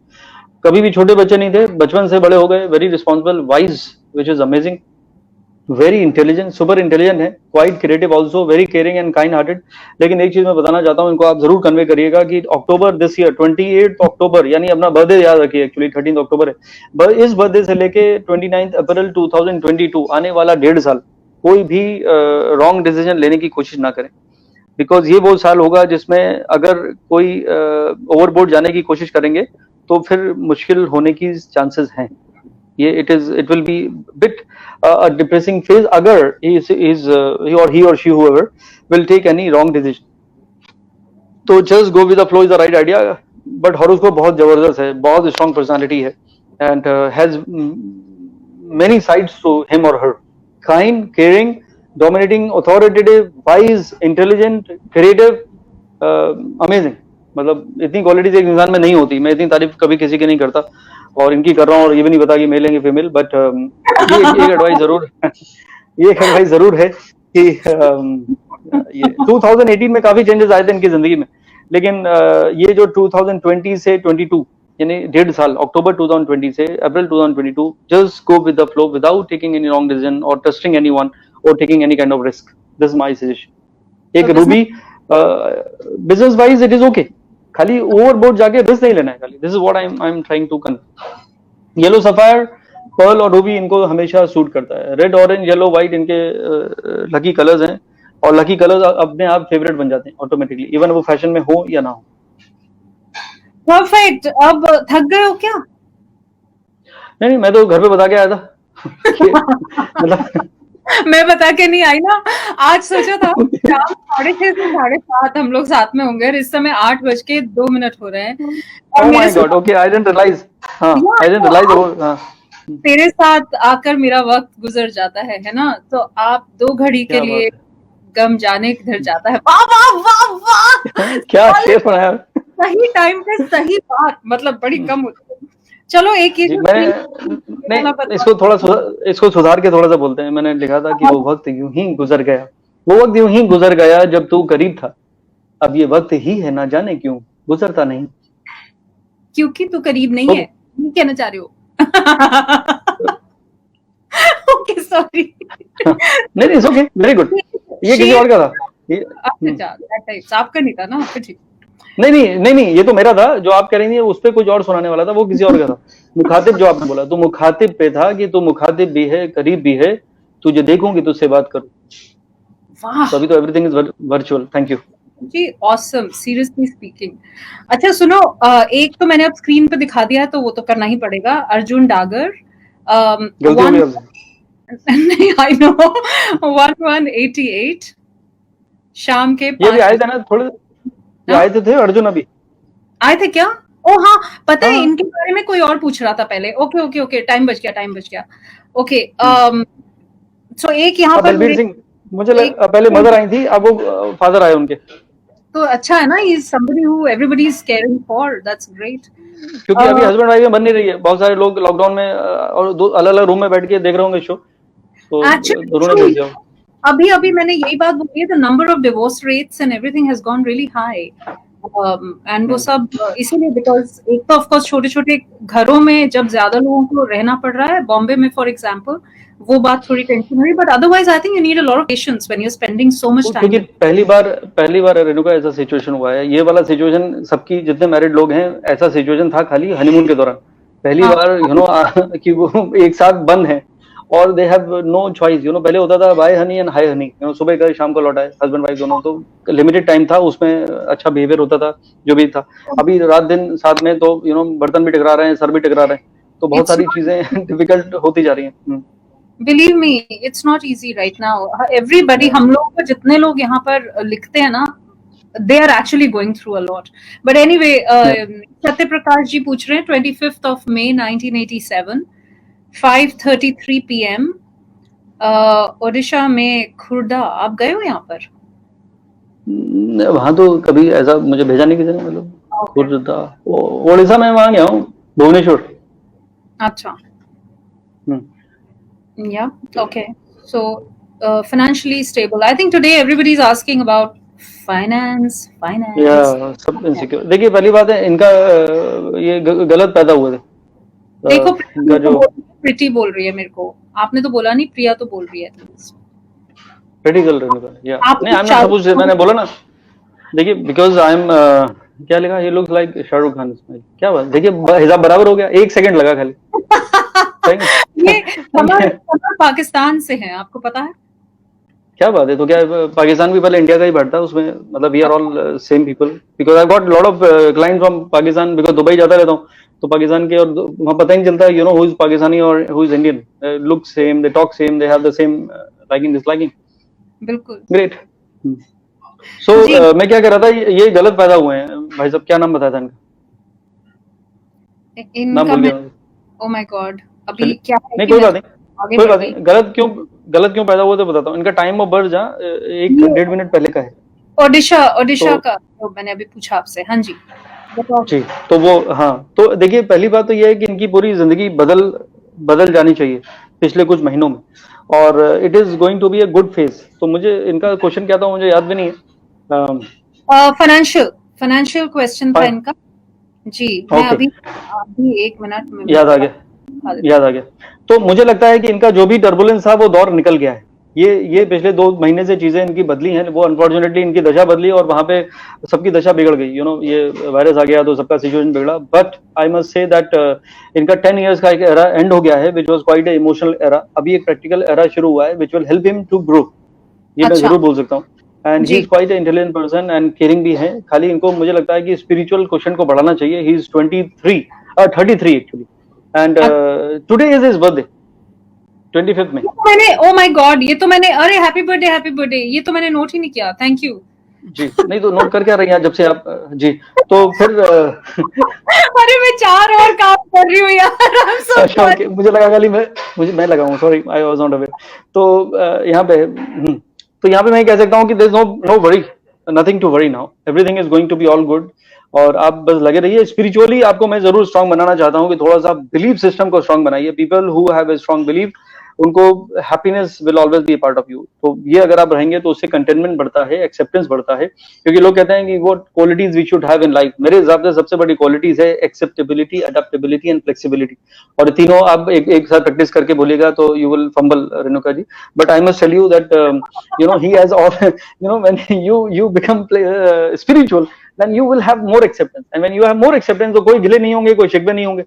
कभी भी छोटे बच्चे नहीं थे, बचपन से बड़े हो गए, very responsible, wise, which is amazing, very intelligent, super intelligent है, quite creative also, very caring and kind hearted. लेकिन एक चीज मैं बताना चाहता हूँ, इनको आप जरूर कन्वे करिएगा कि अक्टूबर दिस ईयर 28 अक्टूबर, यानी अपना बर्थडे याद रखिए, एक्चुअली 13 अक्टूबर है, इस बर्थडे से लेके 29 अप्रैल 2022 आने वाला 1.5 साल कोई भी रॉन्ग डिसीजन लेने की कोशिश ना करें, बिकॉज ये वो साल होगा जिसमें अगर कोई ओवरबोर्ड जाने की कोशिश करेंगे तो फिर मुश्किल होने की चांसेस हैं। ये it will B bit depressing phase अगर he or she whoever will take any wrong decision. तो just go with the flow is the right idea, but horoscope बहुत जबरदस्त है, बहुत strong personality है, and has many sides to him or her, kind, caring, dominating, authoritative, wise, intelligent, creative, amazing। मतलब इतनी qualities एक इंसान में नहीं होती, मैं इतनी तारीफ कभी किसी की नहीं करता, और इनकी कर रहा हूँ, और ये भी नहीं पता कि मेल है फीमेल, बट ये एक एडवाइस जरूर ये एक एडवाइस जरूर है कि ये 2018 में काफी चेंजेस आए थे इनकी जिंदगी में, लेकिन ये जो 2020 से 22 यानी 1.5 साल, अक्टूबर 2020 से April 2022, just go with the flow without taking any wrong decision और ट्रस्टिंग एनीवन और taking any kind of risk. This is my suggestion. एक ruby business wise it is okay, खाली ओवरबोर्ड जाके रिस्क नहीं लेना है खाली। This is what I am trying to convey. Yellow sapphire, pearl और रूबी इनको हमेशा सूट करता है। रेड, ऑरेंज, येलो, व्हाइट इनके लकी कलर्स हैं। और लकी कलर्स अपने आप फेवरेट बन जाते हैं ऑटोमेटिकली, इवन वो फैशन में हो या ना हो। परफेक्ट। अब थक गए हो क्या? नहीं, मैं तो घर पे बता के आया था मतलब मैं बता के नहीं आई ना। आज सोचा था शाम 6:30 से 7:30 हम लोग साथ में होंगे और इस समय 8:02 हो रहे हैं। और ओह मेरे my God, okay, I didn't realise. हाँ, आई डिडंट रियलाइज वो। हाँ, तेरे साथ आकर मेरा वक्त गुजर जाता है ना, तो आप 2 घड़ी के क्या लिए बात गम जाने किधर जाता है। वाह वाह वाह वाह, है क्या शेर बनाया। सही टाइम पे सही बात, मतलब बड़ी कम होती है। चलो एक ये जी, जो मैंने वाला नहीं, बता। इसको सुधार के थोड़ा सा बोलते हैं। मैंने लिखा था कि वो वक्त यूं ही गुजर गया, वो वक्त यूं ही गुजर गया जब तू करीब था, अब ये वक्त ही है ना जाने क्यों गुजरता नहीं। क्योंकि तू करीब नहीं तो है, ये कहना चाह रहे हो? Okay sorry. नहीं नहीं, ओके, वेरी गुड। ये किसी और का था ये। अच्छा that type, आपका नहीं था ना? फिर ठीक। नहीं नहीं नहीं नहीं, ये तो मेरा था। जो आप कह रही थी उस पे कुछ और सुनाने वाला था, वो किसी और का था। मुखातिब जो आपने बोला, तो मुखातिब पे था कि तू मुखातिब भी है, करीब भी है, तुझे देखूंगी तुझसे बात करूं। वाह तो अभी तो everything is virtual. Thank you जी, ऑसम, सीरियसली स्पीकिंग। अच्छा सुनो, एक तो मैंने अब स्क्रीन पे दिखा दिया है तो वो तो करना ही पड़ेगा। अर्जुन डागर, गलती हो गई आपसे। नहीं आई नो 1188 शाम के ये भी 5 आए थे ना थोड़े, ये आए थे अर्जुन अभी। आए थे क्या? ओ हाँ, पता है हाँ, इनके बारे में कोई और पूछ रहा था पहले। ओके ओके ओके, टाइम बच गया। ओके, सो एक यहाँ अब पर बलबीर सिंह, मुझे एक पहले मदर आई थी, अब वो फादर आए उनके। तो अच्छा है ना, he is somebody who everybody is caring for, that's great. क्योंकि अभी हस्बैंड वाइफ में बन नहीं रही है, बहुत सारे लोग लॉकडाउन में और दो अलग अलग रूम में बैठ के देख रहे होंगे शो, तो दोनों ने भेज दिया। अभी अभी मैंने यही बात बोली है, the number of divorce rates and everything has gone really high, and वो सब इसीलिए बिकॉज एक तो ऑफ कोर्स छोटे छोटे घरों में जब ज्यादा लोगों को रहना पड़ रहा है, बॉम्बे में फॉर एग्जांपल, वो बात थोड़ी टेंशन हुई, but otherwise I think you need a lot of patience when you are spending so much time. क्योंकि पहली बार रेणुका ऐसा सिचुएशन हुआ है। ये वाला सिचुएशन सबकी, जितने मैरिड लोग हैं, ऐसा सिचुएशन था खाली हनीमून के दौरान। पहली बार कि वो एक साथ बंद है और दे हैव नो चॉइस। पहले होता था bye honey and hi honey, सुबह गए शाम को लौटाए, हस्बैंड वाइफ दोनों, तो लिमिटेड टाइम था, उसमें अच्छा बिहेवियर होता था जो भी था। अभी रात दिन साथ में, तो बर्तन भी टकरा रहे हैं, सर भी टकरा रहे हैं, तो बहुत सारी चीजें डिफिकल्ट होती जा रही हैं। Believe me, it's not easy right now. Everybody, हम लोग को जितने लोग यहाँ पर लिखते हैं ना, they are actually going through a lot. But anyway, Satya Prakash ji पूछ रहे हैं 25th of May 1987 5:33 PM Odisha में खुर्दा। आप गए हो यहाँ पर? वहां तो कभी ऐसा मुझे भेजा नहीं किसी ने, मतलब खुर्दा ओडिशा में वहां गया हूँ, भुवनेश्वर। अच्छा, yeah, okay. So financially stable. I think today everybody is asking about finance. या सब इनसिक्योर। देखिए, पहली बात है, इनका ये गलत पैदा हुए थे। देखो इनका जो प्रीति बोल रही है मेरे को, आपने तो बोला नहीं, प्रिया तो बोल रही है। प्रीटी गर्ल रहने का, या आप नहीं, आई एम नॉट सपोज, मैंने बोला ना। देखिए, बिकॉज आई एम, क्या लिखा, he looks like Shahrukh Khan. क्या बात, देखिए हिसाब बराबर हो गया, 1 सेकंड लगा खाली। ये कमर पाकिस्तान से है, आपको पता है? क्या बात है, तो क्या पाकिस्तान भी पहले इंडिया का ही बैठता है उसमें, मतलब we are all same people, because I got lot of client from Pakistan, because Dubai जाता रहता हूँ, तो पाकिस्तान के, और वहाँ पता ही नहीं चलता हु इज पाकिस्तानी और who is Indian. Look same, they talk same, they have the same liking disliking. बिल्कुल ग्रेट। सो मैं क्या कह रहा था, ये गलत पैदा हुए हैं भाई साहब। क्या नाम बताया था इनका? नाम भूल गया। ओ माय गॉड, अभी क्या है? नहीं, कोई बात नहीं। गलत क्यों पैदा हुआ तो बताता हूँ। इनका टाइम ऑफ बर्थ जहाँ 1-1.5 मिनट पहले का है। ओडिशा का तो मैंने अभी पूछा आपसे। हाँ जी जी, तो वो, हाँ, तो देखिए, पहली बात तो ये है कि इनकी पूरी जिंदगी बदल जानी चाहिए पिछले कुछ महीनों में, और it is going to be a good phase. तो मुझे इनका क्वेश्चन क्या था मुझे याद भी नहीं है। फाइनेंशियल क्वेश्चन था इनका जी। मैं अभी 1 मिनट में याद आ गया। तो मुझे लगता है कि इनका जो भी टर्बुलेंस था वो दौर निकल गया है। ये पिछले 2 महीने से चीजें इनकी बदली हैं, वो अनफॉर्चुनेटली इनकी दशा बदली और वहां पे सबकी दशा बिगड़ गई। ये वायरस आ गया तो सबका सिचुएशन बिगड़ा। But I must say that इनका 10 इयर्स का एक एरा एंड हो गया है, which was quite a emotional era. अभी एक प्रैक्टिकल एरा शुरू हुआ है, which will help him to grow. ये मैं अच्छा। जरूर बोल सकता हूँ। एंड जी। He is quite intelligent person and caring भी है। खाली इनको मुझे लगता है कि स्पिरिचुअल क्वेश्चन को बढ़ाना चाहिए। He is 33 actually, and today is his birthday 25th में। मैंने, ओ माय गॉड, ये तो मैंने, अरे हैप्पी बर्थडे, ये तो मैंने नोट ही नहीं किया, थैंक यू। जी, नहीं तो नोट करके आ रही हैं जब से आप, जी। तो फिर अरे मैं 4 और काम कर रही हूँ यार, I'm so अच्छा, sorry। ओके, मुझे लगा खाली मैं लगा हूँ, sorry, I was not aware. तो यहाँ पे तो यहाँ पे मैं कह सकता हूँ कि there is no worry, nothing to worry now, everything is going to be all good. और आप बस लगे रहिए। स्पिरिचुअली आपको मैं जरूर स्ट्रांग बनाना चाहता हूँ कि थोड़ा सा बिलीफ सिस्टम को स्ट्रांग बनाइए। People who have a strong belief, उनको happiness will always be part of you. तो ये अगर आप रहेंगे तो उससे कंटेनमेंट बढ़ता है, एक्सेप्टेंस बढ़ता है। क्योंकि लोग कहते हैं कि वो qualities we should have in life, मेरे हिसाब से सबसे बड़ी क्वालिटीज है एक्सेप्टेबिलिटी, अडेप्टेबिलिटी एंड फ्लेक्सिबिलिटी। और तीनों आप एक साथ प्रैक्टिस करके बोलिएगा तो you will fumble, Renuka ji. But I must tell you that he has all, when you become spiritual, then you will have more acceptance, and when you have more acceptance तो कोई गिले नहीं होंगे, कोई शिकवे नहीं होंगे,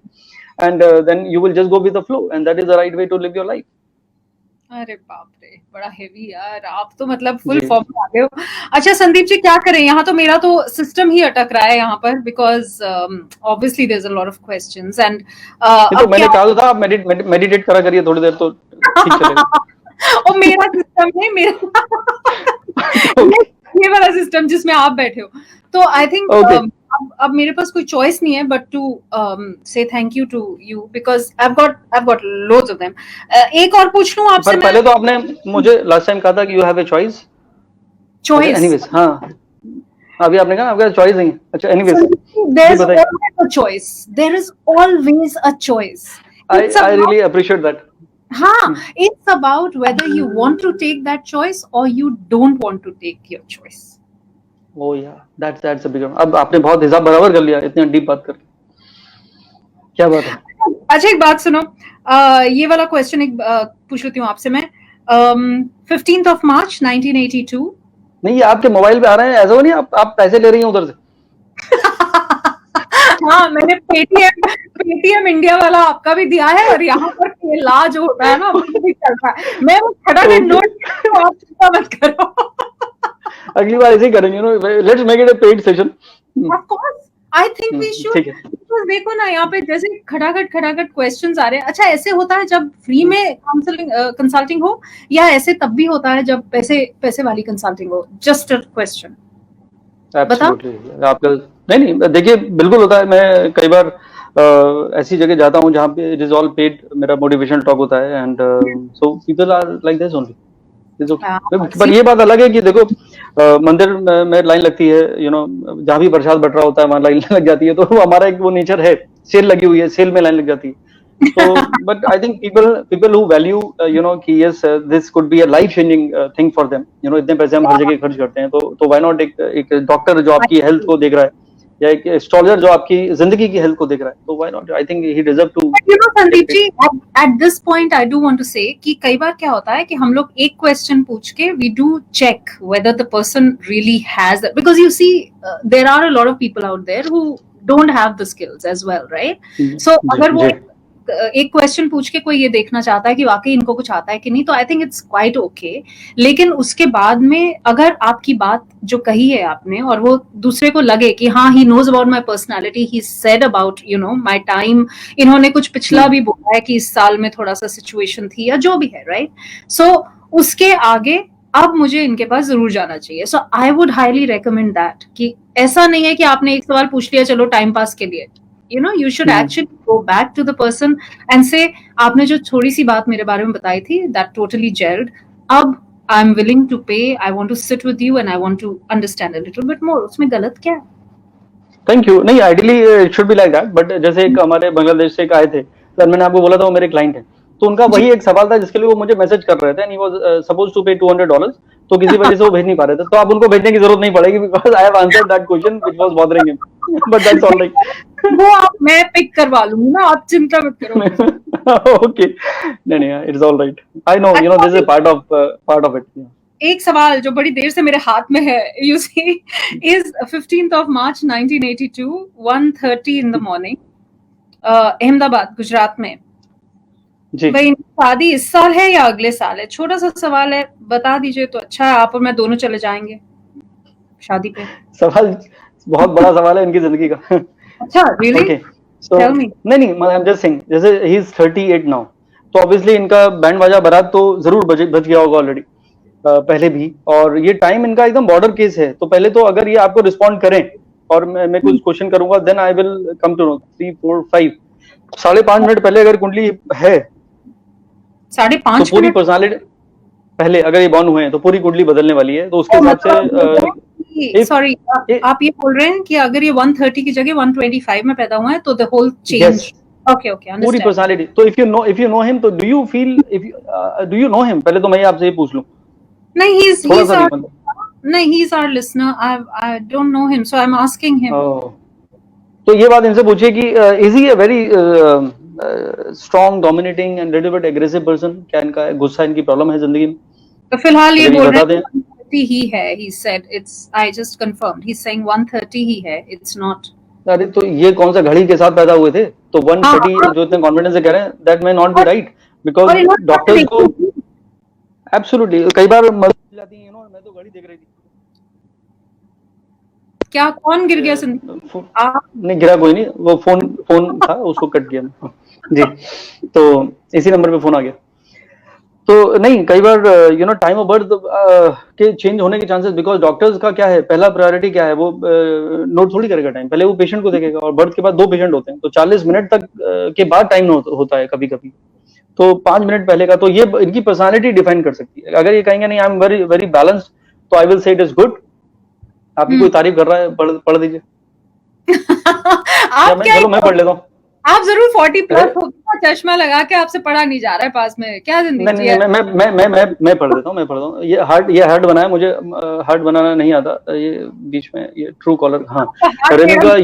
and then you will just go with the flow, and that is the right way to live your life. अरे बाप रे, बड़ा हेवी यार, आप तो मतलब फुल जी। फॉर्म में आ गए हो। अच्छा संदीप जी, क्या करें, यहाँ तो मेरा तो सिस्टम ही अटक रहा है यहाँ पर, because obviously there is a lot of questions and ये तो मैंने कहा था, आप मेडिटेट करा करिए थोड़ी देर तो ठीक चलेगा। और मेरा सिस्टम है, ये वाला सिस्टम जिसमें आप बैठे हो, तो आई थिंक Okay. अब मेरे पास कोई चॉइस नहीं है but to say thank you to you, because I got loads of them. एक और पूछ लूं आपसे पर मैं? पहले तो आपने मुझे लास्ट टाइम कहा था कि you have a choice. Choice, anyways, हाँ, अभी आपने कहा आपका चॉइस नहीं है। अच्छा, एनीवेज, there's बताइए। always a choice, there is always a choice. I really appreciate that. हाँ, it's about whether you want to take that choice or you don't want to take your choice. Oh yeah, that's a big one. अब आपने बहुत हिसाब बराबर कर लिया इतनी deep बात करके, क्या बात है। अच्छा एक बात सुनो, ये वाला क्वेश्चन एक पूछ लेती हूँ आपसे मैं। 15th of March 1982। नहीं, ये आपके मोबाइल पे आ रहे हैं, ऐसा नहीं आप पैसे ले रही हैं उधर से। हाँ, मैंने पेटीएम इंडिया वाला आपका भी दिया है, और यहाँ पर केला जो होता है ना वो भी चल रहा है। मैं वो खटाखट नोट, आप चिंता मत करो। अगली बार ऐसे ही करेंगे, let's make it a paid session. Of course, I think we should. ठीक है। Because देखो ना, यहाँ पे जैसे खटाखट क्वेश्चंस आ रहे हैं। अच्छा, ऐसे होता है जब फ्री में कंसल्टिंग हो, या ऐसे तब भी होता है जब पैसे वाली कंसल्टिंग हो? जस्ट अ क्वेश्चन, बताओ। आपका नहीं, देखिए बिल्कुल होता है। मैं कई बार ऐसी जगह जाता हूँ जहाँ पे इट इज ऑल पेड, मेरा मोटिवेशनल टॉक होता है, and so people are like this only. पर ये बात अलग है कि देखो, मंदिर में लाइन लगती है, जहाँ भी प्रसाद बट रहा होता है वहां लाइन लग जाती है। तो हमारा एक वो नेचर है, सेल लगी हुई है, सेल में लाइन लग जाती है। तो but I think people who value कि yes this could be a life changing thing for them, इतने पैसे हम हर जगह खर्च करते हैं, तो व्हाई नॉट एक डॉक्टर जो आपकी हेल्थ को देख रहा है, या एक एस्ट्रोलॉजर जो आपकी जिंदगी की हेल्थ को देख रहा है, तो why not, I think he deserve to. Sandeep ji, at this point I do want to say कि कई बार क्या होता है कि हम लोग एक क्वेश्चन पूछ के we do check whether the person really has that, because you see there are a lot of people out there who don't have the skills as well, right? So अगर वो एक क्वेश्चन पूछ के कोई ये देखना चाहता है कि वाकई इनको कुछ आता है कि नहीं, तो I think it's quite okay. लेकिन उसके बाद में अगर आपकी बात जो कही है आपने, और वो दूसरे को लगे कि हाँ, he knows about my personality, he said about my time, इन्होंने कुछ पिछला भी बोला है कि इस साल में थोड़ा सा सिचुएशन थी या जो भी है, राइट? सो उसके आगे अब मुझे इनके पास जरूर जाना चाहिए। So I would highly recommend that कि ऐसा नहीं है कि आपने एक सवाल पूछ लिया चलो टाइम पास के लिए, you should actually go back to the person and say, आपने जो थोड़ी सी बात मेरे बारे में बताई थी, that totally gelled, अब I'm willing to pay, I want to sit with you and I want to understand a little bit more। उसमें गलत क्या है? Thank you. नहीं, ideally it should be like that, but जैसे एक हमारे बांग्लादेश से एक आए थे सर, मैंने आपको बोला था वो मेरे क्लाइंट है, तो उनका वही एक सवाल था जिसके लिए वो मुझे मैसेज कर रहे थे, and he was supposed to pay $200, तो किसी वजह से वो भेज नहीं पा रहे थे। तो आप उनको भेजने की जरूरत नहीं पड़ेगी, because I have answered that question which was bothering him, but that's all right. वो मैं पिक करवा लूंगी ना, आप चिंता मत करो। ओके, नहीं, it's all right. I know, this is part of it. एक सवाल जो बड़ी देर से मेरे हाथ में है, you see, is 15th of March 1982, 1:30 in the morning, Ahmedabad, Gujarat में, जी भाई शादी इस साल है या अगले साल है? छोटा सा सवाल है, बता दीजिए तो अच्छा है। आप और मैं दोनों चले जाएंगे शादी पे। सवाल बहुत बड़ा सवाल है इनकी जिंदगी का। अच्छा, really? Okay so tell me. नहीं आई एम जस्ट सेइंग, जैसे ही इज 38 नाउ, तो ऑब्वियसली इनका बैंड बाजा बारात तो जरूर बज गया होगा ऑलरेडी पहले भी, और ये टाइम इनका एकदम बॉर्डर केस है। तो पहले तो अगर ये आपको रिस्पॉन्ड करें और मैं कुछ क्वेश्चन करूंगा, then I will come to know 3 4 5 5.5 minute पहले अगर कुंडली है तो 5.5 पूरी मिनट पर्सनालिटी पहले अगर ये बॉर्न हुए हैं तो पूरी कुंडली बदलने वाली है। तो उसके हिसाब से सॉरी, आप ये बोल रहे हैं कि अगर ये 130 की जगह 125 में पैदा हुआ है तो the whole change. yes, okay okay, पूरी अंडरस्टैंड। पर्सनालिटी। तो इफ यू नो हिम, तो do you feel, do you know him? पहले तो मैं आपसे ये पूछ लूं। नहीं, थोड़ा सा नहीं, he is our listener. I don't know him, so I'm asking him. तो ये बात इनसे पूछिए कि is he a very strong, dominating and little bit aggressive person? क्या इनका गुस्सा इनकी प्रॉब्लम है जिंदगी में? तो फिलहाल ये अगर बोल बता रहे दें। हैं 130 ही है। He said it's. I just confirmed. He's saying 130 ही है. It's not. अरे तो ये कौन सा घड़ी के साथ पैदा हुए थे? तो 130 जो इतने कॉन्फिडेंस से कह रहे हैं, that may not be right, because doctors को एब्सोल्युटली कई बार मदद जाती है। मैं तो घड़ी देख रही थी। क्या कौन गिर गया संदीप? नहीं गिरा कोई नहीं, वो फोन था उसको कट किया जी। तो इसी नंबर पे फोन आ गया। तो नहीं, कई बार टाइम ऑफ बर्थ के चेंज होने के चांसेस, बिकॉज डॉक्टर्स का क्या है, पहला प्रायोरिटी क्या है, वो नोट थोड़ी करेगा टाइम, पहले वो पेशेंट को देखेगा। और बर्थ के बाद 2 पेशेंट होते हैं, तो 40 मिनट तक के बाद टाइम होता है कभी कभी, तो 5 मिनट पहले का। तो ये इनकी पर्सनालिटी डिफाइन कर सकती है। अगर ये कहेंगे नहीं I am very very balanced, तो I will say it is good. आपकी कोई तारीफ कर रहा है, पढ़ दीजिए। आप क्या, चलो मैं पढ़ लेता हूँ। आप जरूर 40 प्लस हो, चश्मा लगा के आपसे पढ़ा नहीं जा रहा है पास में, क्या जिंदगी नहीं, मैं पढ़ देता हूँ। ये हार्ट बनाया मुझे, हार्ट बनाना नहीं आता। ये बीच में ये ट्रू कॉलर। हाँ, रेणुका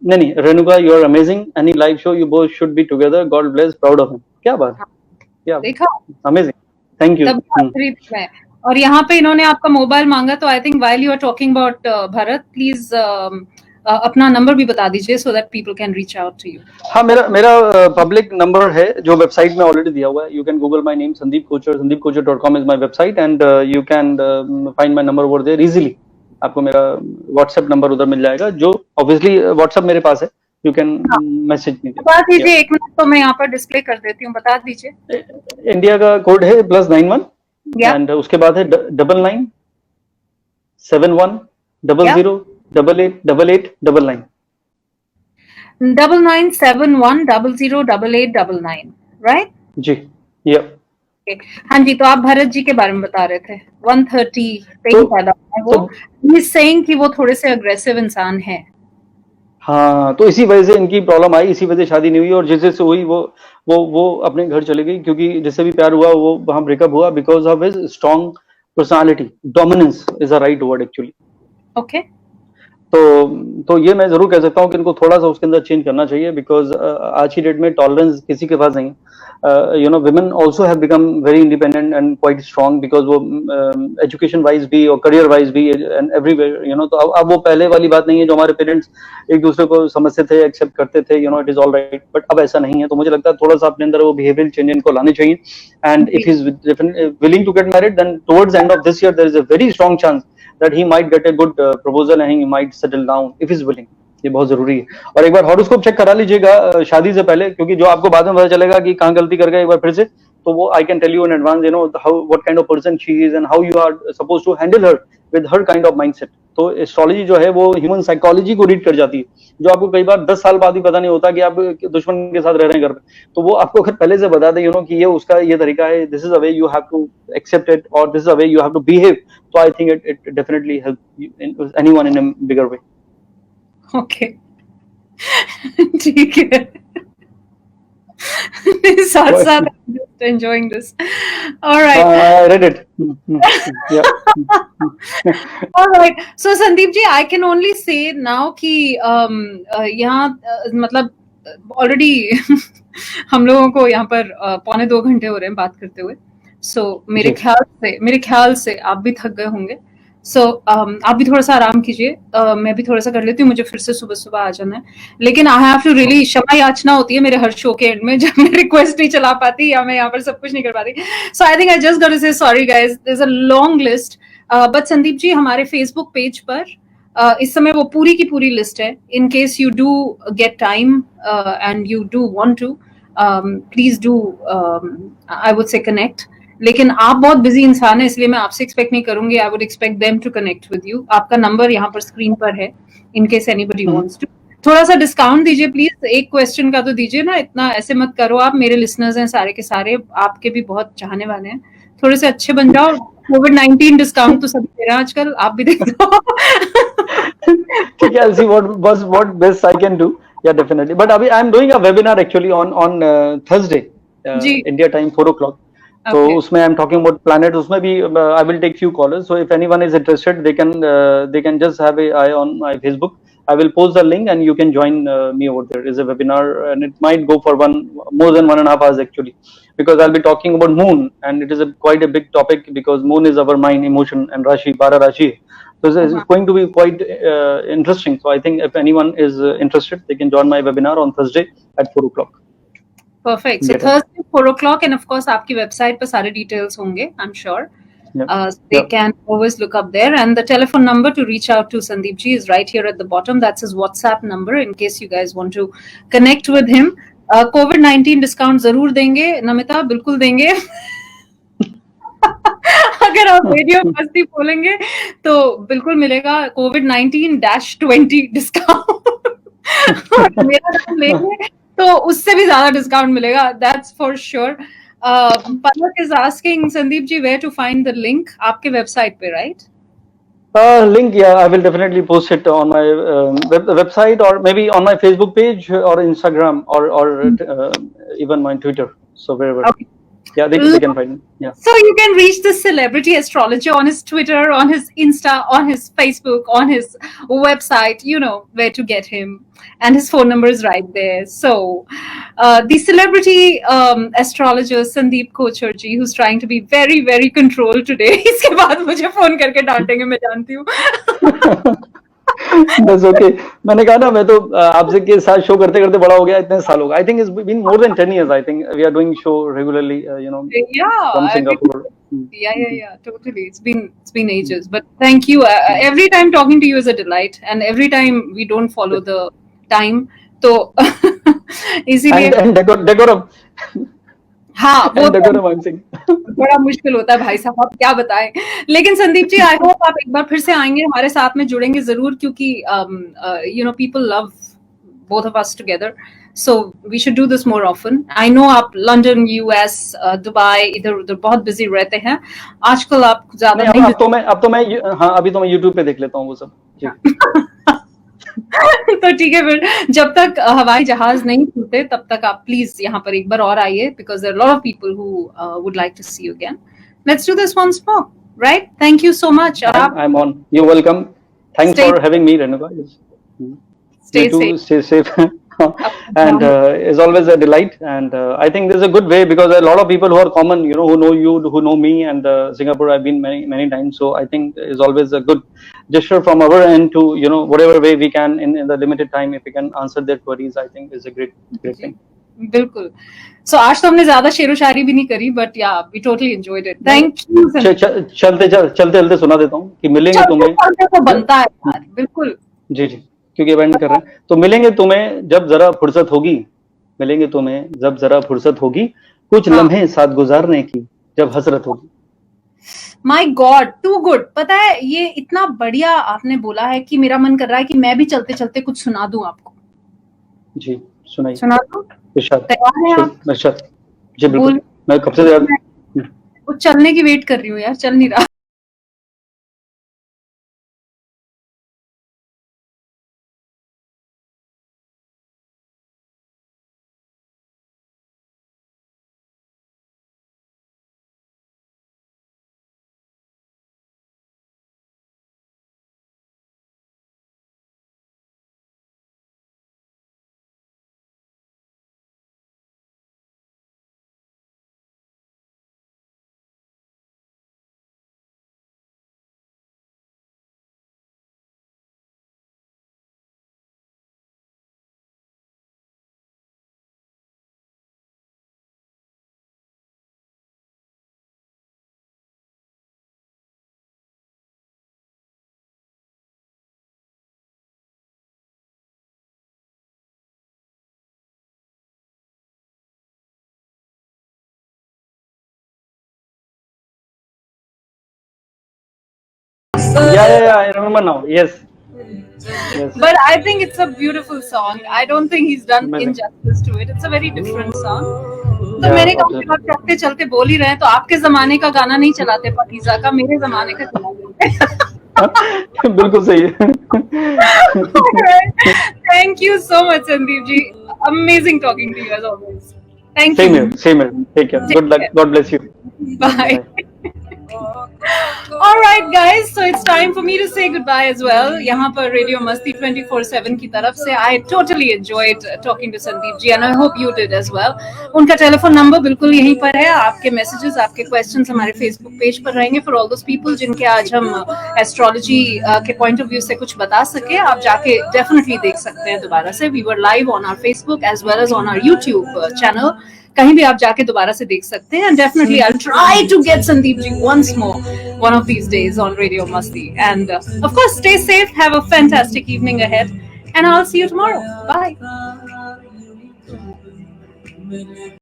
नहीं Renuka, you are amazing. Any live show, you both should be together. God bless, proud of him. क्या बात, क्या देखा, अमेजिंग, थैंक यू। और यहाँ पे इन्होंने आपका मोबाइल मांगा, तो I think while you are talking about Bharat, please अपना नंबर भी बता दीजिए so that people can reach out to you. हाँ, मेरा पब्लिक नंबर है जो वेबसाइट में ऑलरेडी दिया हुआ है। You can Google my name, Sandeep Kochar. sandeepkocher.com is my website, and you can find my number over there easily. आपको मेरा व्हाट्सएप नंबर उधर मिल जाएगा, जो ऑब्वियसली व्हाट्सएप मेरे पास है। You can message me. बता दीजिए, 1 मिनट तो मैं यहाँ पर डिस्प्ले कर देती हूँ, बता दीजिए। इंडिया का कोड है +91, एंड उसके बाद है 99 71 00 88 9971008899, राइट जी। हाँ जी, तो आप भरत जी के बारे में बता रहे थे। 130 पे ही पैदा हुआ है वो। ही इज सेइंग कि वो थोड़े से अग्रेसिव इंसान है। हाँ, तो इसी वजह से इनकी प्रॉब्लम आई, इसी वजह से शादी नहीं हुई, और जिससे हुई वो अपने घर चले गई, क्योंकि जिससे भी प्यार हुआ वो वहां ब्रेकअप हुआ, because of his strong personality. Dominance is a right word actually. Okay, तो ये मैं जरूर कह सकता हूँ कि इनको थोड़ा सा उसके अंदर चेंज करना चाहिए, बिकॉज आज की डेट में टॉलरेंस किसी के पास नहीं है। women also have become very independent and quite strong, because वो एजुकेशन वाइज भी और करियर वाइज भी एंड एवरीवेयर। तो अब वो पहले वाली बात नहीं है, जो हमारे पेरेंट्स एक दूसरे को समझते थे, एक्सेप्ट करते थे, it is all right. But अब ऐसा नहीं है। तो मुझे लगता है थोड़ा सा अपने अंदर वो बिहेवियरल चेंज इनको लाने चाहिए, and if he is willing to get married, then towards end of this year there is a very strong chance that he might get a good proposal and he might settle down if he's willing. ये बहुत जरूरी है। और एक बार horoscope check करा लीजिएगा शादी से पहले, क्योंकि जो आपको बाद में पता चलेगा कि कहाँ गलती कर गए एक बार फिर से, तो वो I can tell you in advance, how what kind of person she is and how you are supposed to handle her with her kind of mindset. तो एस्ट्रोलॉजी जो है वो ह्यूमन साइकोलॉजी को रीड कर जाती है, जो आपको कई बार 10 साल बाद भी पता नहीं होता कि आप दुश्मन के साथ रह रहे हैं घर पे। तो वो आपको अगर पहले से बता दे कि ये उसका ये तरीका है, this is a way you have to accept it, और this is a way you have to behave, तो I think it definitely help anyone in a bigger way. Okay, ठीक है। साथ साथ just enjoying this. All right. I read it. Yeah. All right. So Sandeep ji, I can only say now कि यहाँ मतलब already हम लोगों को यहाँ पर 1.25 घंटे हो रहे हैं बात करते हुए। So मेरे ख्याल से आप भी थक गए होंगे। सो आप भी थोड़ा सा आराम कीजिए, मैं भी थोड़ा सा कर लेती हूँ, मुझे फिर से सुबह सुबह आ जाना है। लेकिन आई हैव टू रियली क्षमा याचना होती है मेरे हर शो के एंड में जब मैं रिक्वेस्ट नहीं चला पाती या मैं यहाँ पर सब कुछ नहीं कर पाती। So I think I just got to say sorry guys, there is a long list. But Sandeep ji हमारे फेसबुक पेज पर इस समय वो पूरी की पूरी लिस्ट है। In case you do get time and you do want to, please do I would say connect. लेकिन आप बहुत बिजी इंसान है, इसलिए मैं आपसे एक्सपेक्ट नहीं करूंगी। I would expect them to connect with you. आपका नंबर यहाँ पर स्क्रीन पर है, in case anybody wants to. थोड़ा सा डिस्काउंट दीजिए प्लीज, एक क्वेश्चन का तो दीजिए ना, इतना ऐसे मत करो। आप मेरे लिसनर्स हैं सारे के सारे, आपके भी बहुत चाहने वाले हैं, थोड़े से अच्छे बन जाओ। कोविड-19 डिस्काउंट तो सभी दे रहे हैं आजकल, आप भी दे दो। ठीक है, I'll see what best I can do. Yeah, definitely. But अभी I'm doing a webinar actually on Thursday, ji, India time 4 o'clock. तो ओके, उसमें I'm talking about planet. उसमें भी I will take few callers. So if anyone is interested, they can just have a eye on my Facebook. I will post the link and you can join me over there. It's a webinar and it might go for more than 1.5 hours actually, because I'll be talking about moon and it is quite a big topic because moon is our mind, emotion and Rashi, Para Rashi. So it's going to be quite interesting. So I think if anyone is interested, they can join my webinar on Thursday at 4 o'clock. Perfect. So Get it? Thursday 4 o'clock and of course आपकी website पर सारे details होंगे, आई am sure. Yeah. They Yeah. can always look up there, and the telephone number to reach out to Sandeep ji is right here at the bottom. That's his WhatsApp number in case you guys want to connect with him. COVID-19 discount जरूर देंगे नमिता, बिल्कुल देंगे। अगर आप radio मस्ती बोलेंगे तो बिल्कुल मिलेगा COVID-19-20 डिस्काउंट। मेरा नाम लेंगे तो उससे भी ज्यादा डिस्काउंट मिलेगा, that's for sure. Palak is asking Sandeep ji where to find the link, आपके वेबसाइट पे, right? Link, yeah, I will definitely post it on my website or maybe on my Facebook page or Instagram or even my Twitter. So wherever, Okay. yeah, they can find me. Yeah. So you can reach the celebrity astrologer on his Twitter, on his Insta, on his Facebook, on his website. You know where to get him, and his phone number is right there. So the celebrity astrologer Sandeep Kochar ji, who's trying to be very very controlled today. इसके बाद मुझे phone करके डांटेंगे, मैं जानती हूँ। That's okay. मैंने कहा ना, मैं तो आपसे के साथ शो करते करते बड़ा हो गया, इतने साल हो गए. I think it's been more than 10 years. I think we are doing show regularly, Yeah, from I mean, Singapore. yeah, totally. It's been ages, but thank you. Every time talking to you is a delight, and every time we don't follow the time, तो इसीलिए And decorum हाँ वो and तो decorum, I'm saying. बड़ा मुश्किल होता है भाई साहब, आप क्या बताएं। लेकिन संदीप जी आई होप आप एक बार फिर से आएंगे, हमारे साथ में जुड़ेंगे जरूर, क्योंकि people love both of us together, so we should do this more often. I know आप लंदन, यूएस, दुबई इधर उधर बहुत बिजी रहते हैं आजकल, आप ज्यादा नहीं, नहीं अब तो मैं हाँ, अभी तो मैं YouTube पे देख लेता हूँ वो सब जी. तो ठीक है, फिर जब तक हवाई जहाज नहीं खुलते तब तक आप प्लीज यहाँ पर एक बार और आइए, because there are lot of people who would like to see you again. Let's do this once more, right? Thank you so much. और आप I'm on. You're welcome. Thanks stay for having me, Renuka. Yes. You stay too, safe। stay safe. And it's always a delight. And I think this is a good way because a lot of people who are common, who know you, who know me, and Singapore I've been many times. So I think it's always a good gesture from our end to, whatever way we can in the limited time, if we can answer their queries, I think is a great thing. बिल्कुल। सो आज तो हमने ज्यादा शेरो शायरी भी नहीं करी, but yeah we totally enjoyed it. Thank you. चलते सुना देता हूँ कि मिलेंगे तुम्हें तो बनता है यार, बिल्कुल। जी क्योंकि इवेंट कर रहे हैं, तो मिलेंगे तुम्हें जब जरा फुर्सत होगी, मिलेंगे तुम्हें जब जरा फुर्सत होगी, कुछ लम्हे साथ गुजारने की जब हसरत होगी। My God, too good. पता है ये इतना बढ़िया आपने बोला है कि मेरा मन कर रहा है कि मैं भी चलते चलते कुछ सुना दूं आपको। जी सुनाइए। सुना दूं? इरशाद। तैयार हैं आप? इरशाद। जी बिल्कुल, मैं कब से वो चलने की वेट कर रही हूँ यार, चल नहीं रहा। Yeah, I remember now. Yes. But I think it's a beautiful song. I don't think he's done Amazing. injustice to it. It's a very different song. तो Yeah, मैंने कहा absolutely. कि आप चलते चलते बोल ही रहे हैं तो आपके जमाने का गाना नहीं चलाते पाकीज़ा का, मेरे जमाने का चला देते। बिल्कुल सही है। Thank you so much, Sandeep ji. Amazing talking to you as always. Thank Same you. here. Same here. Take care. Good luck. God bless you. Bye. All right, guys. So it's time for me to say goodbye as well. यहाँ पर Radio Masti 24/7 की तरफ से I totally enjoyed talking to Sandeep ji, and I hope you did as well. उनका telephone number बिल्कुल यहीं पर है. आपके मैसेजेस, आपके क्वेश्चंस हमारे फेसबुक पेज पर रहेंगे for all those people जिनके आज हम एस्ट्रोलॉजी के पॉइंट ऑफ व्यू से कुछ बता सके. आप जाके डेफिनेटली देख सकते हैं दोबारा से. We were live on our Facebook as well as on our YouTube channel. कहीं भी आप जाके दोबारा से देख सकते हैं. And definitely I'll try to get Sandeep ji once more one of these days on Radio Masti. And of course, stay safe. Have a fantastic evening ahead. And I'll see you tomorrow. Bye.